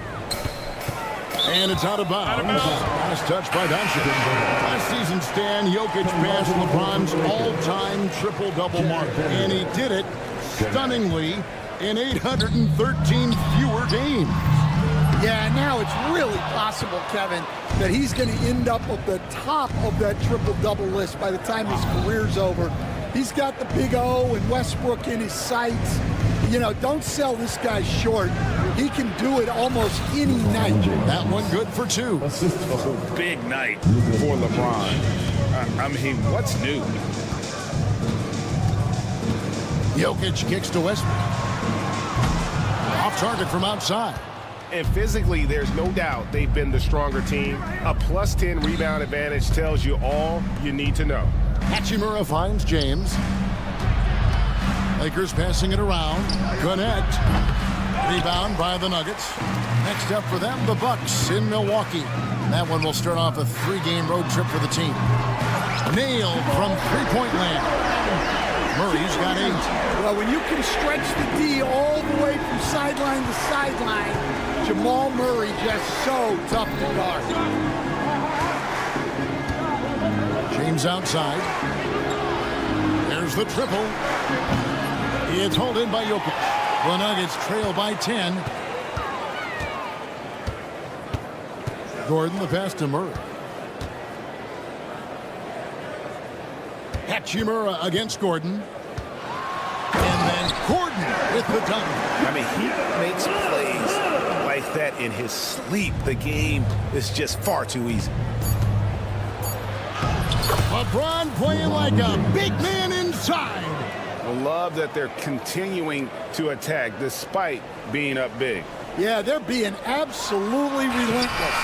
And it's out of bounds. Nice touch by Doncic. Last season, Stan Jokic passed LeBron's all-time triple-double mark. And he did it stunningly in 813 fewer games. Yeah, now it's really possible, Kevin, that he's going to end up at the top of that triple-double list by the time his career's over. He's got the big O and Westbrook in his sights. You know, don't sell this guy short. He can do it almost any night. That one good for 2. Big night for LeBron. I mean, what's new? Jokic kicks to Westbrook. Off target from outside. And physically, there's no doubt they've been the stronger team. A +10 rebound advantage tells you all you need to know. Hachimura finds James. Lakers passing it around. Gwinnett. Rebound by the Nuggets. Next up for them, the Bucks in Milwaukee. That one will start off a 3-game road trip for the team. Nailed from three-point land. Murray's got 8. Well, when you can stretch the D all the way from sideline to sideline, Jamal Murray just so tough to guard. James outside. There's the triple. It's hauled in by Jokic. The Nuggets trail by 10. Gordon, the pass to Murray. Hachimura against Gordon. And then Gordon with the dunk. I mean, he makes plays like that in his sleep. The game is just far too easy. LeBron playing like a big man inside. I love that they're continuing to attack despite being up big. Yeah, they're being absolutely relentless,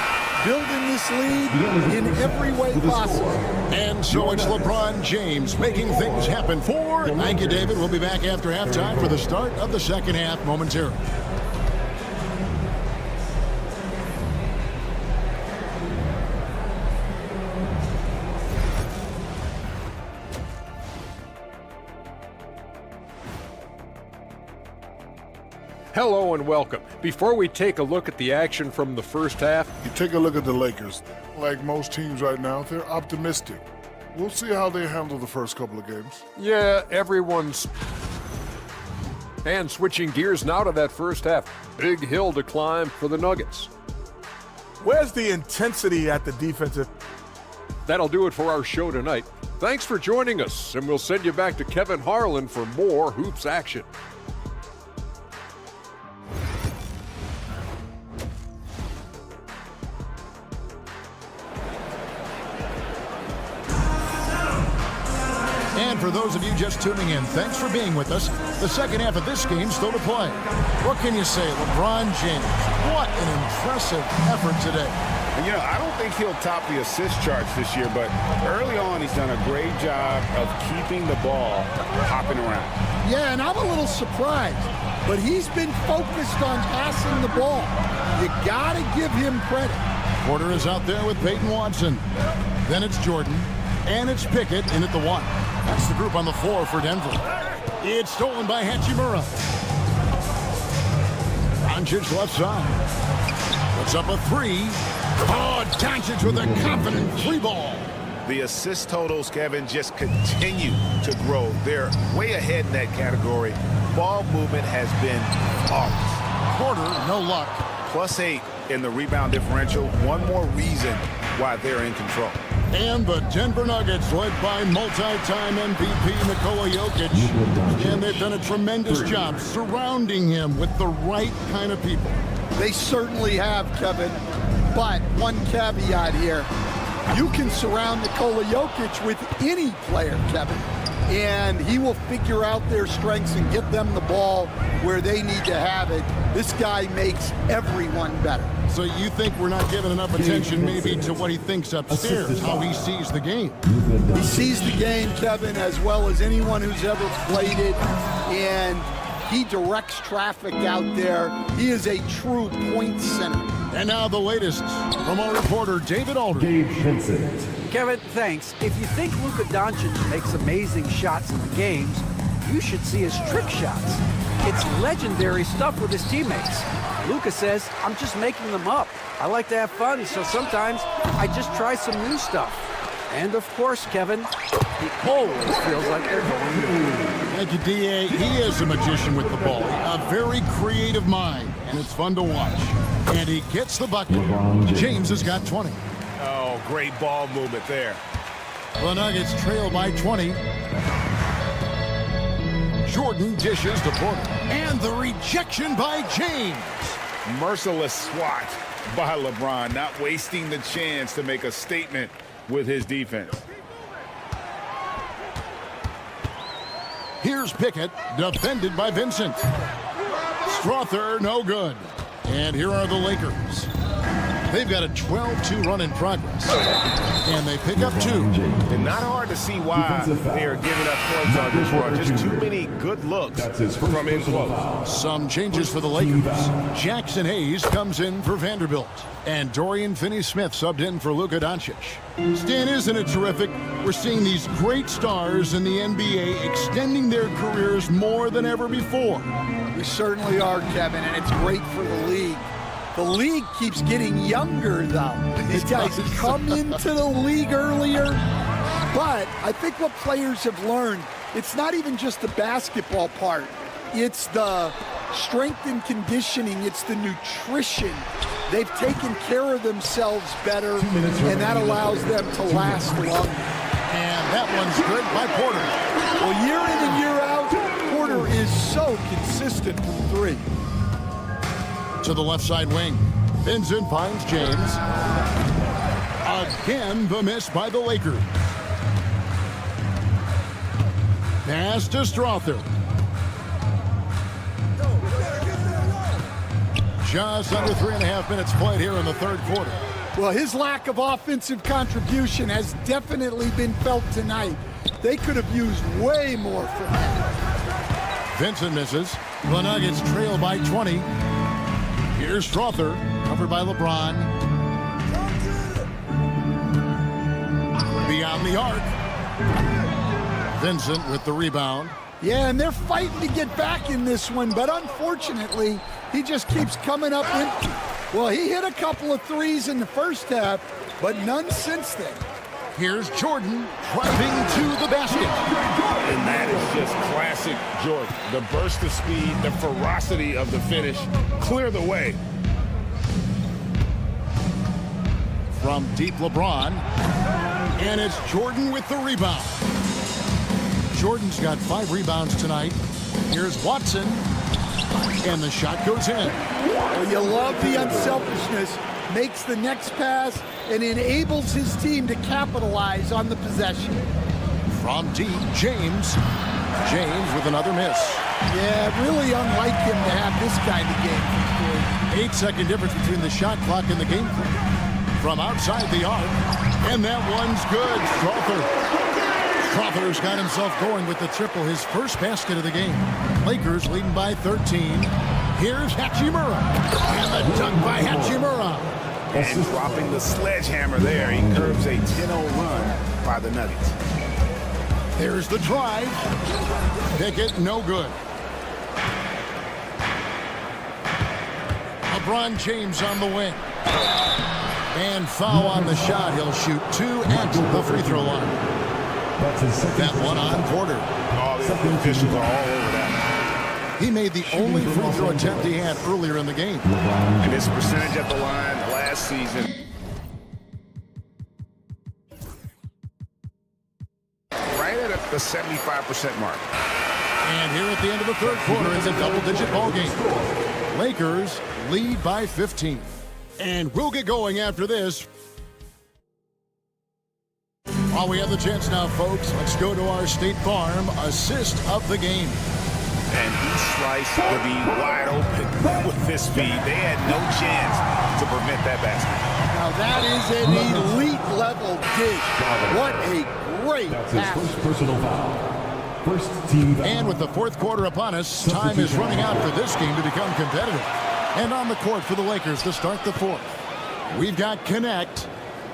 building this lead in every way possible. And so it's LeBron James making things happen for. Thank you, David. We'll be back after halftime for the start of the second half momentarily. Hello and welcome. Before we take a look at the action from the first half, You take a look at the Lakers. Like most teams right now, they're optimistic. We'll see how they handle the first couple of games. yeah, everyone's... And switching gears now to that first half. Big hill to climb for the Nuggets. Where's the intensity at the defensive? That'll do it for our show tonight. Thanks for joining us, and we'll send you back to Kevin Harlan for more hoops action. And for those of you just tuning in, thanks for being with us. The second half of this game still to play. What can you say, LeBron James? What an impressive effort today. And, you know, I don't think he'll top the assist charts this year, but early on he's done a great job of keeping the ball hopping around. Yeah, and I'm a little surprised, but he's been focused on passing the ball. You got to give him credit. Porter is out there with Peyton Watson. Then it's Jordan, and it's Pickett in at the 1. That's the group on the floor for Denver. It's stolen by Hachimura. Doncic left side. Puts up a 3. Oh, Doncic with a confident 3 ball. The assist totals, Kevin, just continue to grow. They're way ahead in that category. Ball movement has been flawless. Porter, no luck. +8 in the rebound differential. One more reason why they're in control. And the Denver Nuggets, led by multi-time MVP Nikola Jokic. And they've done a tremendous job surrounding him with the right kind of people. They certainly have, Kevin. But one caveat here. You can surround Nikola Jokic with any player, Kevin. And he will figure out their strengths and get them the ball where they need to have it. This guy makes everyone better. So you think we're not giving enough attention maybe to what he thinks upstairs, how he sees the game? He sees the game, Kevin, as well as anyone who's ever played it. And he directs traffic out there. He is a true point center. And now the latest from our reporter, David Aldridge. Kevin, thanks. If you think Luka Doncic makes amazing shots in the games, you should see his trick shots. It's legendary stuff with his teammates. Luka says, I'm just making them up. I like to have fun, so sometimes I just try some new stuff. And of course, Kevin, he always feels like they're going to win. Thank you, D.A. He is a magician with the ball. A very creative mind, and it's fun to watch. And he gets the bucket. James has got 20. Oh, great ball movement there. The Nuggets trail by 20. Jordan dishes to Porter. And the rejection by James. Merciless swat by LeBron, not wasting the chance to make a statement with his defense. Here's Pickett, defended by Vincent. Strother, no good. And here are the Lakers. They've got a 12-2 run in progress. And they pick up 2. And not hard to see why they are giving up points on this run. Just too many good looks from in close. Some changes for the Lakers. Jackson Hayes comes in for Vanderbilt. And Dorian Finney-Smith subbed in for Luka Doncic. Stan, isn't it terrific? We're seeing these great stars in the NBA extending their careers more than ever before. We certainly are, Kevin, and it's great for the league. The league keeps getting younger, though. These guys come into the league earlier. But I think what players have learned, it's not even just the basketball part. It's the strength and conditioning. It's the nutrition. They've taken care of themselves better, and that allows them to last longer. And that one's good by Porter. Well, year in and year out, Porter is so consistent from 3. To the left side wing. Vincent finds James. Again, the miss by the Lakers. Pass to Strother. Just under 3.5 minutes played here in the third quarter. Well, his lack of offensive contribution has definitely been felt tonight. They could have used way more from him. Vincent misses. The Nuggets trail by 20. Here's Strother, covered by LeBron. Beyond the arc. Vincent with the rebound. Yeah, and they're fighting to get back in this one, but unfortunately, he just keeps coming up empty. Well, he hit a couple of threes in the first half, but none since then. Here's Jordan driving to the basket. And that is just classic Jordan. The burst of speed, the ferocity of the finish, clear the way. From deep LeBron, and it's Jordan with the rebound. Jordan's got 5 rebounds tonight. Here's Watson, and the shot goes in. Well, you love the unselfishness, makes the next pass, and enables his team to capitalize on the possession. From deep, James. James with another miss. Yeah, really unlike him to have this kind of game. 8-second difference between the shot clock and the game clock. From outside the arc, and that one's good. Strother's got himself going with the triple, his first basket of the game. Lakers leading by 13. Here's Hachimura, and the dunk by Hachimura. And dropping the sledgehammer there, he curbs a 10-0 run by the Nuggets. There's the drive. Pickett, no good. LeBron James on the wing. And foul on the shot. He'll shoot 2 at the free throw line. That one on Porter. Oh, the officials are all over that. He made the only free throw attempt he had earlier in the game. And his percentage at the line last season. Right at the 75% mark. And here at the end of the third quarter, it's a double-digit ball game. Lakers lead by 15. And we'll get going after this. While we have the chance now, folks, let's go to our State Farm assist of the game. And he sliced to be wide open with this speed. They had no chance to prevent that basket. Now that is an elite level dig. What a great pass. First personal foul. First team foul. And with the fourth quarter upon us, time is running out for this game to become competitive. And on the court for the Lakers to start the fourth. We've got Connect.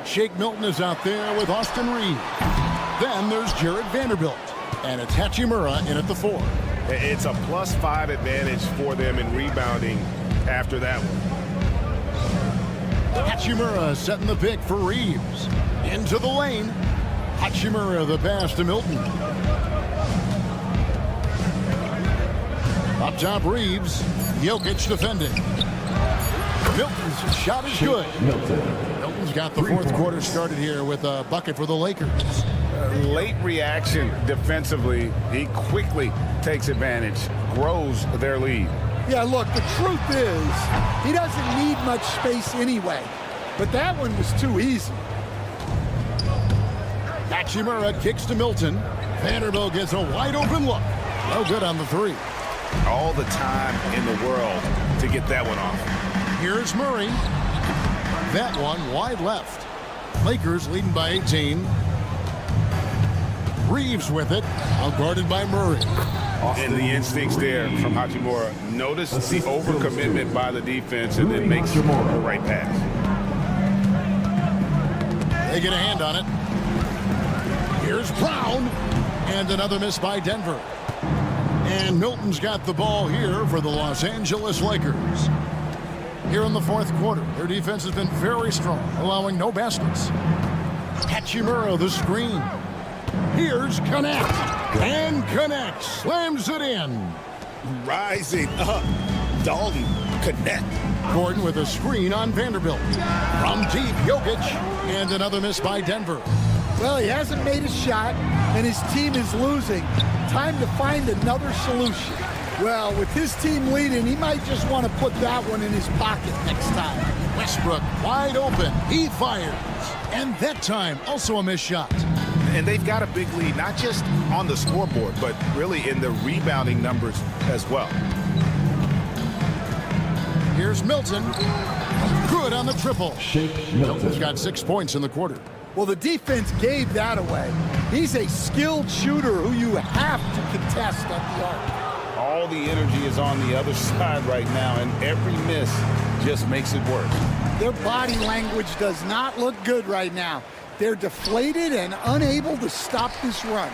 Shake Milton is out there with Austin Reeves. Then there's Jared Vanderbilt. And it's Hachimura in at the 4. It's a +5 advantage for them in rebounding after that one. Hachimura setting the pick for Reeves. Into the lane. Hachimura the pass to Milton. Up top Reeves. Jokic defending. Milton's shot is good. Milton's got the fourth quarter started here with a bucket for the Lakers. Late reaction defensively. He quickly takes advantage, grows their lead. Yeah, look, the truth is, he doesn't need much space anyway. But that one was too easy. Hachimura kicks to Milton. Vanderbilt gets a wide open look. No good on the 3. All the time in the world to get that one off. Here's Murray. That one wide left. Lakers leading by 18. Reeves with it, outguarded by Murray. And the instincts there from Hachimura. Notice the overcommitment by the defense and then makes the right pass. They get a hand on it. Here's Brown. And another miss by Denver. And Milton's got the ball here for the Los Angeles Lakers. Here in the fourth quarter, their defense has been very strong, allowing no baskets. Hachimura the screen. Here's Connect. And Connect slams it in. Rising up. Dalton Connect. Gordon with a screen on Vanderbilt. From deep, Jokic. And another miss by Denver. Well, he hasn't made a shot, and his team is losing. Time to find another solution. Well, with his team leading, he might just want to put that one in his pocket next time. Westbrook wide open. He fires. And that time, also a missed shot. And they've got a big lead, not just on the scoreboard, but really in the rebounding numbers as well. Here's Milton. Good on the triple. Milton's got 6 points in the quarter. Well, the defense gave that away. He's a skilled shooter who you have to contest at the arc. All the energy is on the other side right now, and every miss just makes it worse. Their body language does not look good right now. They're deflated and unable to stop this run.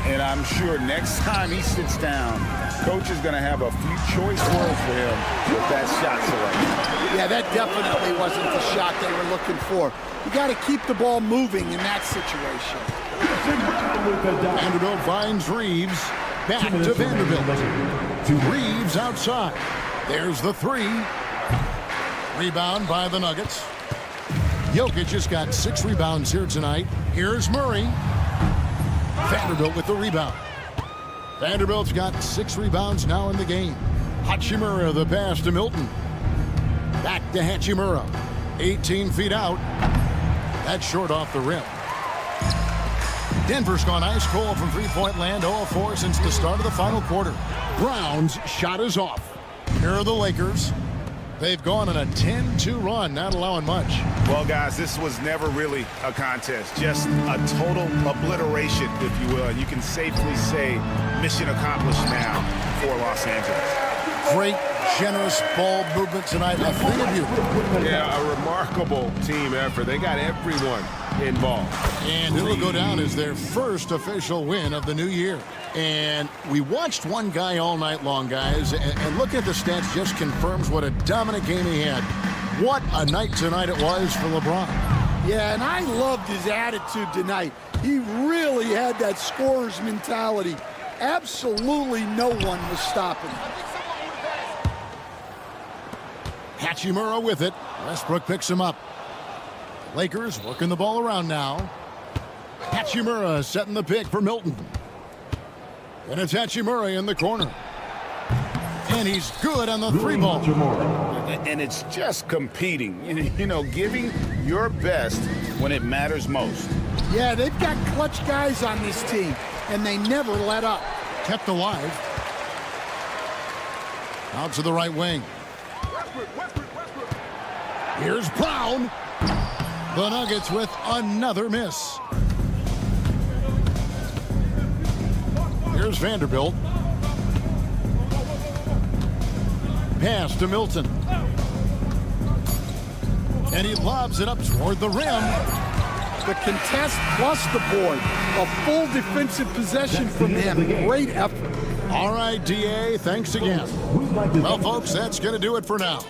And I'm sure next time he sits down, coach is going to have a few choice words for him with that shot selection. Yeah, that definitely wasn't the shot they were looking for. You got to keep the ball moving in that situation. Vanderbilt finds Reeves. Back to Vanderbilt. Reeves outside. There's the 3. Rebound by the Nuggets. Jokic has got 6 rebounds here tonight. Here's Murray. Vanderbilt with the rebound. Vanderbilt's got 6 rebounds now in the game. Hachimura the pass to Milton. Back to Hachimura. 18 feet out. That's short off the rim. Denver's gone ice cold from three-point land, 0 of 4 since the start of the final quarter. Brown's shot is off. Here are the Lakers. They've gone on a 10-2 run, not allowing much. Well, guys, this was never really a contest. Just a total obliteration, if you will. And you can safely say mission accomplished now for Los Angeles. Great, generous ball movement tonight. A thing of beauty. Yeah, a remarkable team effort. They got everyone involved. And it'll go down as their first official win of the new year. And we watched one guy all night long, guys, and looking at the stats just confirms what a dominant game he had. What a night tonight it was for LeBron. Yeah, and I loved his attitude tonight. He really had that scorer's mentality. Absolutely no one was stopping him. Hachimura with it. Westbrook picks him up. Lakers working the ball around now. Hachimura setting the pick for Milton. And it's Hachimura in the corner. And he's good on the 3-ball. And it's just competing, you know, giving your best when it matters most. Yeah, they've got clutch guys on this team, and they never let up. Kept alive. Out to the right wing. Here's Brown. The Nuggets with another miss. Here's Vanderbilt. pass to Milton. And he lobs it up toward the rim. The contest plus the board. A full defensive possession from him. Great effort. All right, DA, thanks again. Well, folks, that's going to do it for now.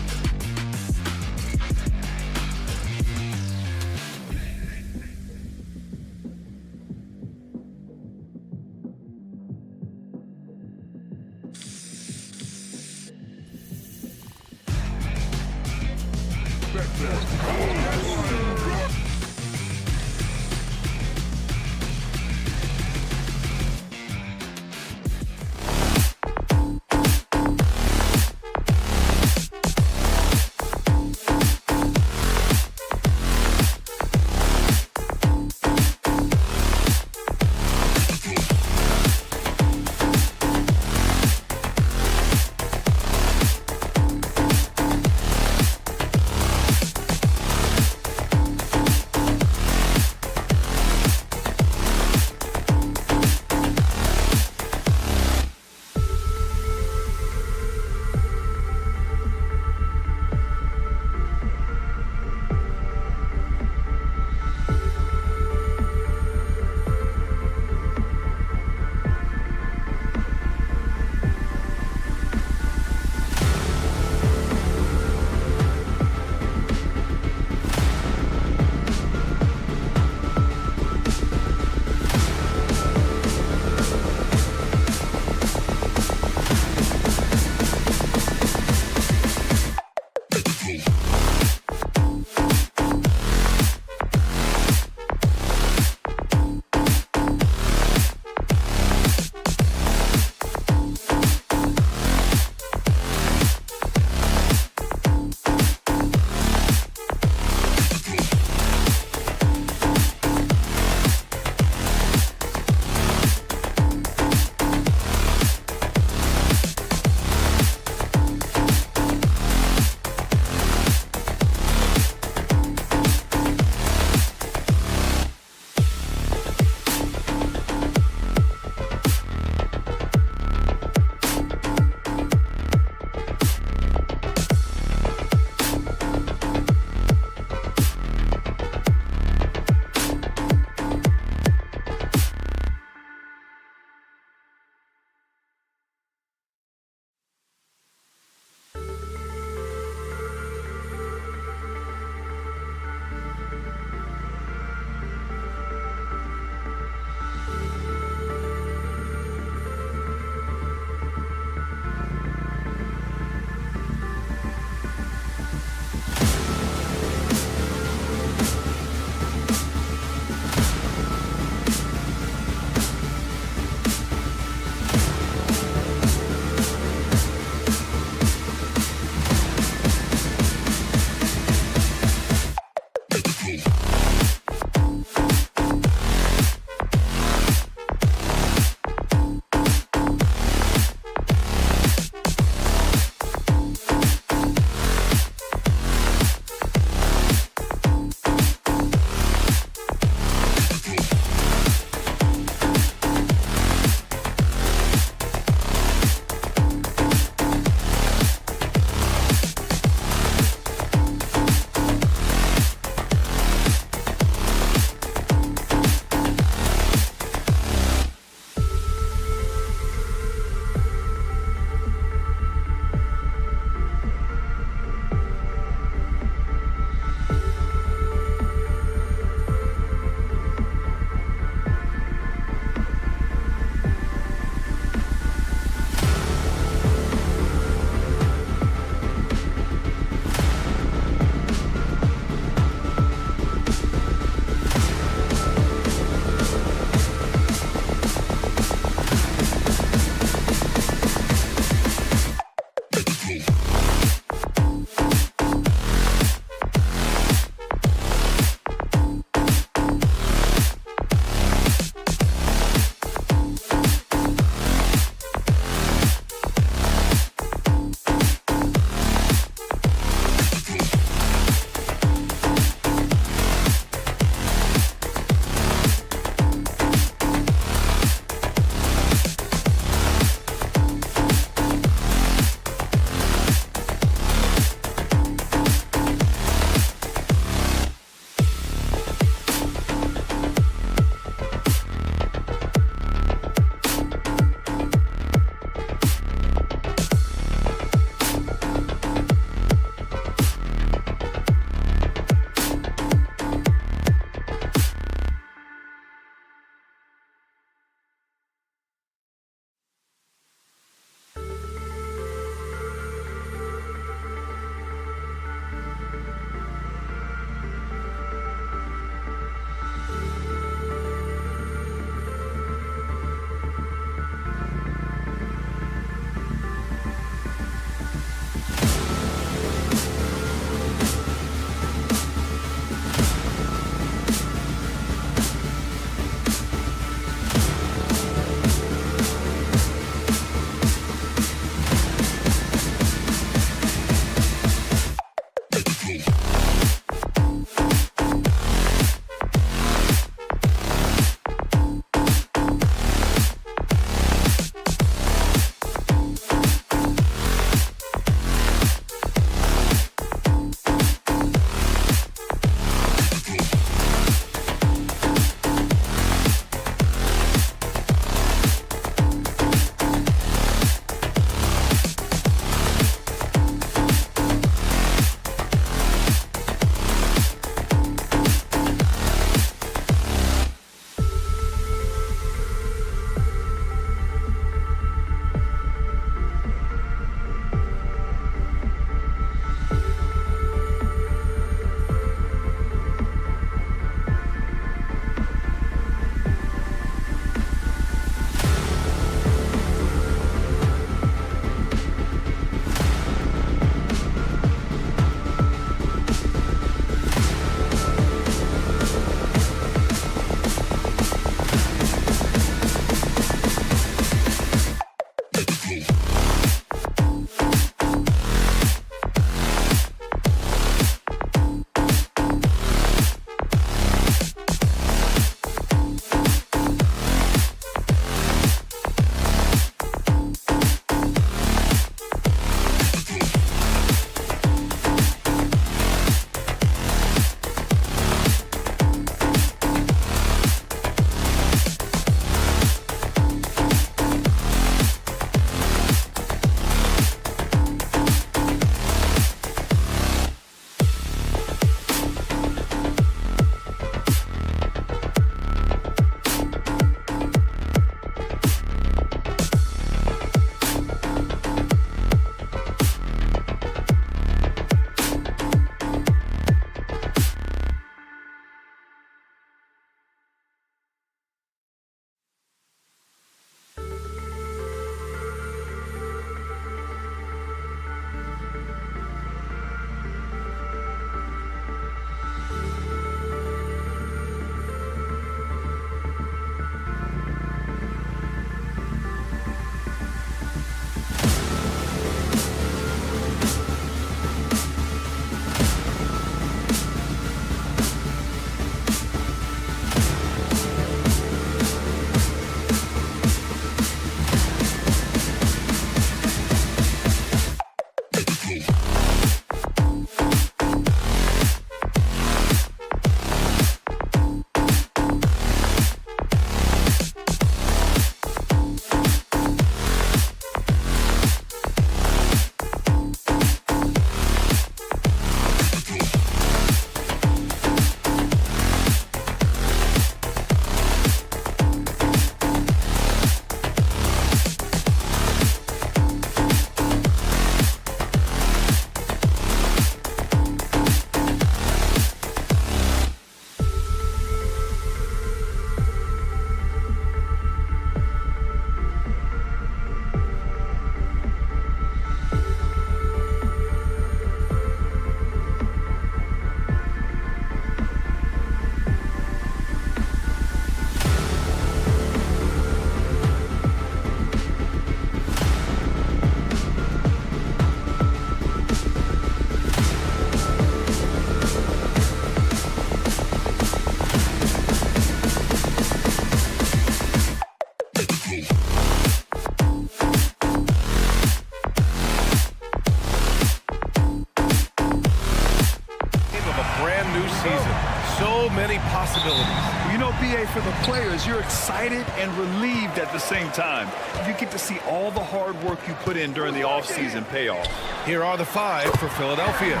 many possibilities. You know, BA, for the players, you're excited and relieved at the same time. You get to see all the hard work you put in during the offseason pay off. Here are the 5 for Philadelphia.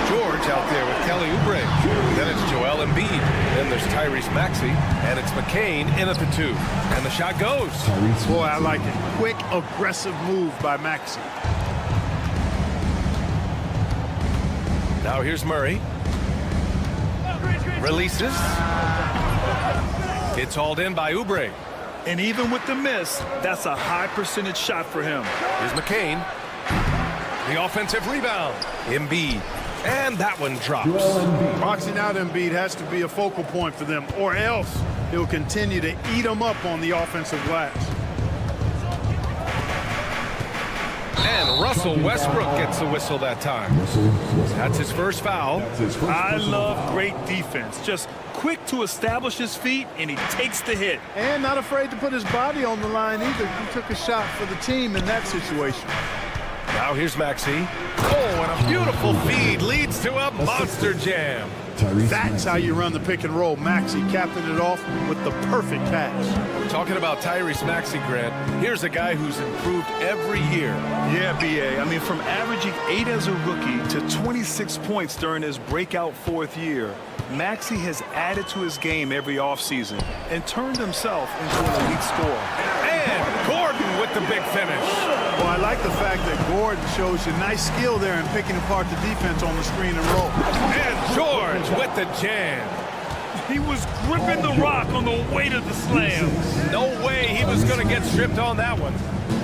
George out there with Kelly Oubre. Then it's Joel Embiid. Then there's Tyrese Maxey. And it's McCain in at the 2. And the shot goes. Boy, I like it. Quick, aggressive move by Maxey. Now here's Murray. Releases. It's hauled in by Oubre. And even with the miss, that's a high percentage shot for him. Here's McCain. The offensive rebound. Embiid. And that one drops. Boxing out Embiid has to be a focal point for them, or else he'll continue to eat them up on the offensive glass. And Russell Westbrook gets the whistle that time. That's his first foul. I love great defense. Just quick to establish his feet, and he takes the hit. And not afraid to put his body on the line either. He took a shot for the team in that situation. Now here's Maxey. Oh, and a beautiful feed leads to a monster jam. That's how you run the pick and roll. Maxey capping it off with the perfect pass. Talking about Tyrese Maxey, Grant, here's a guy who's improved every year. Yeah, BA. I mean, from averaging 8 as a rookie to 26 points during his breakout 4th year, Maxey has added to his game every offseason and turned himself into an elite scorer. And Gordon with the big finish. Well, I like the fact that Gordon shows you nice skill there in picking apart the defense on the screen and roll. And George with the jam. He was gripping the rock on the way to the slam. No way he was going to get stripped on that one.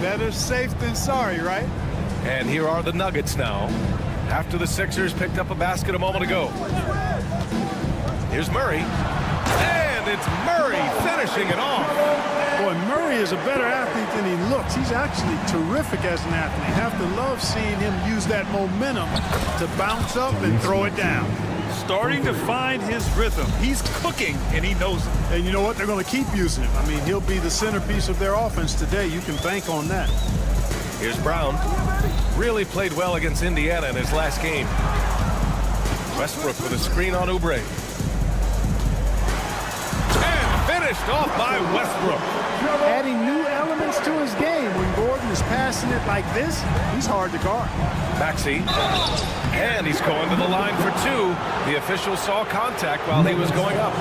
Better safe than sorry, right? And here are the Nuggets now. After the Sixers picked up a basket a moment ago. Here's Murray. And it's Murray finishing it off. Boy, Murray is a better athlete than he looks. He's actually terrific as an athlete. Have to love seeing him use that momentum to bounce up and throw it down. Starting to find his rhythm. He's cooking, and he knows it. And you know what? They're going to keep using him. I mean, he'll be the centerpiece of their offense today. You can bank on that. Here's Brown. Really played well against Indiana in his last game. Westbrook with a screen on Oubre. And finished off by Westbrook. Adding new elements to his game. When Gordon is passing it like this, he's hard to guard. Maxey. And he's going to the line for 2. The official saw contact while he was going up.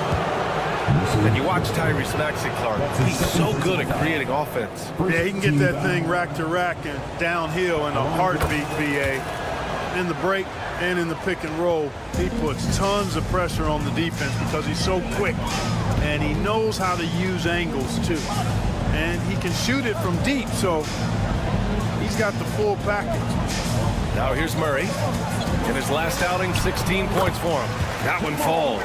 And you watch Tyrese Maxey, Clark. He's so good at creating offense. Yeah, he can get that thing rack to rack and downhill in a heartbeat, BA. In the break and in the pick and roll, he puts tons of pressure on the defense because he's so quick. And he knows how to use angles, too. And he can shoot it from deep, so he's got the full package. Now here's Murray. In his last outing, 16 points for him. That one falls.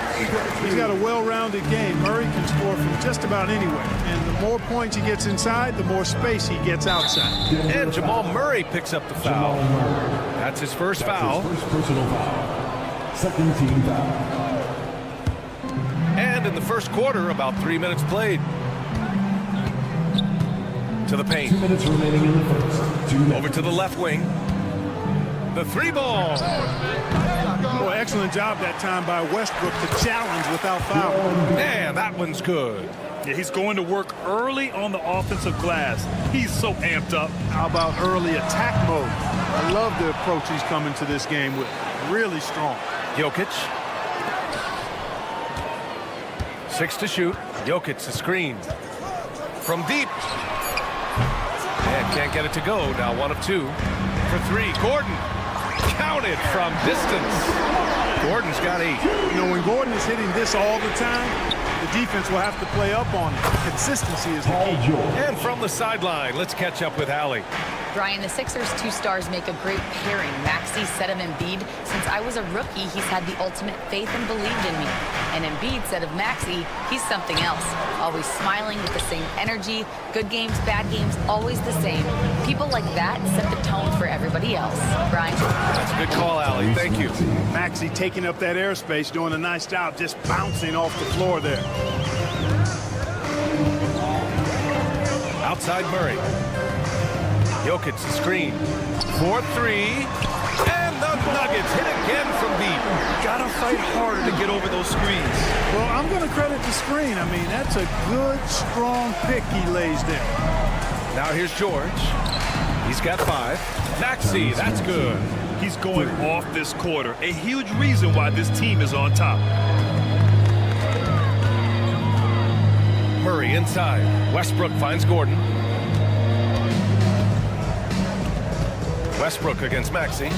He's got a well-rounded game. Murray can score from just about anywhere. And the more points he gets inside, the more space he gets outside. And Jamal Murray picks up the foul. That's his first foul. His first personal foul. Second team foul. And in the first quarter, about 3 minutes played. To the paint. 2 minutes remaining in the first. 2 minutes. Over to the left wing. The 3 ball. Boy, excellent job that time by Westbrook to challenge without foul. Man, that one's good. Yeah, he's going to work early on the offensive glass. He's so amped up. How about early attack mode? I love the approach he's coming to this game with. Really strong. Jokic. 6 to shoot. Jokic, the screen. From deep. And can't get it to go. Now 1 of 2. For 3. Gordon. Counted from distance. Gordon's got 8. You know, when Gordon is hitting this all the time, the defense will have to play up on it. Consistency is the key. And from the sideline, let's catch up with Allie. Brian, the Sixers' 2 stars make a great pairing. Maxey, said of Embiid, since I was a rookie, he's had the ultimate faith and believed in me. And Embiid said of Maxey, he's something else. Always smiling with the same energy. Good games, bad games, always the same. People like that set the tone for everybody else. Brian? That's a good call, Allie. Thank you. Maxey taking up that airspace, doing a nice job just bouncing off the floor there. Outside Murray. Jokic, the screen. 4-3. And the Nuggets hit again from deep. Gotta fight harder to get over those screens. Well, I'm going to credit the screen. I mean, that's a good, strong pick he lays there. Now here's George. He's got 5. Maxey, that's good. He's going off this quarter. A huge reason why this team is on top. Murray inside. Westbrook finds Gordon. Westbrook against Maxey.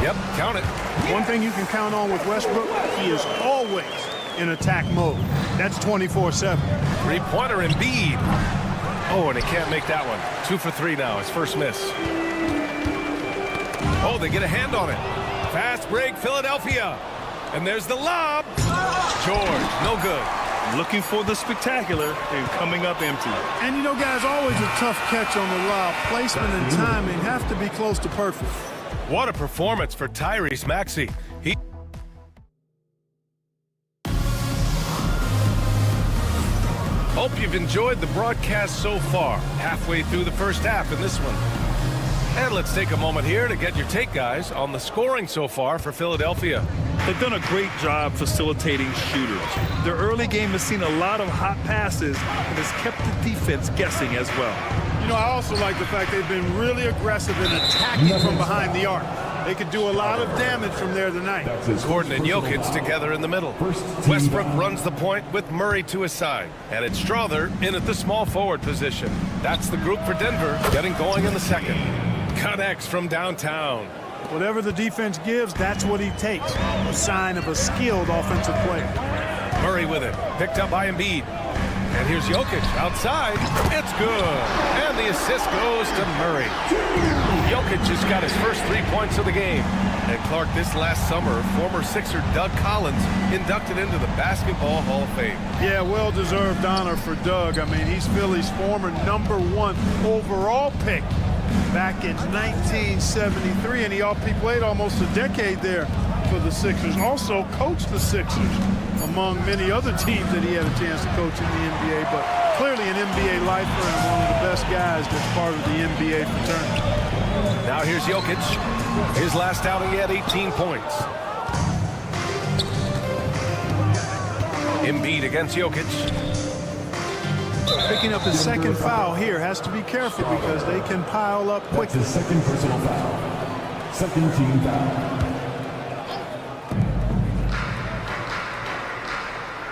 Yep, count it. One thing you can count on with Westbrook, he is always in attack mode. That's 24/7. Three-pointer Embiid. Oh, and he can't make that one. 2 for 3 now, his first miss. Oh, they get a hand on it. Fast break, Philadelphia. And there's the lob. George, no good. Looking for the spectacular and coming up empty. And you know, guys, always a tough catch on the lob. Placement and timing have to be close to perfect. What a performance for Tyrese Maxey. Hope you've enjoyed the broadcast so far. Halfway through the first half in this one. And let's take a moment here to get your take, guys, on the scoring so far for Philadelphia. They've done a great job facilitating shooters. Their early game has seen a lot of hot passes and has kept the defense guessing as well. You know, I also like the fact they've been really aggressive in attacking from behind the arc. They could do a lot of damage from there tonight. Gordon and Jokic together in the middle. Westbrook runs the point with Murray to his side. And it's Strother in at the small forward position. That's the group for Denver getting going in the second. Connects from downtown. Whatever the defense gives, that's what he takes. A sign of a skilled offensive player. Murray with it. Picked up by Embiid. And here's Jokic outside. It's good. And the assist goes to Murray. Jokic has got his first 3 points of the game. And Clark, this last summer, former Sixer Doug Collins inducted into the Basketball Hall of Fame. Yeah, well-deserved honor for Doug. I mean, he's Philly's former #1 overall pick back in 1973, and he played almost a decade there for the Sixers. Also coached the Sixers, among many other teams that he had a chance to coach in the NBA, but clearly an NBA lifer and one of the best guys that's part of the NBA fraternity. Now here's Jokic. His last outing, he had 18 points. Embiid against Jokic. Picking up his second foul here, has to be careful because they can pile up quickly. That's his second personal foul. Second team foul.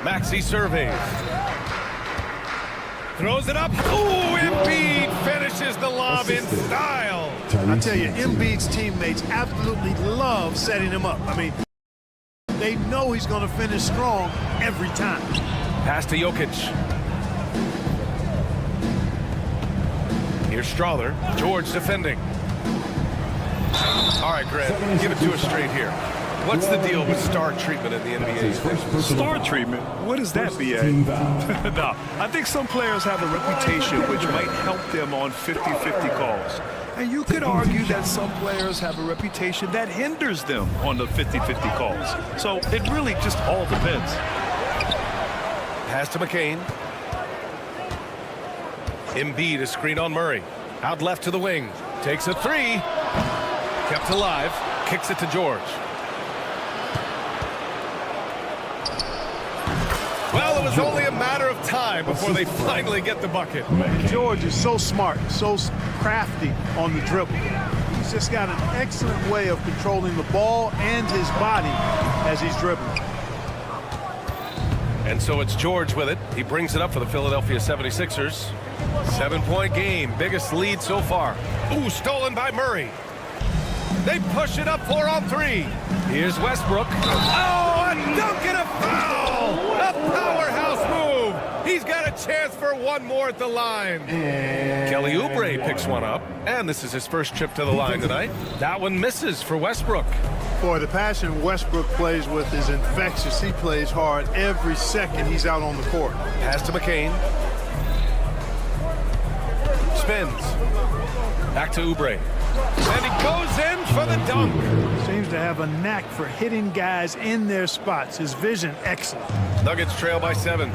Maxey surveys. Throws it up. Ooh, Embiid finishes the lob in style. I tell you, Embiid's teammates absolutely love setting him up. I mean, they know he's going to finish strong every time. Pass to Jokic. Here's Strother. George defending. All right, Grant, give it to us straight here. What's the deal with star treatment in the NBA? Star treatment? What is that, BA? No, I think some players have a reputation which might help them on 50-50 calls. And you could argue that some players have a reputation that hinders them on the 50-50 calls. So it really just all depends. Pass to McCain. Embiid is screened on Murray. Out left to the wing. Takes a 3. Kept alive. Kicks it to George. Well, it was only a matter of time before they finally get the bucket. George is so smart, so crafty on the dribble. He's just got an excellent way of controlling the ball and his body as he's dribbling. And so it's George with it. He brings it up for the Philadelphia 76ers. 7-point game, biggest lead so far. Ooh, stolen by Murray. They push it up 4-on-3. Here's Westbrook. Oh, a dunk and a foul! A powerhouse move. He's got a chance for one more at the line. Kelly Oubre picks one up, and this is his first trip to the line tonight. That one misses for Westbrook. Boy, the passion Westbrook plays with is infectious. He plays hard every second he's out on the court. Pass to McCain. Spins. Back to Oubre. And he goes in for the dunk. Seems to have a knack for hitting guys in their spots. His vision, excellent. Nuggets trail by 7.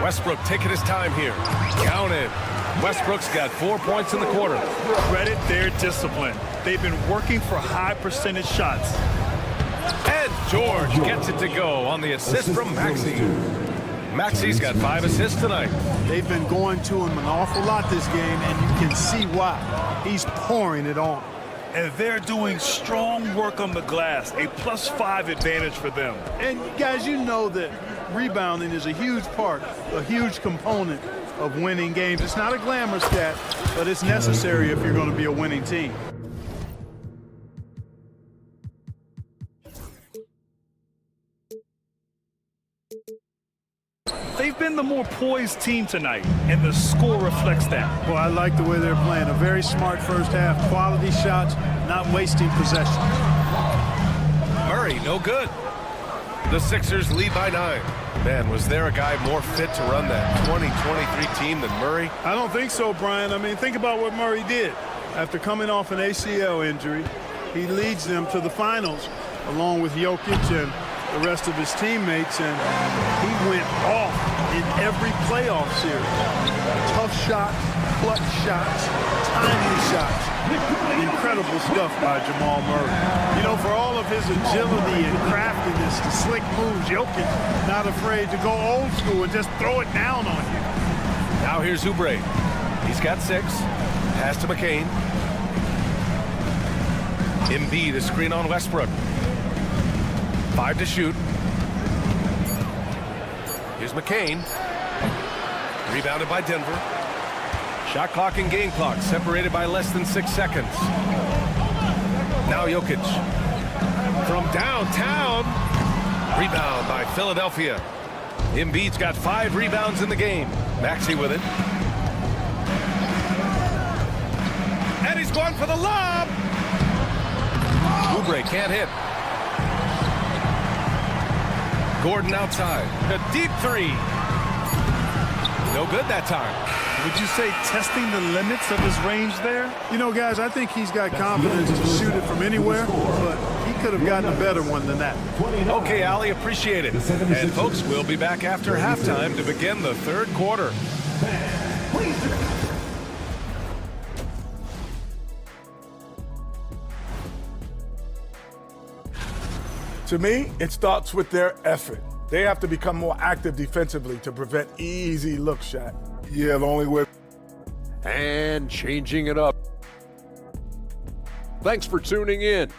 Westbrook taking his time here. Counted. Westbrook's got 4 points in the quarter. Credit their discipline. They've been working for high percentage shots. And George gets it to go on the assist from Maxey. Maxey's got 5 assists tonight. They've been going to him an awful lot this game, and you can see why. He's pouring it on. And they're doing strong work on the glass, a +5 advantage for them. And guys, you know that rebounding is a huge part, a huge component of winning games. It's not a glamour stat, but it's necessary if you're going to be a winning team. They've been the more poised team tonight, and the score reflects that. Well, I like the way they're playing. A very smart first half, quality shots, not wasting possession. Murray, no good. The Sixers lead by 9. Man, was there a guy more fit to run that 2023 team than Murray? I don't think so, Brian. I mean, think about what Murray did. After coming off an ACL injury, he leads them to the finals, along with Jokic and the rest of his teammates, and he went off in every playoff series. Tough shots, clutch shots, timely shots. Incredible stuff by Jamal Murray. You know, for all of his agility and craftiness, the slick moves, Jokic not afraid to go old school and just throw it down on you. Now here's Oubre. He's got 6. Pass to McCain. Embiid, a screen on Westbrook. 5 to shoot. Here's McCain. Rebounded by Denver. Shot clock and game clock separated by less than 6 seconds. Now Jokic. From downtown. Rebound by Philadelphia. Embiid's got 5 rebounds in the game. Maxey with it. And he's going for the lob. Oubre can't hit. Gordon outside. A deep 3. No good that time. Would you say testing the limits of his range there? You know, guys, I think he's got confidence to shoot it from anywhere, but he could have gotten a better one than that. Okay, Ali, appreciate it. And folks, we'll be back after halftime to begin the third quarter. To me, it starts with their effort. They have to become more active defensively to prevent easy look shot. Yeah, the only way. And changing it up. Thanks for tuning in.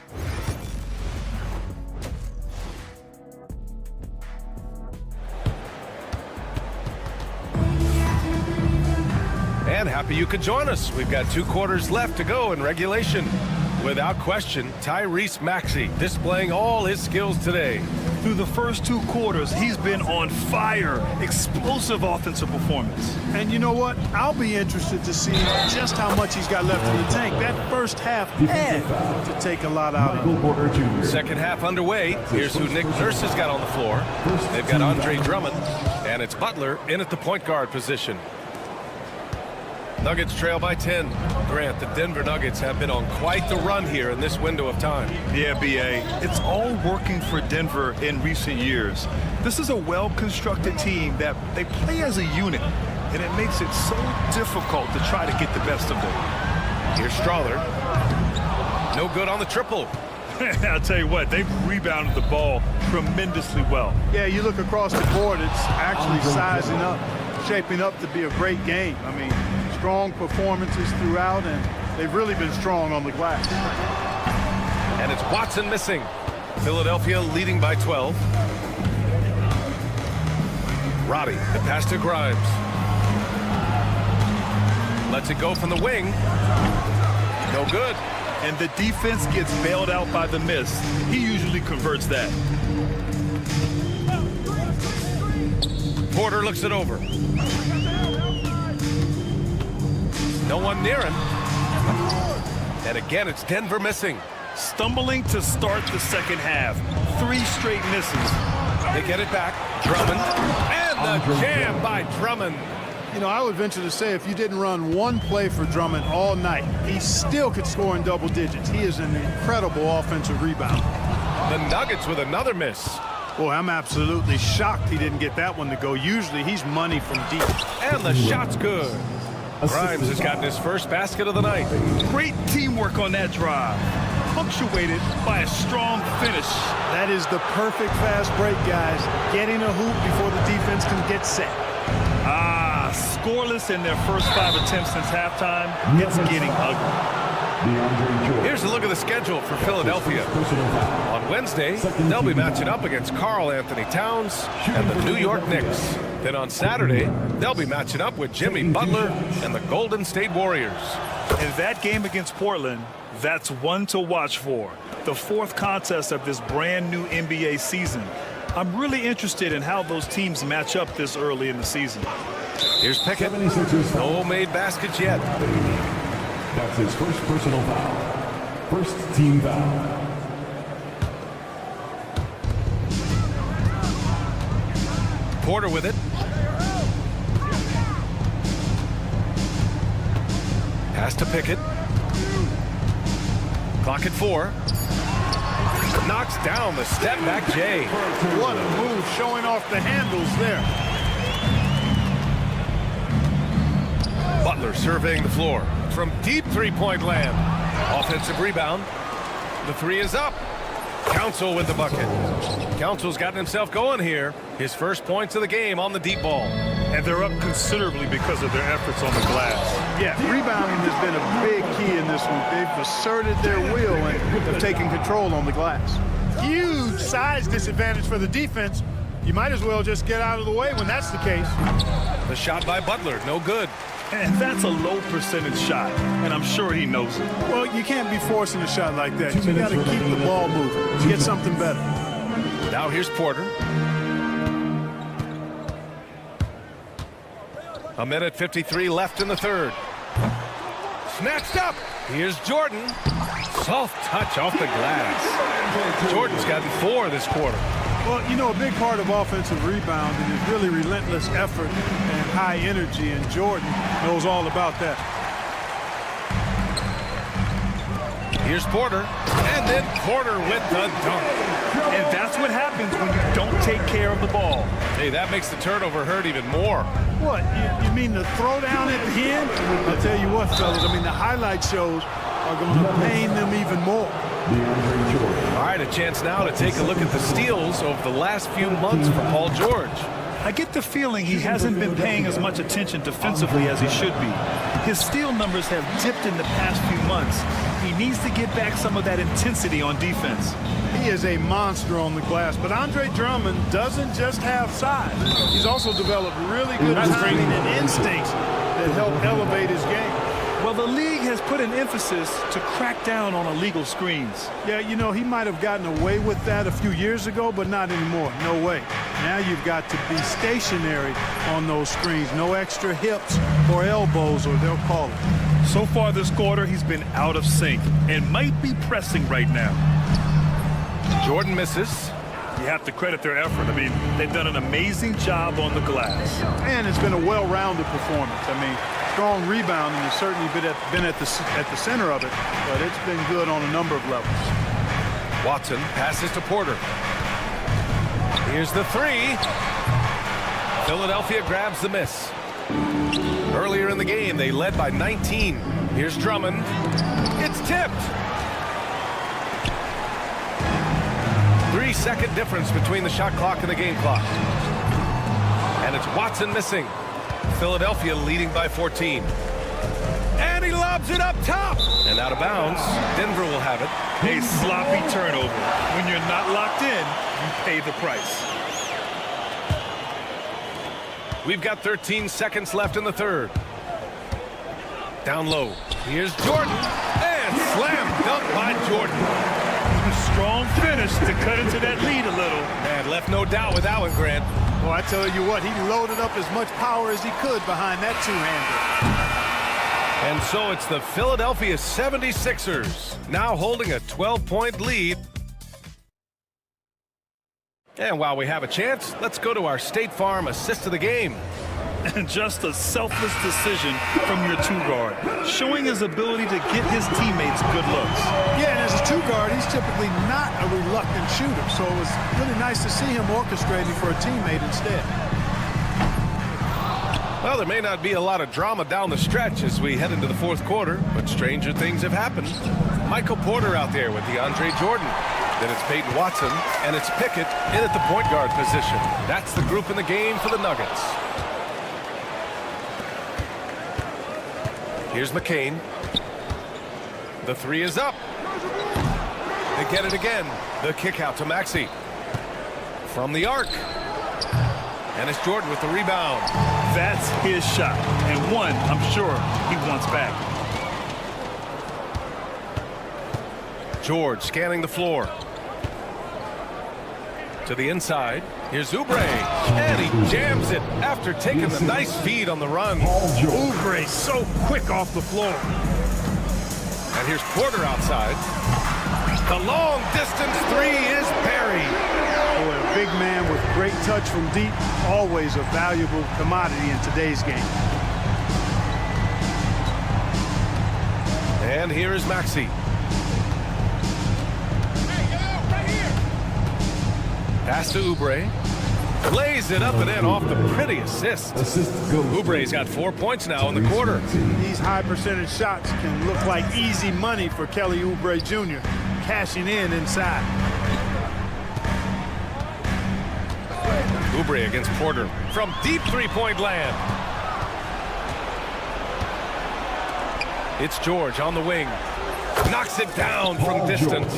And happy you could join us. We've got 2 quarters left to go in regulation. Without question, Tyrese Maxey displaying all his skills today. Through the first 2 quarters, he's been on fire. Explosive offensive performance. And you know what? I'll be interested to see just how much he's got left in the tank. That first half had to take a lot out of him. Second half underway. Here's who Nick Nurse has got on the floor. They've got Andre Drummond, and it's Butler in at the point guard position. Nuggets trail by 10. Grant, the Denver Nuggets have been on quite the run here in this window of time. Yeah, B.A. It's all working for Denver in recent years. This is a well-constructed team that they play as a unit, and it makes it so difficult to try to get the best of them. Here's Strawler. No good on the triple. I'll tell you what, they've rebounded the ball tremendously well. Yeah, you look across the board, it's actually sizing up, shaping up to be a great game. I mean, strong performances throughout, and they've really been strong on the glass. And it's Watson missing. Philadelphia leading by 12. Roddy, the pass to Grimes. Lets it go from the wing. No good. And the defense gets bailed out by the miss. He usually converts that. Porter looks it over. No one near him. And again, it's Denver missing. Stumbling to start the second half. 3 straight misses. They get it back. Drummond. And the jam by Drummond. You know, I would venture to say if you didn't run one play for Drummond all night, he still could score in double digits. He is an incredible offensive rebounder. The Nuggets with another miss. Boy, I'm absolutely shocked he didn't get that one to go. Usually he's money from deep. And the shot's good. Grimes has gotten his first basket of the night. Great teamwork on that drive, punctuated by a strong finish. That is the perfect fast break, guys. Getting a hoop before the defense can get set. Scoreless in their first 5 attempts since halftime. It's getting ugly. Here's a look at the schedule for Philadelphia. On Wednesday, they'll be matching up against Karl Anthony Towns and the New York Knicks. Then on Saturday, they'll be matching up with Jimmy Butler and the Golden State Warriors. In that game against Portland, that's one to watch for. The 4th contest of this brand new NBA season. I'm really interested in how those teams match up this early in the season. Here's Pickett. No made baskets yet. That's his first personal foul. First team foul. Porter with it. Pass to Pickett. Clock at 4. Knocks down the step back Jay. What a move, showing off the handles there. Butler surveying the floor from deep three-point land. Offensive rebound. The 3 is up. Council with the bucket. Council's gotten himself going here. His first points of the game on the deep ball. And they're up considerably because of their efforts on the glass. Yeah, rebounding has been a big key in this one. They've asserted their will and have taken control on the glass. Huge size disadvantage for the defense. You might as well just get out of the way when that's the case. The shot by Butler, no good. And that's a low percentage shot, and I'm sure he knows it. Well, you can't be forcing a shot like that. You got to keep the ball moving. Get something better. Now here's Porter. A minute 53 left in the 3rd. Snatched up. Here's Jordan. Soft touch off the glass. Jordan's gotten 4 this quarter. Well, you know, a big part of offensive rebounding is really relentless effort and high energy, and Jordan knows all about that. Here's Porter, and then Porter with the dunk. And that's what happens when you don't take care of the ball. Hey, that makes the turnover hurt even more. What, you mean the throwdown at the end? I'll tell you what, fellas, I mean, the highlight shows are going to pain them even more. All right, a chance now to take a look at the steals over the last few months for Paul George. I get the feeling he hasn't been paying as much attention defensively as he should be. His steal numbers have dipped in the past few months. He needs to get back some of that intensity on defense. He is a monster on the glass, but Andre Drummond doesn't just have size. He's also developed really good timing and instincts that help elevate his game. Well, the league has put an emphasis to crack down on illegal screens. Yeah, you know, he might have gotten away with that a few years ago, but not anymore. No way. Now you've got to be stationary on those screens. No extra hips or elbows, or they'll call it. So far this quarter, he's been out of sync and might be pressing right now. Jordan misses. You have to credit their effort. I mean, they've done an amazing job on the glass. And it's been a well-rounded performance. I mean, strong rebounding has certainly been at the center of it, but it's been good on a number of levels. Watson passes to Porter. Here's the 3. Philadelphia grabs the miss. Earlier in the game, they led by 19. Here's Drummond. It's tipped. 3-second difference between the shot clock and the game clock. And it's Watson missing. Philadelphia leading by 14. And he lobs it up top. And out of bounds. Denver will have it. A sloppy turnover. When you're not locked in, you pay the price. We've got 13 seconds left in the 3rd. Down low. Here's Jordan. And slam dunk by Jordan. A strong finish to cut into that lead a little. Man, left no doubt with that one, Grant. Well, I tell you what, he loaded up as much power as he could behind that two-hander. And so it's the Philadelphia 76ers now holding a 12-point lead. And while we have a chance, let's go to our State Farm assist of the game. And just a selfless decision from your 2-guard, showing his ability to get his teammates good looks. Yeah, and as a 2-guard, he's typically not a reluctant shooter, so it was really nice to see him orchestrating for a teammate instead. Well, there may not be a lot of drama down the stretch as we head into the fourth quarter, but stranger things have happened. Michael Porter out there with DeAndre Jordan. Then it's Peyton Watson, and it's Pickett in at the point guard position. That's the group in the game for the Nuggets. Here's McCain. The three is up. They get it again. The kick out to Maxey. From the arc. And it's Jordan with the rebound. That's his shot, and one I'm sure he wants back. George scanning the floor. To the inside. Here's Oubre. And he jams it after taking the nice feed on the run. Oubre so quick off the floor. And here's Porter outside. The long distance three is buried. Boy, a big man with great touch from deep, always a valuable commodity in today's game. And here is Maxey. Pass to Oubre. Lays it up and in off the pretty assist. Oubre's got 4 points now in the quarter. These high percentage shots can look like easy money for Kelly Oubre Jr. cashing in inside. Oubre against Porter from deep three-point land. It's George on the wing. Knocks it down from distance.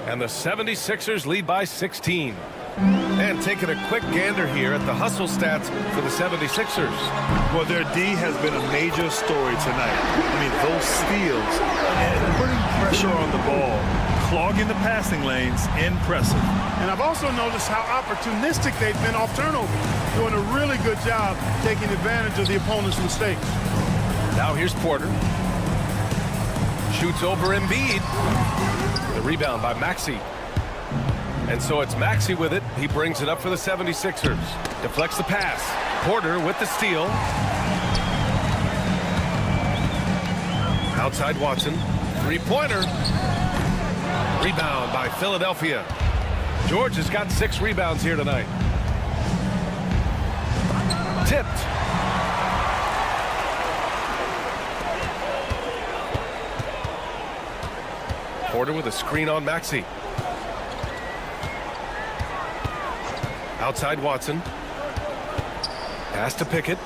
And the 76ers lead by 16. And taking a quick gander here at the hustle stats for the 76ers. Well, their D has been a major story tonight. I mean, those steals and putting pressure on the ball, clogging the passing lanes, impressive. And I've also noticed how opportunistic they've been off turnover, doing a really good job taking advantage of the opponent's mistakes. Now here's Porter. Shoots over Embiid. The rebound by Maxey. And so it's Maxey with it. He brings it up for the 76ers. Deflects the pass. Porter with the steal. Outside Watson. Three-pointer. Rebound by Philadelphia. George has got 6 rebounds here tonight. Tipped. Porter with a screen on Maxey. Outside Watson. Pass to Pickett.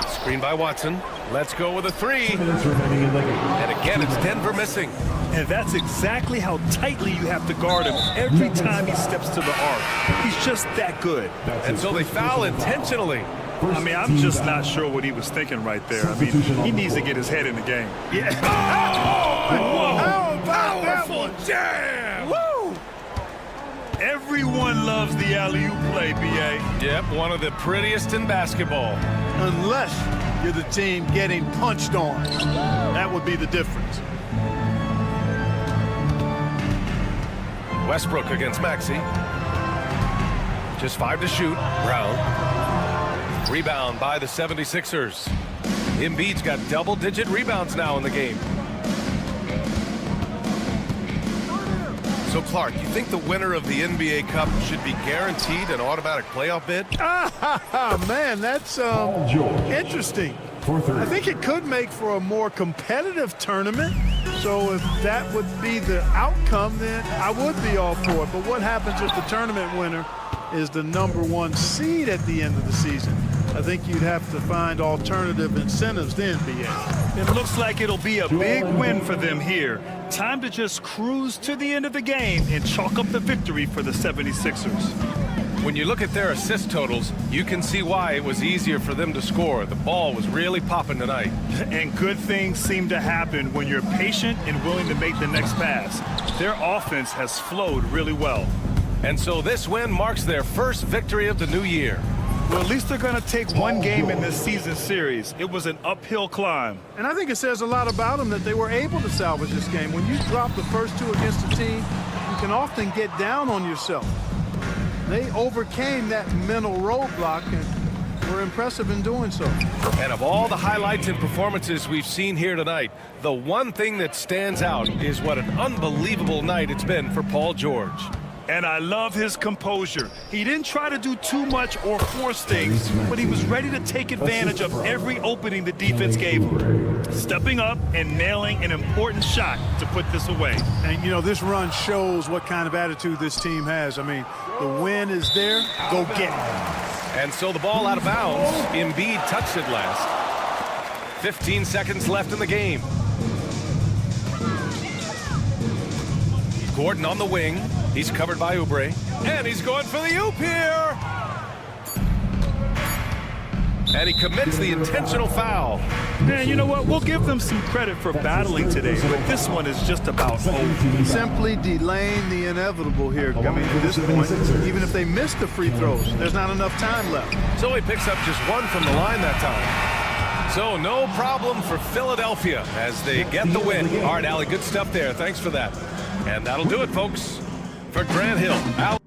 Screen by Watson. Let's go with a three. And again, it's Denver missing. And that's exactly how tightly you have to guard him every time he steps to the arc. He's just that good. And so they foul intentionally. I mean, I'm just not sure what he was thinking right there. I mean, he needs to get his head in the game. Yeah. Oh, powerful jam! Woo! Everyone loves the alley-oop play, B.A. Yep, one of the prettiest in basketball. Unless you're the team getting punched on. That would be the difference. Westbrook against Maxey. Just 5 to shoot. Brown. Rebound by the 76ers. Embiid's got double-digit rebounds now in the game. So, Clark, you think the winner of the NBA Cup should be guaranteed an automatic playoff bid? Man, that's interesting. I think it could make for a more competitive tournament. So if that would be the outcome, then I would be all for it. But what happens if the tournament winner is the #1 seed at the end of the season? I think you'd have to find alternative incentives then, B.A. It looks like it'll be a big win for them here. Time to just cruise to the end of the game and chalk up the victory for the 76ers. When you look at their assist totals, you can see why it was easier for them to score. The ball was really popping tonight. And good things seem to happen when you're patient and willing to make the next pass. Their offense has flowed really well. And so this win marks their first victory of the new year. Well, at least they're going to take one game in this season series. It was an uphill climb. And I think it says a lot about them that they were able to salvage this game. When you drop the first 2 against a team, you can often get down on yourself. They overcame that mental roadblock and were impressive in doing so. And of all the highlights and performances we've seen here tonight, the one thing that stands out is what an unbelievable night it's been for Paul George. And I love his composure. He didn't try to do too much or force things, but he was ready to take advantage of every opening the defense gave him. Stepping up and nailing an important shot to put this away. And, you know, this run shows what kind of attitude this team has. I mean, the win is there. Go get it. And so the ball out of bounds. Embiid touched it last. 15 seconds left in the game. Gordon on the wing. He's covered by Oubre. And he's going for the oop here. And he commits the intentional foul. And you know what? We'll give them some credit for battling today, but this one is just about over. Simply delaying the inevitable here. I mean, at this point, even if they miss the free throws, there's not enough time left. So he picks up just one from the line that time. So no problem for Philadelphia as they get the win. All right, Allie, good stuff there. Thanks for that. And that'll do it, folks. For Grant Hill.